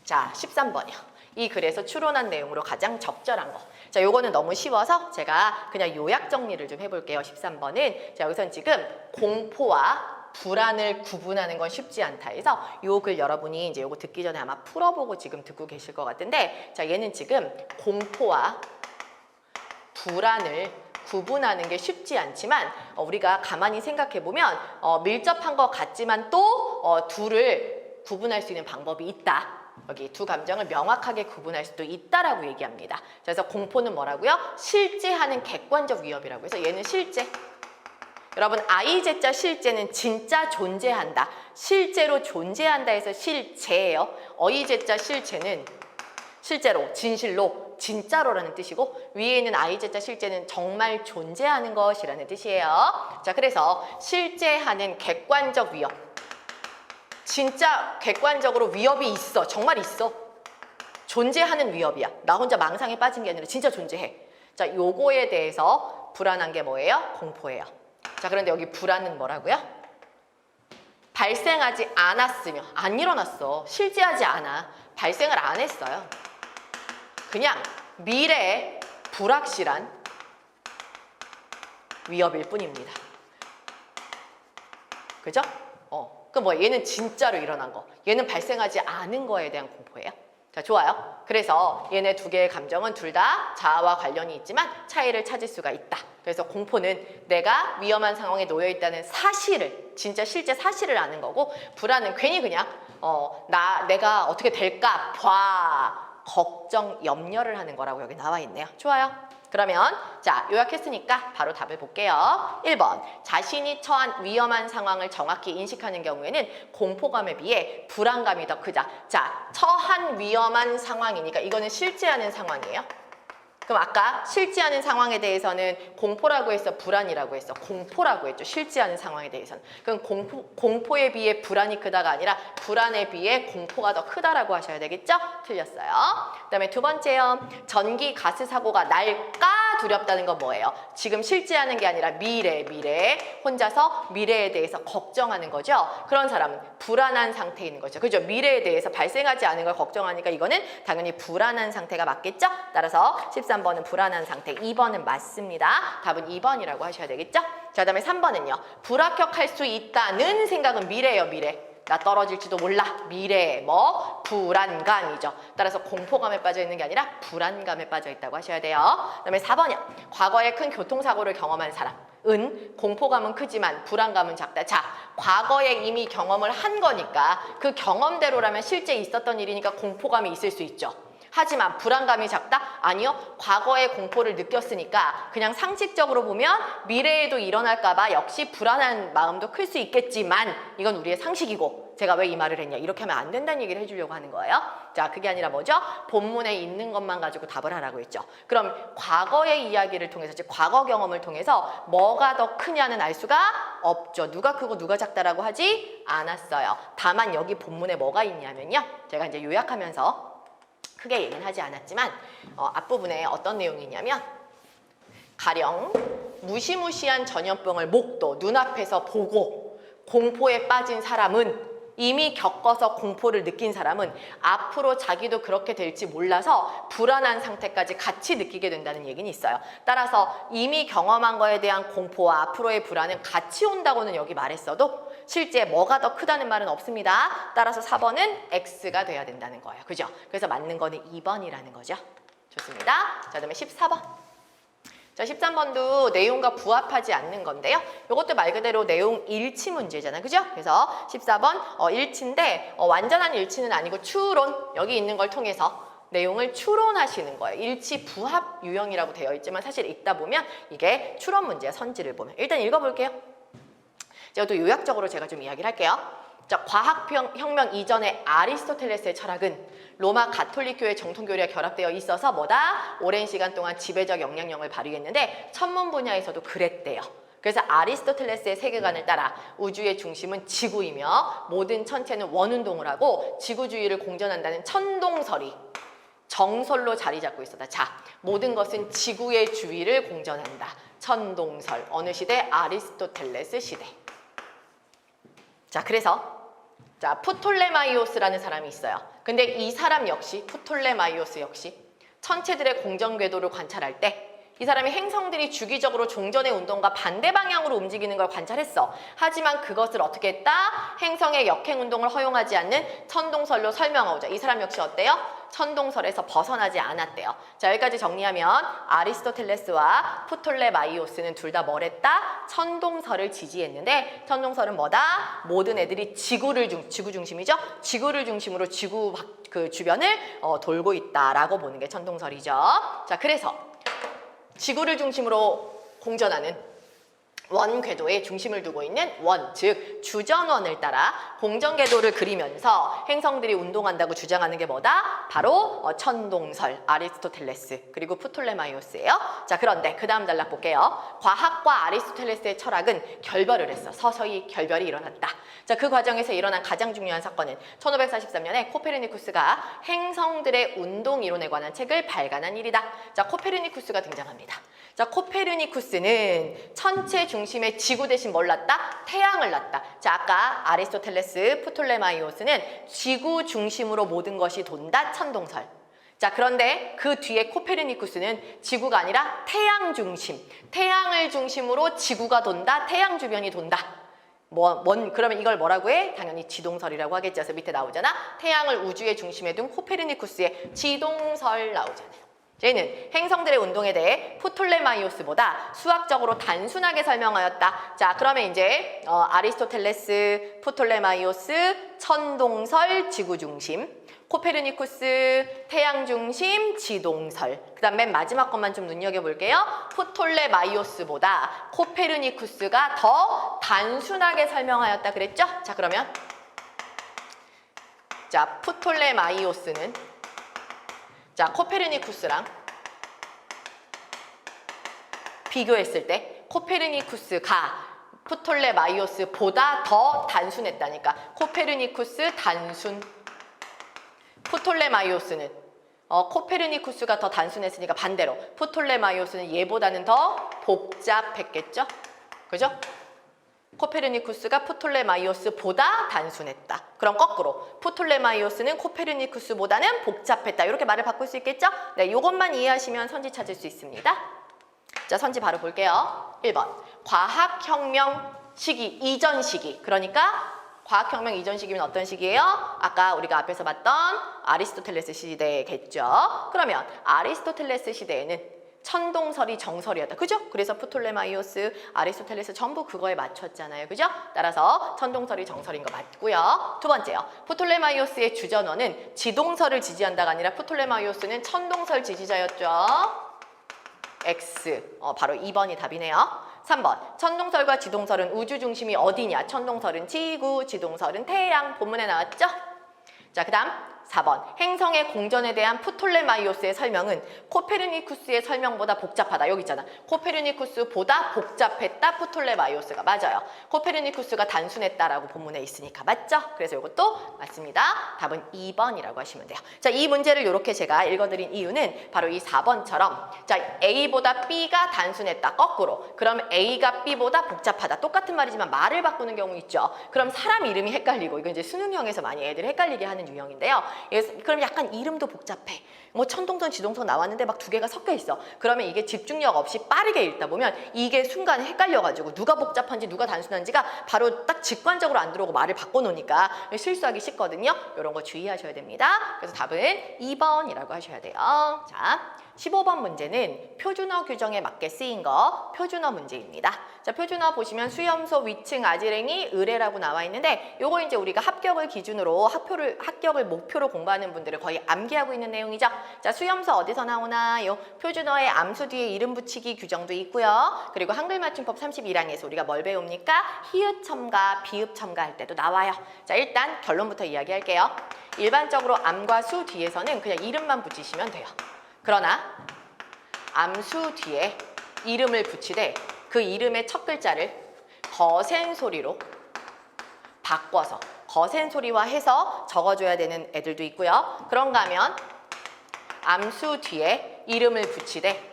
자, 13번이요. 이 글에서 추론한 내용으로 가장 적절한 거. 자, 요거는 너무 쉬워서 제가 그냥 요약 정리를 좀 해볼게요. 13번은. 자, 여기선 지금 공포와 불안을 구분하는 건 쉽지 않다 해서 요 글 여러분이 이제 요거 듣기 전에 아마 풀어보고 지금 듣고 계실 것 같은데 자, 얘는 지금 공포와 불안을 구분하는 게 쉽지 않지만 우리가 가만히 생각해 보면 밀접한 것 같지만 또 둘을 구분할 수 있는 방법이 있다. 여기 두 감정을 명확하게 구분할 수도 있다라고 얘기합니다. 그래서 공포는 뭐라고요? 실제하는 객관적 위협이라고 해서 얘는 실제. 여러분 IZ자 실제는 진짜 존재한다. 실제로 존재한다 해서 실제예요. IZ자 실제는 실제로, 진실로, 진짜로라는 뜻이고 위에 있는 IZ자 실제는 정말 존재하는 것이라는 뜻이에요. 자, 그래서 실제하는 객관적 위협. 진짜 객관적으로 위협이 있어. 정말 있어. 존재하는 위협이야. 나 혼자 망상에 빠진 게 아니라 진짜 존재해. 자, 요거에 대해서 불안한 게 뭐예요? 공포예요. 자, 그런데 여기 불안은 뭐라고요? 발생하지 않았으며 안 일어났어. 실제하지 않아. 발생을 안 했어요. 그냥 미래에 불확실한 위협일 뿐입니다. 그죠? 그럼 뭐 얘는 진짜로 일어난 거. 얘는 발생하지 않은 거에 대한 공포예요. 자, 좋아요. 그래서 얘네 두 개의 감정은 둘 다 자아와 관련이 있지만 차이를 찾을 수가 있다. 그래서 공포는 내가 위험한 상황에 놓여 있다는 사실을, 진짜 실제 사실을 아는 거고, 불안은 괜히 그냥 내가 어떻게 될까 봐 걱정, 염려를 하는 거라고 여기 나와 있네요. 좋아요. 그러면 자, 요약했으니까 바로 답을 볼게요. 1번, 자신이 처한 위험한 상황을 정확히 인식하는 경우에는 공포감에 비해 불안감이 더 크다. 자, 처한 위험한 상황이니까 이거는 실제하는 상황이에요. 그럼 아까 실제하는 상황에 대해서는 공포라고 했어, 불안이라고 했어? 공포라고 했죠. 실제하는 상황에 대해서는. 그럼 공포에 비해 불안이 크다가 아니라 불안에 비해 공포가 더 크다라고 하셔야 되겠죠? 틀렸어요. 그다음에 두 번째요. 전기 가스 사고가 날까 두렵다는 건 뭐예요? 지금 실제하는 게 아니라 미래 혼자서 미래에 대해서 걱정하는 거죠. 그런 사람은 불안한 상태에 있는 거죠. 그죠? 미래에 대해서 발생하지 않은 걸 걱정하니까 이거는 당연히 불안한 상태가 맞겠죠? 따라서 13번은 불안한 상태, 2번은 맞습니다. 답은 2번이라고 하셔야 되겠죠? 자, 그다음에 3번은요. 불합격할 수 있다는 생각은 미래예요, 미래. 나 떨어질지도 몰라. 미래, 불안감이죠. 따라서 공포감에 빠져 있는 게 아니라 불안감에 빠져 있다고 하셔야 돼요. 그다음에 4번이요. 과거에 큰 교통사고를 경험한 사람은 공포감은 크지만 불안감은 작다. 자, 과거에 이미 경험을 한 거니까 그 경험대로라면 실제 있었던 일이니까 공포감이 있을 수 있죠. 하지만 불안감이 작다? 아니요. 과거에 공포를 느꼈으니까 그냥 상식적으로 보면 미래에도 일어날까 봐 역시 불안한 마음도 클 수 있겠지만 이건 우리의 상식이고 제가 왜 이 말을 했냐. 이렇게 하면 안 된다는 얘기를 해주려고 하는 거예요. 자, 그게 아니라 뭐죠? 본문에 있는 것만 가지고 답을 하라고 했죠. 그럼 과거의 이야기를 통해서, 즉 과거 경험을 통해서 뭐가 더 크냐는 알 수가 없죠. 누가 크고 누가 작다라고 하지 않았어요. 다만 여기 본문에 뭐가 있냐면요. 제가 이제 요약하면서 크게 얘기는 하지 않았지만 앞부분에 어떤 내용이 있냐면 가령 무시무시한 전염병을 목도 눈앞에서 보고 공포에 빠진 사람은 이미 겪어서 공포를 느낀 사람은 앞으로 자기도 그렇게 될지 몰라서 불안한 상태까지 같이 느끼게 된다는 얘기는 있어요. 따라서 이미 경험한 거에 대한 공포와 앞으로의 불안은 같이 온다고는 여기 말했어도 실제 뭐가 더 크다는 말은 없습니다. 따라서 4번은 X가 돼야 된다는 거예요. 그죠? 그래서 맞는 거는 2번이라는 거죠. 좋습니다. 자, 그다음에 14번. 자, 13번도 내용과 부합하지 않는 건데요. 이것도 말 그대로 내용 일치 문제잖아요. 그죠? 그래서 14번 일치인데 완전한 일치는 아니고 추론, 여기 있는 걸 통해서 내용을 추론하시는 거예요. 일치 부합 유형이라고 되어 있지만 사실 읽다 보면 이게 추론 문제야. 선지를 보면. 일단 읽어볼게요. 제가 또 요약적으로 제가 좀 이야기를 할게요. 자, 과학혁명 이전의 아리스토텔레스의 철학은 로마 가톨릭교회 정통교리와 결합되어 있어서 뭐다? 오랜 시간 동안 지배적 영향력을 발휘했는데 천문 분야에서도 그랬대요. 그래서 아리스토텔레스의 세계관을 따라 우주의 중심은 지구이며 모든 천체는 원운동을 하고 지구주위를 공전한다는 천동설이 정설로 자리 잡고 있었다. 자, 모든 것은 지구의 주위를 공전한다. 천동설. 어느 시대? 아리스토텔레스 시대. 자, 그래서 자, 프톨레마이오스라는 사람이 있어요. 근데 이 사람 역시, 프톨레마이오스 역시 천체들의 공전 궤도를 관찰할 때 이 사람이 행성들이 주기적으로 종전의 운동과 반대 방향으로 움직이는 걸 관찰했어. 하지만 그것을 어떻게 했다? 행성의 역행 운동을 허용하지 않는 천동설로 설명하고자. 이 사람 역시 어때요? 천동설에서 벗어나지 않았대요. 자, 여기까지 정리하면 아리스토텔레스와 프톨레마이오스는 둘 다 뭘 했다? 천동설을 지지했는데 천동설은 뭐다? 모든 애들이 지구 중심이죠? 지구를 중심으로 지구 그 주변을 돌고 있다라고 보는 게 천동설이죠. 자, 그래서 지구를 중심으로 공전하는 원 궤도에 중심을 두고 있는 원, 즉 주전원을 따라 공전 궤도를 그리면서 행성들이 운동한다고 주장하는 게 뭐다? 바로 천동설, 아리스토텔레스, 그리고 프톨레마이오스예요. 자, 그런데 그 다음 단락 볼게요. 과학과 아리스토텔레스의 철학은 결별을 했어. 서서히 결별이 일어났다. 자, 그 과정에서 일어난 가장 중요한 사건은 1543년에 코페르니쿠스가 행성들의 운동 이론에 관한 책을 발간한 일이다. 자, 코페르니쿠스가 등장합니다. 자, 코페르니쿠스는 천체 중심에 지구 대신 뭘 놨다? 태양을 놨다. 자, 아까 아리스토텔레스, 프톨레마이오스는 지구 중심으로 모든 것이 돈다. 천동설. 자, 그런데 그 뒤에 코페르니쿠스는 지구가 아니라 태양 중심, 태양을 중심으로 지구가 돈다. 태양 주변이 돈다. 그러면 이걸 뭐라고 해? 당연히 지동설이라고 하겠죠. 그래서 밑에 나오잖아. 태양을 우주의 중심에 둔 코페르니쿠스의 지동설 나오잖아요. 얘는 행성들의 운동에 대해 프톨레마이오스보다 수학적으로 단순하게 설명하였다. 자, 그러면 이제 아리스토텔레스, 프톨레마이오스, 천동설, 지구중심, 코페르니쿠스, 태양중심, 지동설. 그 다음 맨 마지막 것만 좀 눈여겨볼게요. 프톨레마이오스보다 코페르니쿠스가 더 단순하게 설명하였다 그랬죠? 자, 그러면 자, 프톨레마이오스는 자, 코페르니쿠스랑 비교했을 때 코페르니쿠스가 프톨레마이오스보다 더 단순했다니까. 코페르니쿠스 단순, 프톨레마이오스는 코페르니쿠스가 더 단순했으니까 반대로 프톨레마이오스는 얘보다는 더 복잡했겠죠? 그죠? 코페르니쿠스가 프톨레마이오스보다 단순했다. 그럼 거꾸로 프톨레마이오스는 코페르니쿠스보다는 복잡했다. 이렇게 말을 바꿀 수 있겠죠? 네, 이것만 이해하시면 선지 찾을 수 있습니다. 자, 선지 바로 볼게요. 1번 과학혁명 시기 이전 시기. 그러니까 과학혁명 이전 시기면 어떤 시기예요? 아까 우리가 앞에서 봤던 아리스토텔레스 시대겠죠. 그러면 아리스토텔레스 시대에는 천동설이 정설이었다. 그죠? 그래서 프톨레마이오스, 아리스토텔레스 전부 그거에 맞췄잖아요. 그죠? 따라서 천동설이 정설인 거 맞고요. 두 번째요. 프톨레마이오스의 주전원은 지동설을 지지한다가 아니라 프톨레마이오스는 천동설 지지자였죠. X. 바로 2번이 답이네요. 3번. 천동설과 지동설은 우주 중심이 어디냐? 천동설은 지구, 지동설은 태양. 본문에 나왔죠? 자, 그 다음 4번. 행성의 공전에 대한 프톨레마이오스의 설명은 코페르니쿠스의 설명보다 복잡하다. 여기 있잖아. 코페르니쿠스보다 복잡했다. 프톨레마이오스가. 맞아요. 코페르니쿠스가 단순했다라고 본문에 있으니까. 맞죠? 그래서 이것도 맞습니다. 답은 2번이라고 하시면 돼요. 자, 이 문제를 이렇게 제가 읽어드린 이유는 바로 이 4번처럼 자, A보다 B가 단순했다. 거꾸로. 그럼 A가 B보다 복잡하다. 똑같은 말이지만 말을 바꾸는 경우 있죠. 그럼 사람 이름이 헷갈리고 이건 이제 수능형에서 많이 애들 헷갈리게 하는 유형인데요. 그럼 약간 이름도 복잡해. 뭐 천동선, 지동선 나왔는데 막 두 개가 섞여 있어. 그러면 이게 집중력 없이 빠르게 읽다 보면 이게 순간에 헷갈려가지고 누가 복잡한지 누가 단순한지가 바로 딱 직관적으로 안 들어오고 말을 바꿔놓으니까 실수하기 쉽거든요. 이런 거 주의하셔야 됩니다. 그래서 답은 2번이라고 하셔야 돼요. 자, 15번 문제는 표준어 규정에 맞게 쓰인 거 표준어 문제입니다. 자, 표준어 보시면 수염소, 위층, 아지랭이, 의뢰라고 나와 있는데 요거 이제 우리가 합격을 기준으로 합격을 목표로 공부하는 분들을 거의 암기하고 있는 내용이죠. 자, 수염소 어디서 나오나요? 표준어의 암수 뒤에 이름 붙이기 규정도 있고요. 그리고 한글 맞춤법 31항에서 우리가 뭘 배웁니까? 히읗 첨가, 비읍 첨가 할 때도 나와요. 자, 일단 결론부터 이야기할게요. 일반적으로 암과 수 뒤에서는 그냥 이름만 붙이시면 돼요. 그러나 암수 뒤에 이름을 붙이되 그 이름의 첫 글자를 거센 소리로 바꿔서 거센 소리화 해서 적어줘야 되는 애들도 있고요. 그런가 하면 암수 뒤에 이름을 붙이되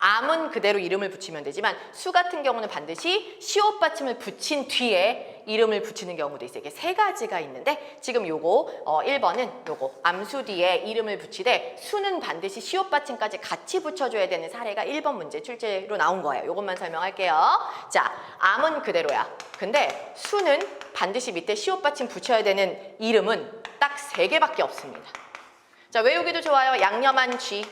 암은 그대로 이름을 붙이면 되지만 수 같은 경우는 반드시 시옷 받침을 붙인 뒤에 이름을 붙이는 경우도 있어요. 이게 세 가지가 있는데 지금 요거 1번은 요거 암수 뒤에 이름을 붙이되 수는 반드시 시옷 받침까지 같이 붙여줘야 되는 사례가 1번 문제 출제로 나온 거예요. 요것만 설명할게요. 자, 암은 그대로야. 근데 수는 반드시 밑에 시옷 받침 붙여야 되는 이름은 딱 3개밖에 없습니다. 자, 외우기도 좋아요. 양념한 쥐.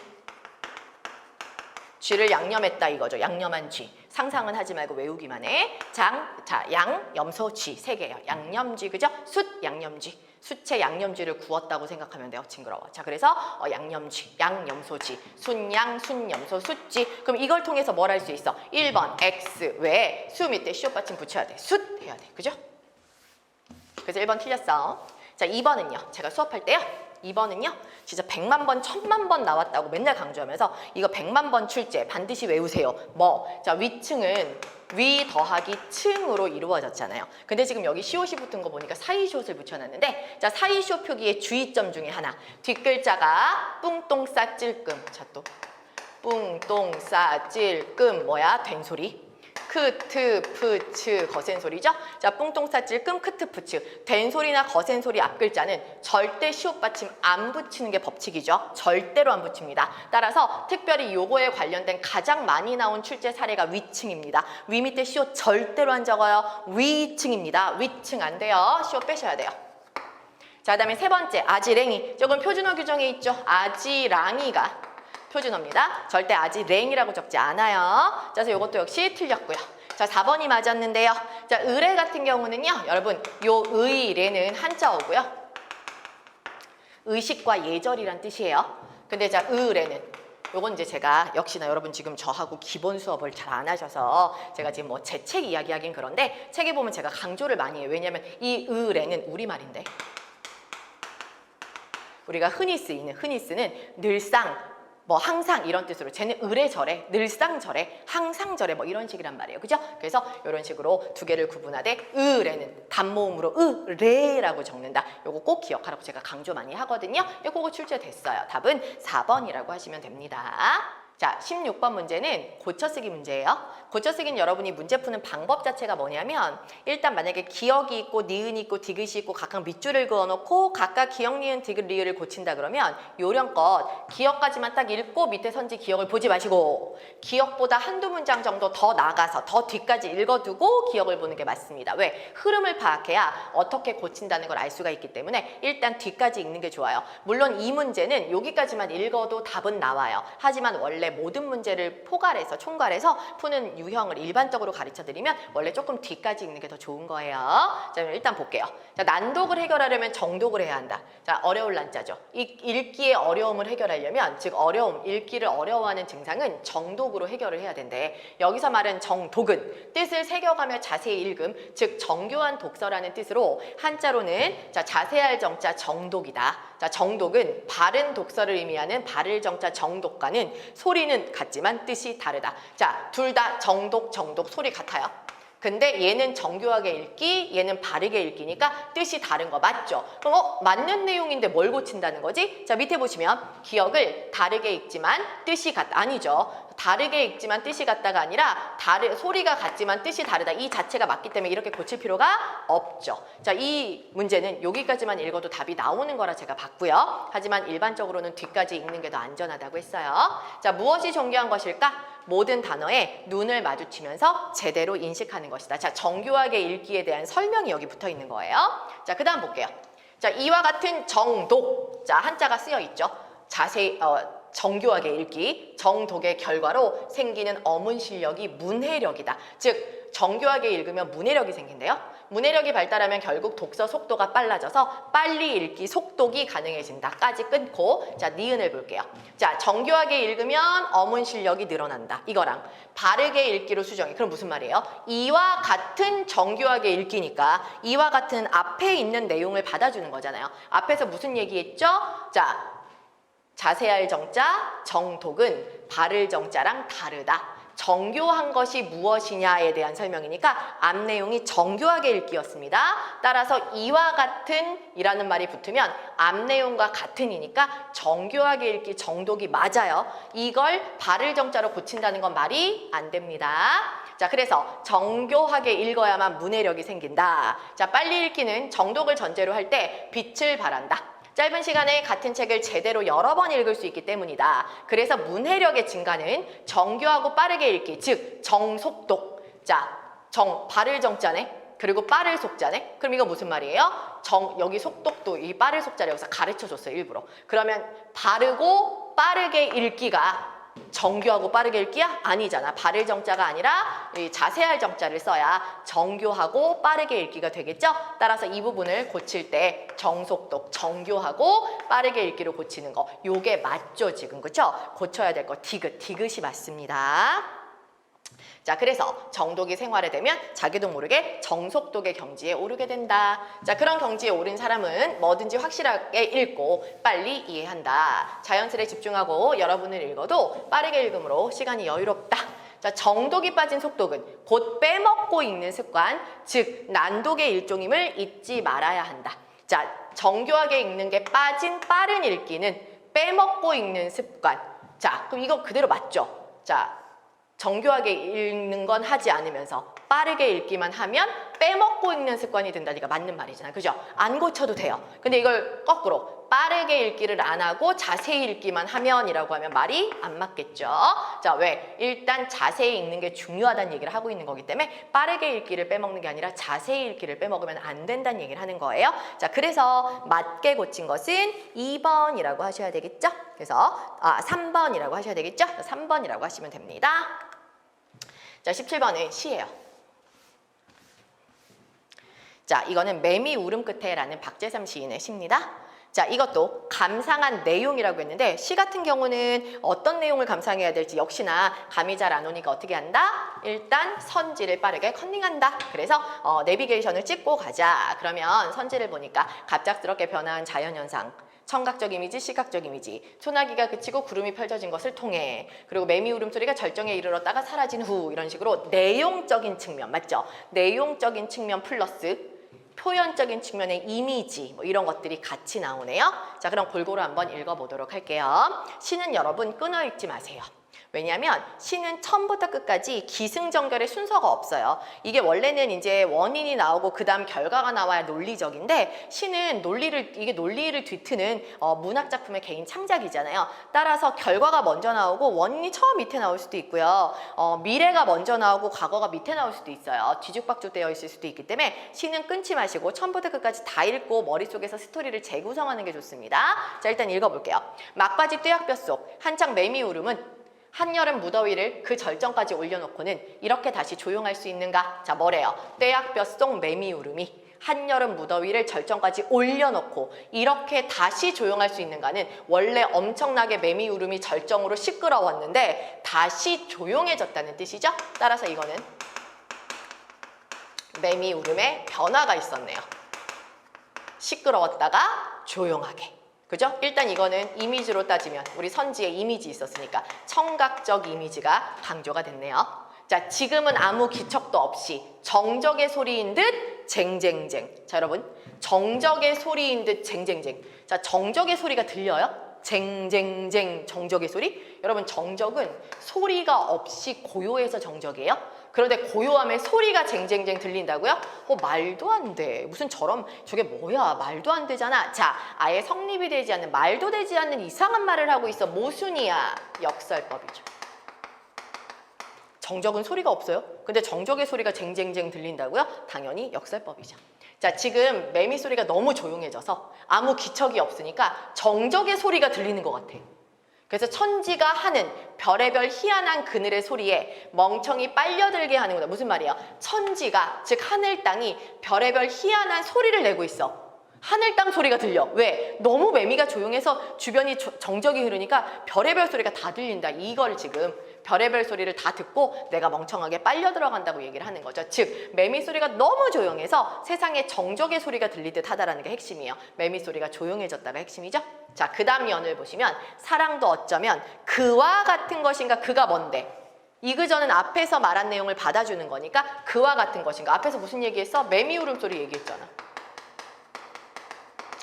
쥐를 양념했다 이거죠. 양념한 쥐. 상상은 하지 말고 외우기만 해. 자, 양, 염소, 쥐. 3개예요. 양념쥐, 그죠? 숫, 양념쥐. 숫채 양념쥐를 구웠다고 생각하면 돼요. 징그러워. 자, 그래서 양념쥐, 양, 염소, 쥐. 순양, 순염소, 숫쥐. 그럼 이걸 통해서 뭘 할 수 있어? 1번 X 외에 수 밑에 시옷 받침 붙여야 돼. 숫 해야 돼. 그죠? 그래서 1번 틀렸어. 자, 2번은요. 제가 수업할 때요. 2번은요. 진짜 100만 번, 1000만 번 나왔다고 맨날 강조하면서 이거 100만 번 출제 반드시 외우세요. 뭐? 자, 위층은 위 더하기 층으로 이루어졌잖아요. 근데 지금 여기 시옷이 붙은 거 보니까 사이시옷을 붙여놨는데 자, 사이시옷 표기의 주의점 중에 하나. 뒷글자가 뿡똥 싸찔끔. 자, 또 뿡똥 싸찔끔 뭐야? 된소리. 크트, 푸츠, 거센 소리죠? 자, 뿡똥싸찔끔, 크트, 푸츠. 된소리나 거센 소리 앞글자는 절대 시옷 받침 안 붙이는 게 법칙이죠. 절대로 안 붙입니다. 따라서 특별히 요거에 관련된 가장 많이 나온 출제 사례가 위층입니다. 위 밑에 시옷 절대로 안 적어요. 위층입니다. 위층 안 돼요. 시옷 빼셔야 돼요. 자, 그 다음에 3번째, 아지랭이. 조금 표준어 규정에 있죠. 아지랑이가 표준어입니다. 절대 아지랭이라고 적지 않아요. 자, 그래서 이것도 역시 틀렸고요. 자, 4번이 맞았는데요. 자, 의뢰 같은 경우는요. 여러분, 요 의뢰는 한자어고요. 의식과 예절이란 뜻이에요. 근데 자, 의뢰는 요건 이제 제가 역시나 여러분 지금 저하고 기본 수업을 잘 안 하셔서 제가 지금 뭐 제 책 이야기하긴 그런데 책에 보면 제가 강조를 많이 해요. 왜냐하면 이 의뢰는 우리말인데 우리가 흔히 쓰는 늘상 뭐 항상 이런 뜻으로 쟤는 의례저래, 늘상저래, 항상저래 뭐 이런 식이란 말이에요. 그죠? 그래서 이런 식으로 두 개를 구분하되 의례는 단모음으로 의례라고 적는다. 요거 꼭 기억하라고 제가 강조 많이 하거든요. 요거 출제됐어요. 답은 4번이라고 하시면 됩니다. 자, 16번 문제는 고쳐쓰기 문제예요. 고쳐쓰기는 여러분이 문제 푸는 방법 자체가 뭐냐면 일단 만약에 기억이 있고 니은이 있고 디귿이 있고 각각 밑줄을 그어놓고 각각 기억, 니은, 디귿, 리을을 고친다 그러면 요령껏 기억까지만 딱 읽고 밑에 선지 기억을 보지 마시고 기억보다 한두 문장 정도 더 나가서 더 뒤까지 읽어두고 기억을 보는 게 맞습니다. 왜? 흐름을 파악해야 어떻게 고친다는 걸 알 수가 있기 때문에 일단 뒤까지 읽는 게 좋아요. 물론 이 문제는 여기까지만 읽어도 답은 나와요. 하지만 원래 원래 모든 문제를 포괄해서 총괄해서 푸는 유형을 일반적으로 가르쳐드리면 원래 조금 뒤까지 읽는 게 더 좋은 거예요. 자, 일단 볼게요. 자, 난독을 해결하려면 정독을 해야 한다. 자, 어려울 난자죠. 읽기의 어려움을 해결하려면, 즉 어려움, 읽기를 어려워하는 증상은 정독으로 해결을 해야 된대. 여기서 말은 정독은 뜻을 새겨가며 자세히 읽음, 즉 정교한 독서라는 뜻으로 한자로는 자, 자세할 정자 정독이다. 자, 정독은 바른 독서를 의미하는 바를 정자 정독과는 소리는 같지만 뜻이 다르다. 자, 둘 다 정독, 정독 소리 같아요. 근데 얘는 정교하게 읽기, 얘는 바르게 읽기니까 뜻이 다른 거 맞죠? 그럼 맞는 내용인데 뭘 고친다는 거지? 자, 밑에 보시면 기억을 다르게 읽지만 뜻이 아니죠. 다르게 읽지만 뜻이 같다가 아니라 소리가 같지만 뜻이 다르다. 이 자체가 맞기 때문에 이렇게 고칠 필요가 없죠. 자, 이 문제는 여기까지만 읽어도 답이 나오는 거라 제가 봤고요. 하지만 일반적으로는 뒤까지 읽는 게 더 안전하다고 했어요. 자, 무엇이 정교한 것일까? 모든 단어에 눈을 마주치면서 제대로 인식하는 것이다. 자, 정교하게 읽기에 대한 설명이 여기 붙어 있는 거예요. 자, 그 다음 볼게요. 자, 이와 같은 정독. 자, 한자가 쓰여 있죠. 자세히, 정교하게 읽기, 정독의 결과로 생기는 어문 실력이 문해력이다. 즉, 정교하게 읽으면 문해력이 생긴대요. 문해력이 발달하면 결국 독서 속도가 빨라져서 빨리 읽기 속독이 가능해진다. 까지 끊고 자, 니은을 볼게요. 자, 정교하게 읽으면 어문 실력이 늘어난다. 이거랑 바르게 읽기로 수정해. 그럼 무슨 말이에요? 이와 같은 정교하게 읽기니까 이와 같은 앞에 있는 내용을 받아주는 거잖아요. 앞에서 무슨 얘기했죠? 자, 자세할 정자, 정독은 바를 정자랑 다르다. 정교한 것이 무엇이냐에 대한 설명이니까 앞 내용이 정교하게 읽기였습니다. 따라서 이와 같은 이라는 말이 붙으면 앞 내용과 같은이니까 정교하게 읽기 정독이 맞아요. 이걸 바를 정자로 고친다는 건 말이 안 됩니다. 자, 그래서 정교하게 읽어야만 문해력이 생긴다. 자, 빨리 읽기는 정독을 전제로 할 때 빛을 발한다. 짧은 시간에 같은 책을 제대로 여러 번 읽을 수 있기 때문이다. 그래서 문해력의 증가는 정교하고 빠르게 읽기, 즉 정속독. 자, 바를 정자네. 그리고 빠를 속자네. 그럼 이거 무슨 말이에요? 여기 속독도 이 빠를 속자를 여기서 가르쳐줬어요, 일부러. 그러면 바르고 빠르게 읽기가 정교하고 빠르게 읽기야? 아니잖아. 바를 정자가 아니라 이 자세할 정자를 써야 정교하고 빠르게 읽기가 되겠죠? 따라서 이 부분을 고칠 때 정속독, 정교하고 빠르게 읽기로 고치는 거. 요게 맞죠, 지금. 그쵸? 고쳐야 될 거 디귿이 맞습니다. 자, 그래서 정독이 생활에 되면 자기도 모르게 정속독의 경지에 오르게 된다. 자, 그런 경지에 오른 사람은 뭐든지 확실하게 읽고 빨리 이해한다. 자연스레 집중하고 여러분을 읽어도 빠르게 읽음으로 시간이 여유롭다. 자, 정독이 빠진 속독은 곧 빼먹고 읽는 습관, 즉 난독의 일종임을 잊지 말아야 한다. 자, 정교하게 읽는 게 빠진 빠른 읽기는 빼먹고 읽는 습관. 자, 그럼 이거 그대로 맞죠? 자, 정교하게 읽는 건 하지 않으면서 빠르게 읽기만 하면 빼먹고 읽는 습관이 된다니까 맞는 말이잖아요. 그죠? 안 고쳐도 돼요. 근데 이걸 거꾸로 빠르게 읽기를 안 하고 자세히 읽기만 하면이라고 하면 말이 안 맞겠죠. 자, 왜? 일단 자세히 읽는 게 중요하다는 얘기를 하고 있는 거기 때문에 빠르게 읽기를 빼먹는 게 아니라 자세히 읽기를 빼먹으면 안 된다는 얘기를 하는 거예요. 자, 그래서 맞게 고친 것은 2번이라고 하셔야 되겠죠? 그래서 3번이라고 하셔야 되겠죠? 3번이라고 하시면 됩니다. 자, 17번은 시예요. 자, 이거는 매미 울음 끝에라는 박재삼 시인의 시입니다. 자, 이것도 감상한 내용이라고 했는데 시 같은 경우는 어떤 내용을 감상해야 될지 역시나 감이 잘 안 오니까 어떻게 한다? 일단 선지를 빠르게 컨닝한다. 그래서 내비게이션을 찍고 가자. 그러면 선지를 보니까 갑작스럽게 변화한 자연현상, 청각적 이미지, 시각적 이미지, 소나기가 그치고 구름이 펼쳐진 것을 통해, 그리고 매미 울음소리가 절정에 이르렀다가 사라진 후, 이런 식으로 내용적인 측면, 맞죠? 내용적인 측면 플러스 표현적인 측면의 이미지, 뭐 이런 것들이 같이 나오네요. 자, 그럼 골고루 한번 읽어보도록 할게요. 시는 여러분 끊어 읽지 마세요. 왜냐하면 시는 처음부터 끝까지 기승전결의 순서가 없어요. 이게 원래는 이제 원인이 나오고 그 다음 결과가 나와야 논리적인데, 시는 논리를 뒤트는 문학 작품의 개인 창작이잖아요. 따라서 결과가 먼저 나오고 원인이 처음 밑에 나올 수도 있고요. 미래가 먼저 나오고 과거가 밑에 나올 수도 있어요. 뒤죽박죽 되어 있을 수도 있기 때문에 시는 끊지 마시고 처음부터 끝까지 다 읽고 머릿속에서 스토리를 재구성하는 게 좋습니다. 자, 일단 읽어볼게요. 막바지 뙤약볕 속 한창 매미 울음은 한여름 무더위를 그 절정까지 올려놓고는 이렇게 다시 조용할 수 있는가? 자, 뭐래요? 떼약볕 속 매미울음이 한여름 무더위를 절정까지 올려놓고 이렇게 다시 조용할 수 있는가는 원래 엄청나게 매미울음이 절정으로 시끄러웠는데 다시 조용해졌다는 뜻이죠. 따라서 이거는 매미울음에 변화가 있었네요. 시끄러웠다가 조용하게. 그죠? 일단 이거는 이미지로 따지면 우리 선지에 이미지 있었으니까 청각적 이미지가 강조가 됐네요. 자, 지금은 아무 기척도 없이 정적의 소리인 듯 쟁쟁쟁. 자, 여러분, 정적의 소리인 듯 쟁쟁쟁. 자, 정적의 소리가 들려요? 쟁쟁쟁 정적의 소리? 여러분, 정적은 소리가 없이 고요해서 정적이에요. 그런데 고요함에 소리가 쟁쟁쟁 들린다고요? 말도 안 돼. 무슨 저게 뭐야? 말도 안 되잖아. 자, 아예 성립이 되지 않는, 말도 되지 않는 이상한 말을 하고 있어. 모순이야. 역설법이죠. 정적은 소리가 없어요. 근데 정적의 소리가 쟁쟁쟁 들린다고요? 당연히 역설법이죠. 자, 지금 매미 소리가 너무 조용해져서 아무 기척이 없으니까 정적의 소리가 들리는 것 같아. 그래서 천지가 하는 별의별 희한한 그늘의 소리에 멍청이 빨려들게 하는구나. 무슨 말이야? 천지가, 즉 하늘 땅이 별의별 희한한 소리를 내고 있어. 하늘 땅 소리가 들려. 왜? 너무 매미가 조용해서 주변이 정적이 흐르니까 별의별 소리가 다 들린다. 이걸 지금 별의별 소리를 다 듣고 내가 멍청하게 빨려 들어간다고 얘기를 하는 거죠. 즉 매미 소리가 너무 조용해서 세상에 정적의 소리가 들리듯 하다라는 게 핵심이에요. 매미 소리가 조용해졌다가 핵심이죠. 자, 그 다음 연을 보시면 사랑도 어쩌면 그와 같은 것인가. 그가 뭔데? 이그저는 앞에서 말한 내용을 받아주는 거니까 그와 같은 것인가. 앞에서 무슨 얘기했어? 매미 울음소리 얘기했잖아.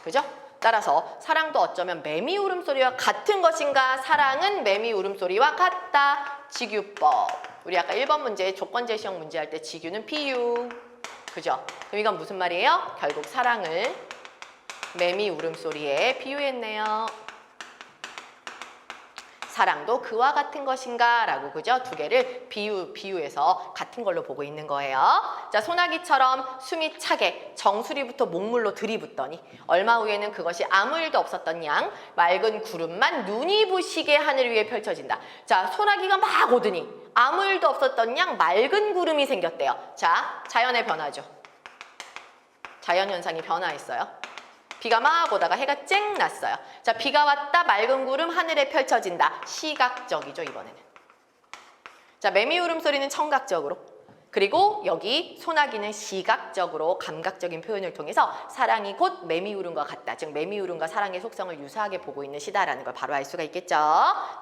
그죠? 따라서 사랑도 어쩌면 매미 울음소리와 같은 것인가. 사랑은 매미 울음소리와 같다. 직유법. 우리 아까 1번 문제 조건제시형 문제 할 때 직유는 비유. 그죠? 그럼 이건 무슨 말이에요? 결국 사랑을 매미 울음소리에 비유했네요. 사랑도 그와 같은 것인가 라고, 그죠? 두 개를 비유해서 같은 걸로 보고 있는 거예요. 자, 소나기처럼 숨이 차게 정수리부터 목물로 들이붓더니 얼마 후에는 그것이 아무 일도 없었던 양 맑은 구름만 눈이 부시게 하늘 위에 펼쳐진다. 자, 소나기가 막 오더니 아무 일도 없었던 양 맑은 구름이 생겼대요. 자, 자연의 변화죠. 자연현상이 변화했어요. 비가 막 오다가 해가 쨍 났어요. 자, 비가 왔다. 맑은 구름 하늘에 펼쳐진다. 시각적이죠, 이번에는. 자, 매미 울음소리는 청각적으로, 그리고 여기 소나기는 시각적으로 감각적인 표현을 통해서 사랑이 곧 매미 울음과 같다. 즉 매미 울음과 사랑의 속성을 유사하게 보고 있는 시다라는 걸 바로 알 수가 있겠죠.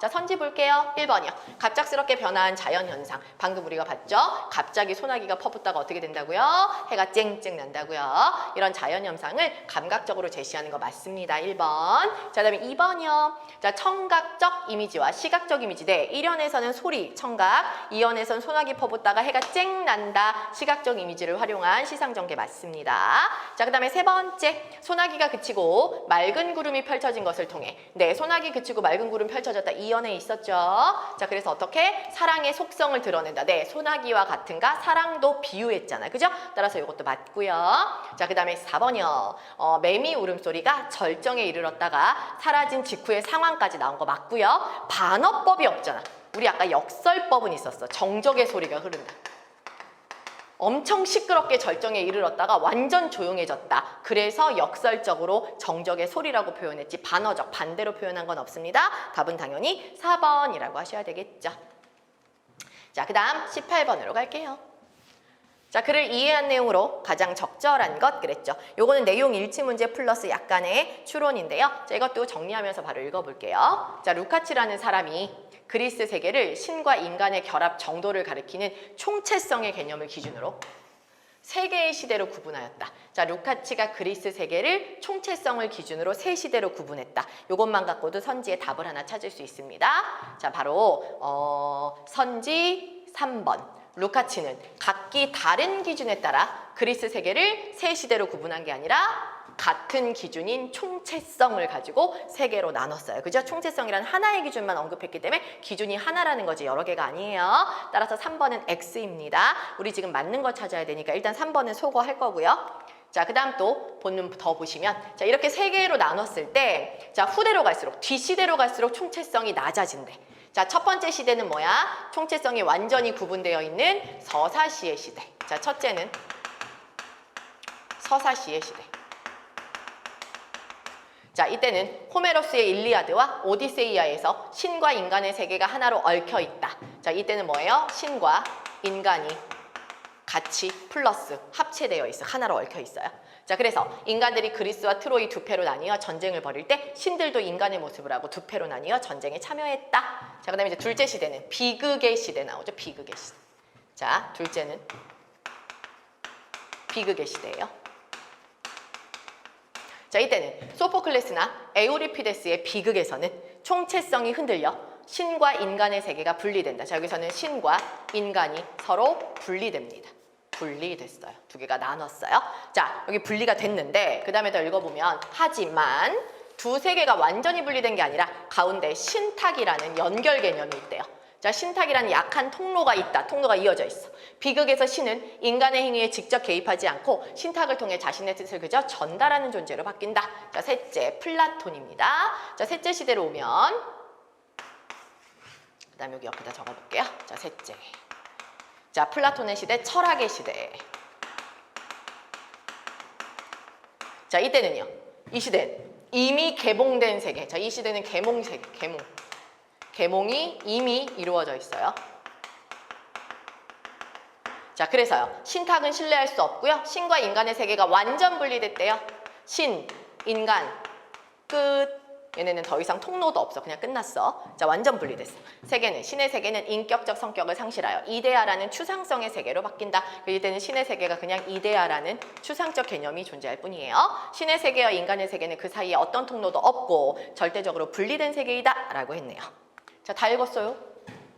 자, 선지 볼게요. 1번이요. 갑작스럽게 변화한 자연현상. 방금 우리가 봤죠? 갑자기 소나기가 퍼붓다가 어떻게 된다고요? 해가 쨍쨍 난다고요. 이런 자연현상을 감각적으로 제시하는 거 맞습니다. 1번. 자, 그다음에 2번이요. 자, 청각적 이미지와 시각적 이미지 대 1연에서는 소리, 청각, 2연에서는 소나기 퍼붓다가 해가 쨍 난다. 시각적 이미지를 활용한 시상전개 맞습니다. 자, 그 다음에 세 번째. 소나기가 그치고 맑은 구름이 펼쳐진 것을 통해. 네, 소나기 그치고 맑은 구름 펼쳐졌다. 이연에 있었죠. 자, 그래서 어떻게? 사랑의 속성을 드러낸다. 네, 소나기와 같은가? 사랑도 비유했잖아. 그죠? 따라서 이것도 맞고요. 자, 그 다음에 4번이요. 매미 울음소리가 절정에 이르렀다가 사라진 직후의 상황까지 나온 거 맞고요. 반어법이 없잖아. 우리 아까 역설법은 있었어. 정적의 소리가 흐른다. 엄청 시끄럽게 절정에 이르렀다가 완전 조용해졌다. 그래서 역설적으로 정적의 소리라고 표현했지 반어적, 반대로 표현한 건 없습니다. 답은 당연히 4번이라고 하셔야 되겠죠. 자, 그 다음 18번으로 갈게요. 자, 글을 이해한 내용으로 가장 적절한 것 그랬죠. 요거는 내용 일치 문제 플러스 약간의 추론인데요. 자, 이것도 정리하면서 바로 읽어볼게요. 자, 루카치라는 사람이 그리스 세계를 신과 인간의 결합 정도를 가리키는 총체성의 개념을 기준으로 세 개의 시대로 구분하였다. 자, 루카치가 그리스 세계를 총체성을 기준으로 세 시대로 구분했다. 요것만 갖고도 선지의 답을 하나 찾을 수 있습니다. 자, 바로 선지 3번. 루카치는 각기 다른 기준에 따라 그리스 세계를 세 시대로 구분한 게 아니라 같은 기준인 총체성을 가지고 세 개로 나눴어요. 그죠? 총체성이라는 하나의 기준만 언급했기 때문에 기준이 하나라는 거지 여러 개가 아니에요. 따라서 3번은 X입니다. 우리 지금 맞는 거 찾아야 되니까 일단 3번은 소거할 거고요. 자, 그 다음 또 본문 더 보시면 자, 이렇게 세 개로 나눴을 때 자, 후대로 갈수록 뒷시대로 갈수록 총체성이 낮아진대. 자, 첫 번째 시대는 뭐야? 총체성이 완전히 구분되어 있는 서사시의 시대. 자, 첫째는 서사시의 시대. 자, 이때는 호메로스의 일리아드와 오디세이아에서 신과 인간의 세계가 하나로 얽혀 있다. 자, 이때는 뭐예요? 신과 인간이 같이 플러스 합체되어 있어. 하나로 얽혀 있어요. 자, 그래서 인간들이 그리스와 트로이 두 패로 나뉘어 전쟁을 벌일 때 신들도 인간의 모습을 하고 두 패로 나뉘어 전쟁에 참여했다. 자, 그 다음에 이제 둘째 시대는 비극의 시대 나오죠. 비극의 시대. 자, 둘째는 비극의 시대예요. 자, 이때는 소포클레스나 에우리피데스의 비극에서는 총체성이 흔들려 신과 인간의 세계가 분리된다. 자, 여기서는 신과 인간이 서로 분리됩니다. 분리됐어요. 두 개가 나눴어요. 자, 여기 분리가 됐는데 그 다음에 더 읽어보면 하지만 두 세계가 완전히 분리된 게 아니라 가운데 신탁이라는 연결 개념이 있대요. 자, 신탁이라는 약한 통로가 있다. 통로가 이어져 있어. 비극에서 신은 인간의 행위에 직접 개입하지 않고 신탁을 통해 자신의 뜻을 그저 전달하는 존재로 바뀐다. 자, 셋째 플라톤입니다. 자, 셋째 시대로 오면 그 다음 여기 옆에다 적어볼게요. 자, 셋째. 자, 플라톤의 시대, 철학의 시대. 자, 이때는요. 이 시대는 이미 개봉된 세계. 자, 이 시대는 개몽 세계, 개몽. 개몽이 이미 이루어져 있어요. 자, 그래서요. 신탁은 신뢰할 수 없고요. 신과 인간의 세계가 완전 분리됐대요. 신, 인간, 끝. 얘네는 더 이상 통로도 없어. 그냥 끝났어. 자, 완전 분리됐어. 세계는, 신의 세계는 인격적 성격을 상실하여 이데아라는 추상성의 세계로 바뀐다. 이때는 신의 세계가 그냥 이데아라는 추상적 개념이 존재할 뿐이에요. 신의 세계와 인간의 세계는 그 사이에 어떤 통로도 없고 절대적으로 분리된 세계이다 라고 했네요. 자, 다 읽었어요?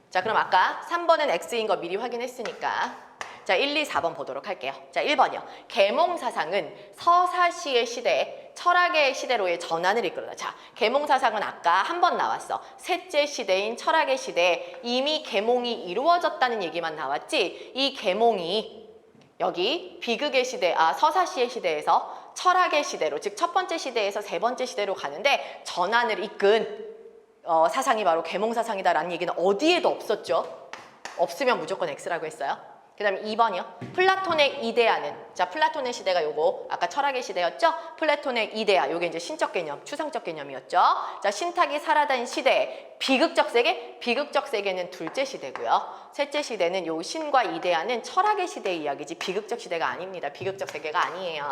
자, 그럼 아까 3번은 X인 거 미리 확인했으니까 자, 1, 2, 4번 보도록 할게요. 자, 1번이요. 계몽사상은 서사시의 시대에 철학의 시대로의 전환을 이끌어다. 자, 계몽사상은 아까 한 번 나왔어. 셋째 시대인 철학의 시대에 이미 계몽이 이루어졌다는 얘기만 나왔지. 이 계몽이 여기 비극의 시대, 서사시의 시대에서 철학의 시대로, 즉 첫 번째 시대에서 세 번째 시대로 가는데 전환을 이끈 사상이 바로 계몽사상이다라는 얘기는 어디에도 없었죠. 없으면 무조건 X라고 했어요. 그 다음에 2번이요. 플라톤의 이데아는, 자, 플라톤의 시대가 요거 아까 철학의 시대였죠. 플라톤의 이데아, 요게 이제 신적 개념, 추상적 개념이었죠. 자, 신탁이 살아난 시대, 비극적 세계, 비극적 세계는 둘째 시대고요. 셋째 시대는 요 신과 이데아는 철학의 시대의 이야기지 비극적 시대가 아닙니다. 비극적 세계가 아니에요.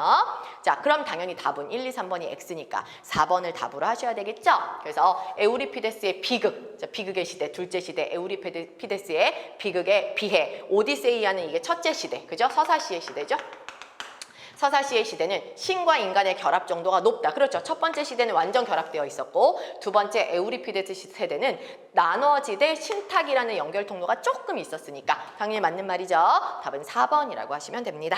자, 그럼 당연히 답은 1, 2, 3번이 X니까 4번을 답으로 하셔야 되겠죠. 그래서 에우리피데스의 비극, 자, 비극의 시대, 둘째 시대, 에우리피데스의 비극에 비해 오디세이아는 이게 첫째 시대, 그죠? 서사시의 시대죠. 서사시의 시대는 신과 인간의 결합 정도가 높다. 그렇죠. 첫 번째 시대는 완전 결합되어 있었고 두 번째 에우리피데스 세대는 나눠지되 신탁이라는 연결 통로가 조금 있었으니까 당연히 맞는 말이죠. 답은 4번이라고 하시면 됩니다.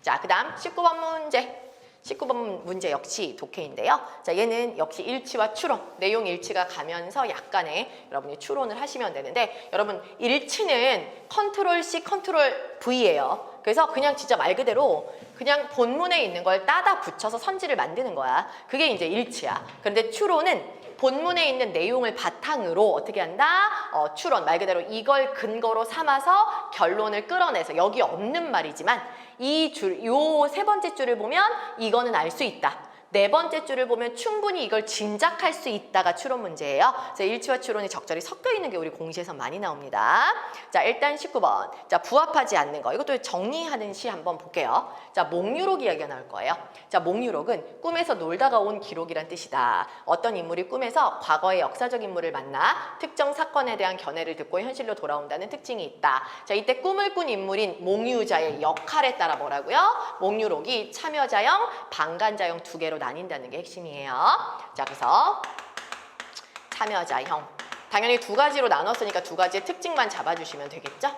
자, 그 다음 19번 문제. 19번 문제 역시 독해인데요. 자, 얘는 역시 일치와 추론, 내용 일치가 가면서 약간의 여러분이 추론을 하시면 되는데 여러분 일치는 컨트롤 C, 컨트롤 V예요. 그래서 그냥 진짜 말 그대로 그냥 본문에 있는 걸 따다 붙여서 선지를 만드는 거야. 그게 이제 일치야. 그런데 추론은 본문에 있는 내용을 바탕으로 어떻게 한다? 추론, 말 그대로 이걸 근거로 삼아서 결론을 끌어내서 여기 없는 말이지만 요 세 번째 줄을 보면 이거는 알 수 있다. 네 번째 줄을 보면 충분히 이걸 짐작할 수 있다가 추론 문제예요. 그래서 일치와 추론이 적절히 섞여 있는 게 우리 공시에서 많이 나옵니다. 자, 일단 19번. 자, 부합하지 않는 거. 이것도 정리하는 시 한번 볼게요. 자, 몽유록 이야기가 나올 거예요. 자, 몽유록은 꿈에서 놀다가 온 기록이란 뜻이다. 어떤 인물이 꿈에서 과거의 역사적 인물을 만나 특정 사건에 대한 견해를 듣고 현실로 돌아온다는 특징이 있다. 자, 이때 꿈을 꾼 인물인 몽유자의 역할에 따라 뭐라고요? 몽유록이 참여자형, 방관자형 두 개로 나뉜다는 게 핵심이에요. 자, 그래서 참여자형. 당연히 두 가지로 나눴으니까 두 가지의 특징만 잡아주시면 되겠죠?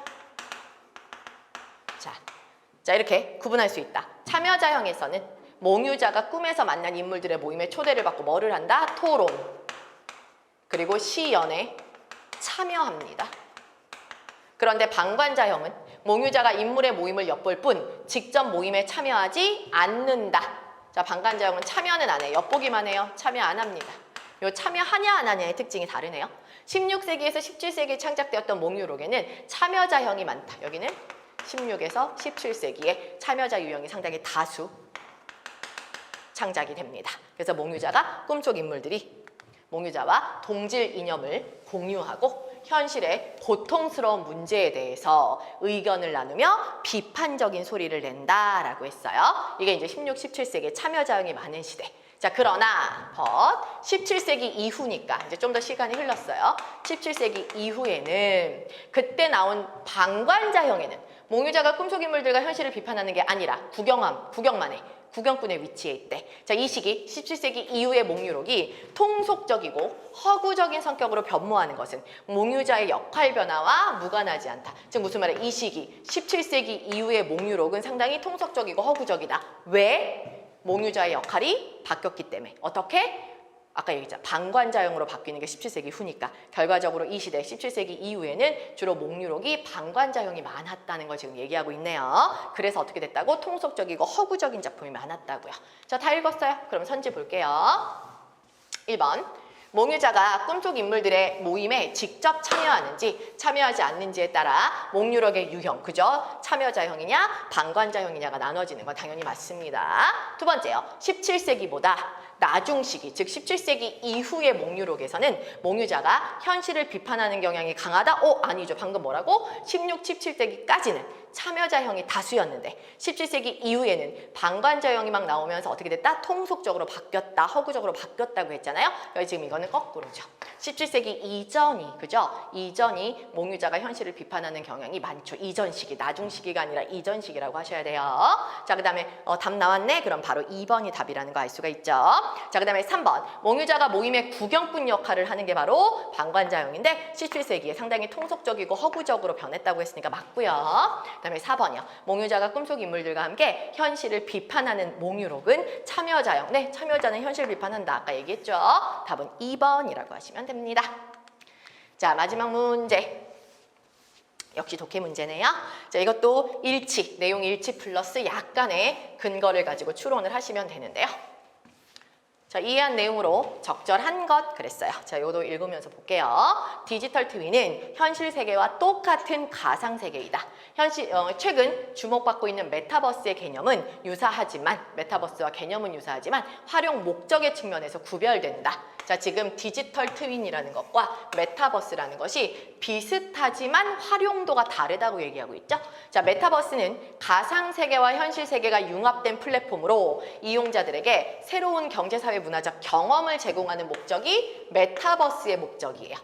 자, 이렇게 구분할 수 있다. 참여자형에서는 몽유자가 꿈에서 만난 인물들의 모임에 초대를 받고 뭐를 한다? 토론. 그리고 시연에 참여합니다. 그런데 방관자형은 몽유자가 인물의 모임을 엿볼 뿐 직접 모임에 참여하지 않는다. 자, 방관자형은 참여는 안 해요. 엿보기만 해요. 참여 안 합니다. 요 참여하냐 안 하냐의 특징이 다르네요. 16세기에서 17세기에 창작되었던 몽유록에는 참여자형이 많다. 여기는 16에서 17세기에 참여자 유형이 상당히 다수 창작이 됩니다. 그래서 몽유자가 꿈속 인물들이 몽유자와 동질 이념을 공유하고 현실의 고통스러운 문제에 대해서 의견을 나누며 비판적인 소리를 낸다라고 했어요. 이게 이제 16, 17세기에 참여자형이 많은 시대. 자, 그러나 17세기 이후니까 이제 좀 더 시간이 흘렀어요. 17세기 이후에는 그때 나온 방관자형에는 몽유자가 꿈속 인물들과 현실을 비판하는 게 아니라 구경만 해. 구경꾼의 위치에 있대. 자, 이 시기 17세기 이후의 몽유록이 통속적이고 허구적인 성격으로 변모하는 것은 몽유자의 역할 변화와 무관하지 않다. 즉 무슨 말이야? 이 시기 17세기 이후의 몽유록은 상당히 통속적이고 허구적이다. 왜? 몽유자의 역할이 바뀌었기 때문에. 어떻게? 아까 얘기했잖아. 방관자형으로 바뀌는 게 17세기 후니까 결과적으로 이 시대 17세기 이후에는 주로 몽유록이 방관자형이 많았다는 걸 지금 얘기하고 있네요. 그래서 어떻게 됐다고? 통속적이고 허구적인 작품이 많았다고요. 자, 다 읽었어요? 그럼 선지 볼게요. 1번. 몽유자가 꿈속 인물들의 모임에 직접 참여하는지 참여하지 않는지에 따라 몽유록의 유형, 그죠? 참여자형이냐 방관자형이냐가 나눠지는 건 당연히 맞습니다. 두 번째요. 17세기보다 나중 시기, 즉 17세기 이후의 몽유록에서는 몽유자가 현실을 비판하는 경향이 강하다? 아니죠. 방금 뭐라고? 16, 17세기까지는 참여자형이 다수였는데 17세기 이후에는 방관자형이 막 나오면서 어떻게 됐다? 통속적으로 바뀌었다, 허구적으로 바뀌었다고 했잖아요. 그래서 지금 이거는 거꾸로죠. 17세기 이전이, 그죠? 이전이 몽유자가 현실을 비판하는 경향이 많죠. 이전 시기, 나중 시기가 아니라 이전 시기라고 하셔야 돼요. 자, 그 다음에 답 나왔네? 그럼 바로 2번이 답이라는 거 알 수가 있죠. 자, 그 다음에 3번. 몽유자가 모임의 구경꾼 역할을 하는 게 바로 방관자형인데 17세기에 상당히 통속적이고 허구적으로 변했다고 했으니까 맞고요. 그 다음에 4번이요. 몽유자가 꿈속 인물들과 함께 현실을 비판하는 몽유록은 참여자형. 네, 참여자는 현실 비판한다. 아까 얘기했죠. 답은 2번이라고 하시면 됩니다. 자, 마지막 문제. 역시 독해 문제네요. 자, 이것도 일치, 내용 일치 플러스 약간의 근거를 가지고 추론을 하시면 되는데요. 자, 이해한 내용으로 적절한 것 그랬어요. 자, 이것도 읽으면서 볼게요. 디지털 트윈은 현실 세계와 똑같은 가상 세계이다. 최근 주목받고 있는 메타버스의 개념은 유사하지만 메타버스와 개념은 유사하지만 활용 목적의 측면에서 구별된다. 자, 지금 디지털 트윈이라는 것과 메타버스라는 것이 비슷하지만 활용도가 다르다고 얘기하고 있죠. 자, 메타버스는 가상세계와 현실세계가 융합된 플랫폼으로 이용자들에게 새로운 경제사회 문화적 경험을 제공하는 목적이 메타버스의 목적이에요.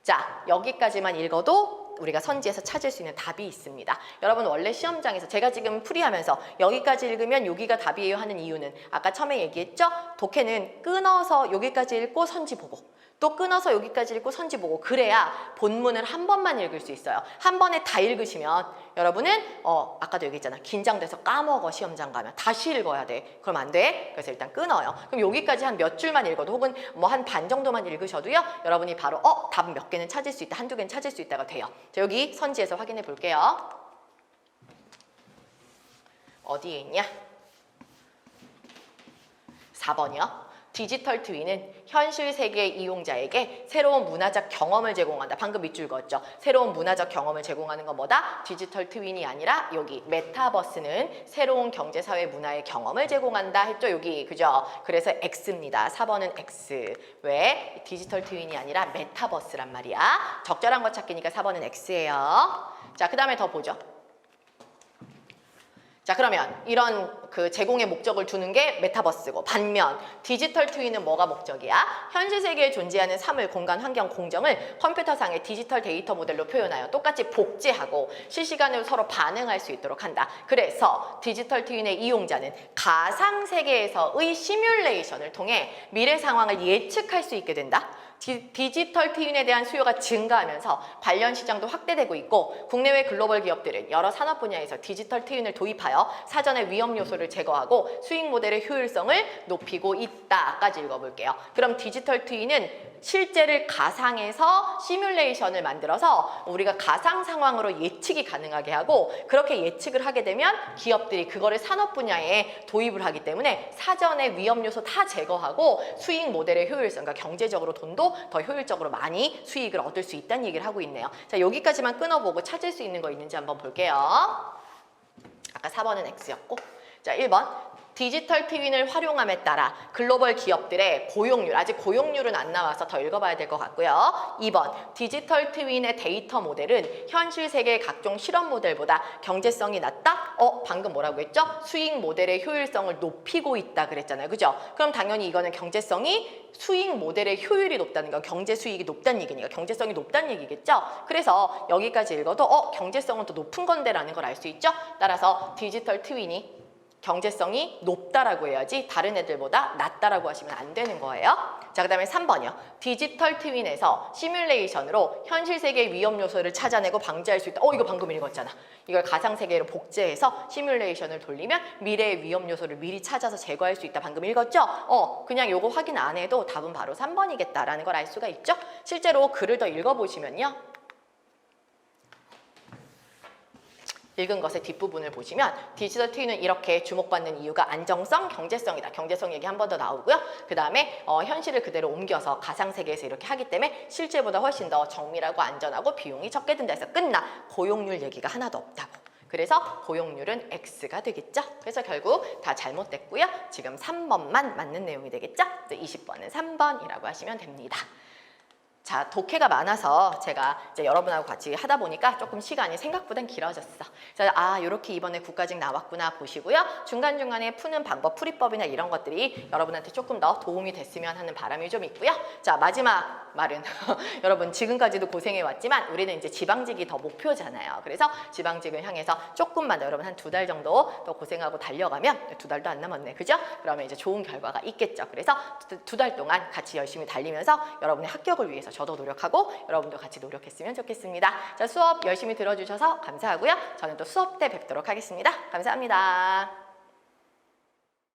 자, 여기까지만 읽어도 우리가 선지에서 찾을 수 있는 답이 있습니다. 여러분 원래 시험장에서 제가 지금 풀이하면서 여기까지 읽으면 여기가 답이에요 하는 이유는 아까 처음에 얘기했죠? 독해는 끊어서 여기까지 읽고 선지 보고 또 끊어서 여기까지 읽고 선지 보고 그래야 본문을 한 번만 읽을 수 있어요. 한 번에 다 읽으시면 여러분은 아까도 얘기했잖아. 긴장돼서 까먹어 시험장 가면 다시 읽어야 돼. 그럼 안 돼. 그래서 일단 끊어요. 그럼 여기까지 한 몇 줄만 읽어도 혹은 뭐 한 반 정도만 읽으셔도요. 여러분이 바로 답 몇 개는 찾을 수 있다. 한두 개는 찾을 수 있다가 돼요. 자, 여기 선지에서 확인해 볼게요. 어디에 있냐? 4번이요. 디지털 트윈은 현실 세계의 이용자에게 새로운 문화적 경험을 제공한다. 방금 밑줄 그었죠. 새로운 문화적 경험을 제공하는 건 뭐다? 디지털 트윈이 아니라 여기 메타버스는 새로운 경제사회 문화의 경험을 제공한다 했죠. 여기 그죠? 그래서 X입니다. 4번은 X. 왜? 디지털 트윈이 아니라 메타버스란 말이야. 적절한 거 찾기니까 4번은 X예요. 자, 그 다음에 더 보죠. 자, 그러면 이런 그 제공의 목적을 두는 게 메타버스고 반면 디지털 트윈은 뭐가 목적이야? 현실 세계에 존재하는 사물, 공간, 환경, 공정을 컴퓨터상의 디지털 데이터 모델로 표현하여 똑같이 복제하고 실시간으로 서로 반응할 수 있도록 한다. 그래서 디지털 트윈의 이용자는 가상 세계에서의 시뮬레이션을 통해 미래 상황을 예측할 수 있게 된다. 디지털 트윈에 대한 수요가 증가하면서 관련 시장도 확대되고 있고 국내외 글로벌 기업들은 여러 산업 분야에서 디지털 트윈을 도입하여 사전에 위험 요소를 요소를 제거하고 수익 모델의 효율성을 높이고 있다까지 읽어볼게요. 그럼 디지털 트윈은 실제를 가상에서 시뮬레이션을 만들어서 우리가 가상 상황으로 예측이 가능하게 하고, 그렇게 예측을 하게 되면 기업들이 그거를 산업 분야에 도입을 하기 때문에 사전에 위험 요소 다 제거하고 수익 모델의 효율성, 그러니까 경제적으로 돈도 더 효율적으로 많이 수익을 얻을 수 있다는 얘기를 하고 있네요. 자, 여기까지만 끊어보고 찾을 수 있는 거 있는지 한번 볼게요. 아까 4번은 X였고, 자 1번 디지털 트윈을 활용함에 따라 글로벌 기업들의 고용률, 아직 고용률은 안 나와서 더 읽어봐야 될 것 같고요. 2번 디지털 트윈의 데이터 모델은 현실 세계의 각종 실험 모델보다 경제성이 낮다? 방금 뭐라고 했죠? 수익 모델의 효율성을 높이고 있다 그랬잖아요. 그죠? 그럼 당연히 이거는 경제성이 수익 모델의 효율이 높다는 거, 경제 수익이 높다는 얘기니까 경제성이 높다는 얘기겠죠? 그래서 여기까지 읽어도 경제성은 더 높은 건데 라는 걸 알 수 있죠? 따라서 디지털 트윈이 경제성이 높다라고 해야지 다른 애들보다 낮다라고 하시면 안 되는 거예요. 자, 그 다음에 3번이요. 디지털 트윈에서 시뮬레이션으로 현실 세계의 위험 요소를 찾아내고 방지할 수 있다. 이거 방금 읽었잖아. 이걸 가상 세계로 복제해서 시뮬레이션을 돌리면 미래의 위험 요소를 미리 찾아서 제거할 수 있다. 방금 읽었죠? 그냥 요거 확인 안 해도 답은 바로 3번이겠다라는 걸 알 수가 있죠. 실제로 글을 더 읽어보시면요. 읽은 것의 뒷부분을 보시면 디지털 트윈은 이렇게 주목받는 이유가 안정성, 경제성이다. 경제성 얘기 한 번 더 나오고요. 그 다음에 현실을 그대로 옮겨서 가상세계에서 이렇게 하기 때문에 실제보다 훨씬 더 정밀하고 안전하고 비용이 적게 든다 해서 끝나. 고용률 얘기가 하나도 없다고. 그래서 고용률은 X가 되겠죠. 그래서 결국 다 잘못됐고요. 지금 3번만 맞는 내용이 되겠죠. 20번은 3번이라고 하시면 됩니다. 자, 독해가 많아서 제가 이제 여러분하고 같이 하다 보니까 조금 시간이 생각보단 길어졌어. 그래서 이렇게 이번에 국가직 나왔구나 보시고요. 중간중간에 푸는 방법, 풀이법이나 이런 것들이 여러분한테 조금 더 도움이 됐으면 하는 바람이 좀 있고요. 자, 마지막 말은 여러분 지금까지도 고생해왔지만 우리는 이제 지방직이 더 목표잖아요. 그래서 지방직을 향해서 조금만 더 여러분 한 2달 정도 더 고생하고 달려가면 2달도 안 남았네. 그죠? 그러면 이제 좋은 결과가 있겠죠. 그래서 2달 동안 같이 열심히 달리면서 여러분의 합격을 위해서 저도 노력하고 여러분도 같이 노력했으면 좋겠습니다. 자, 수업 열심히 들어주셔서 감사하고요. 저는 또 수업 때 뵙도록 하겠습니다. 감사합니다.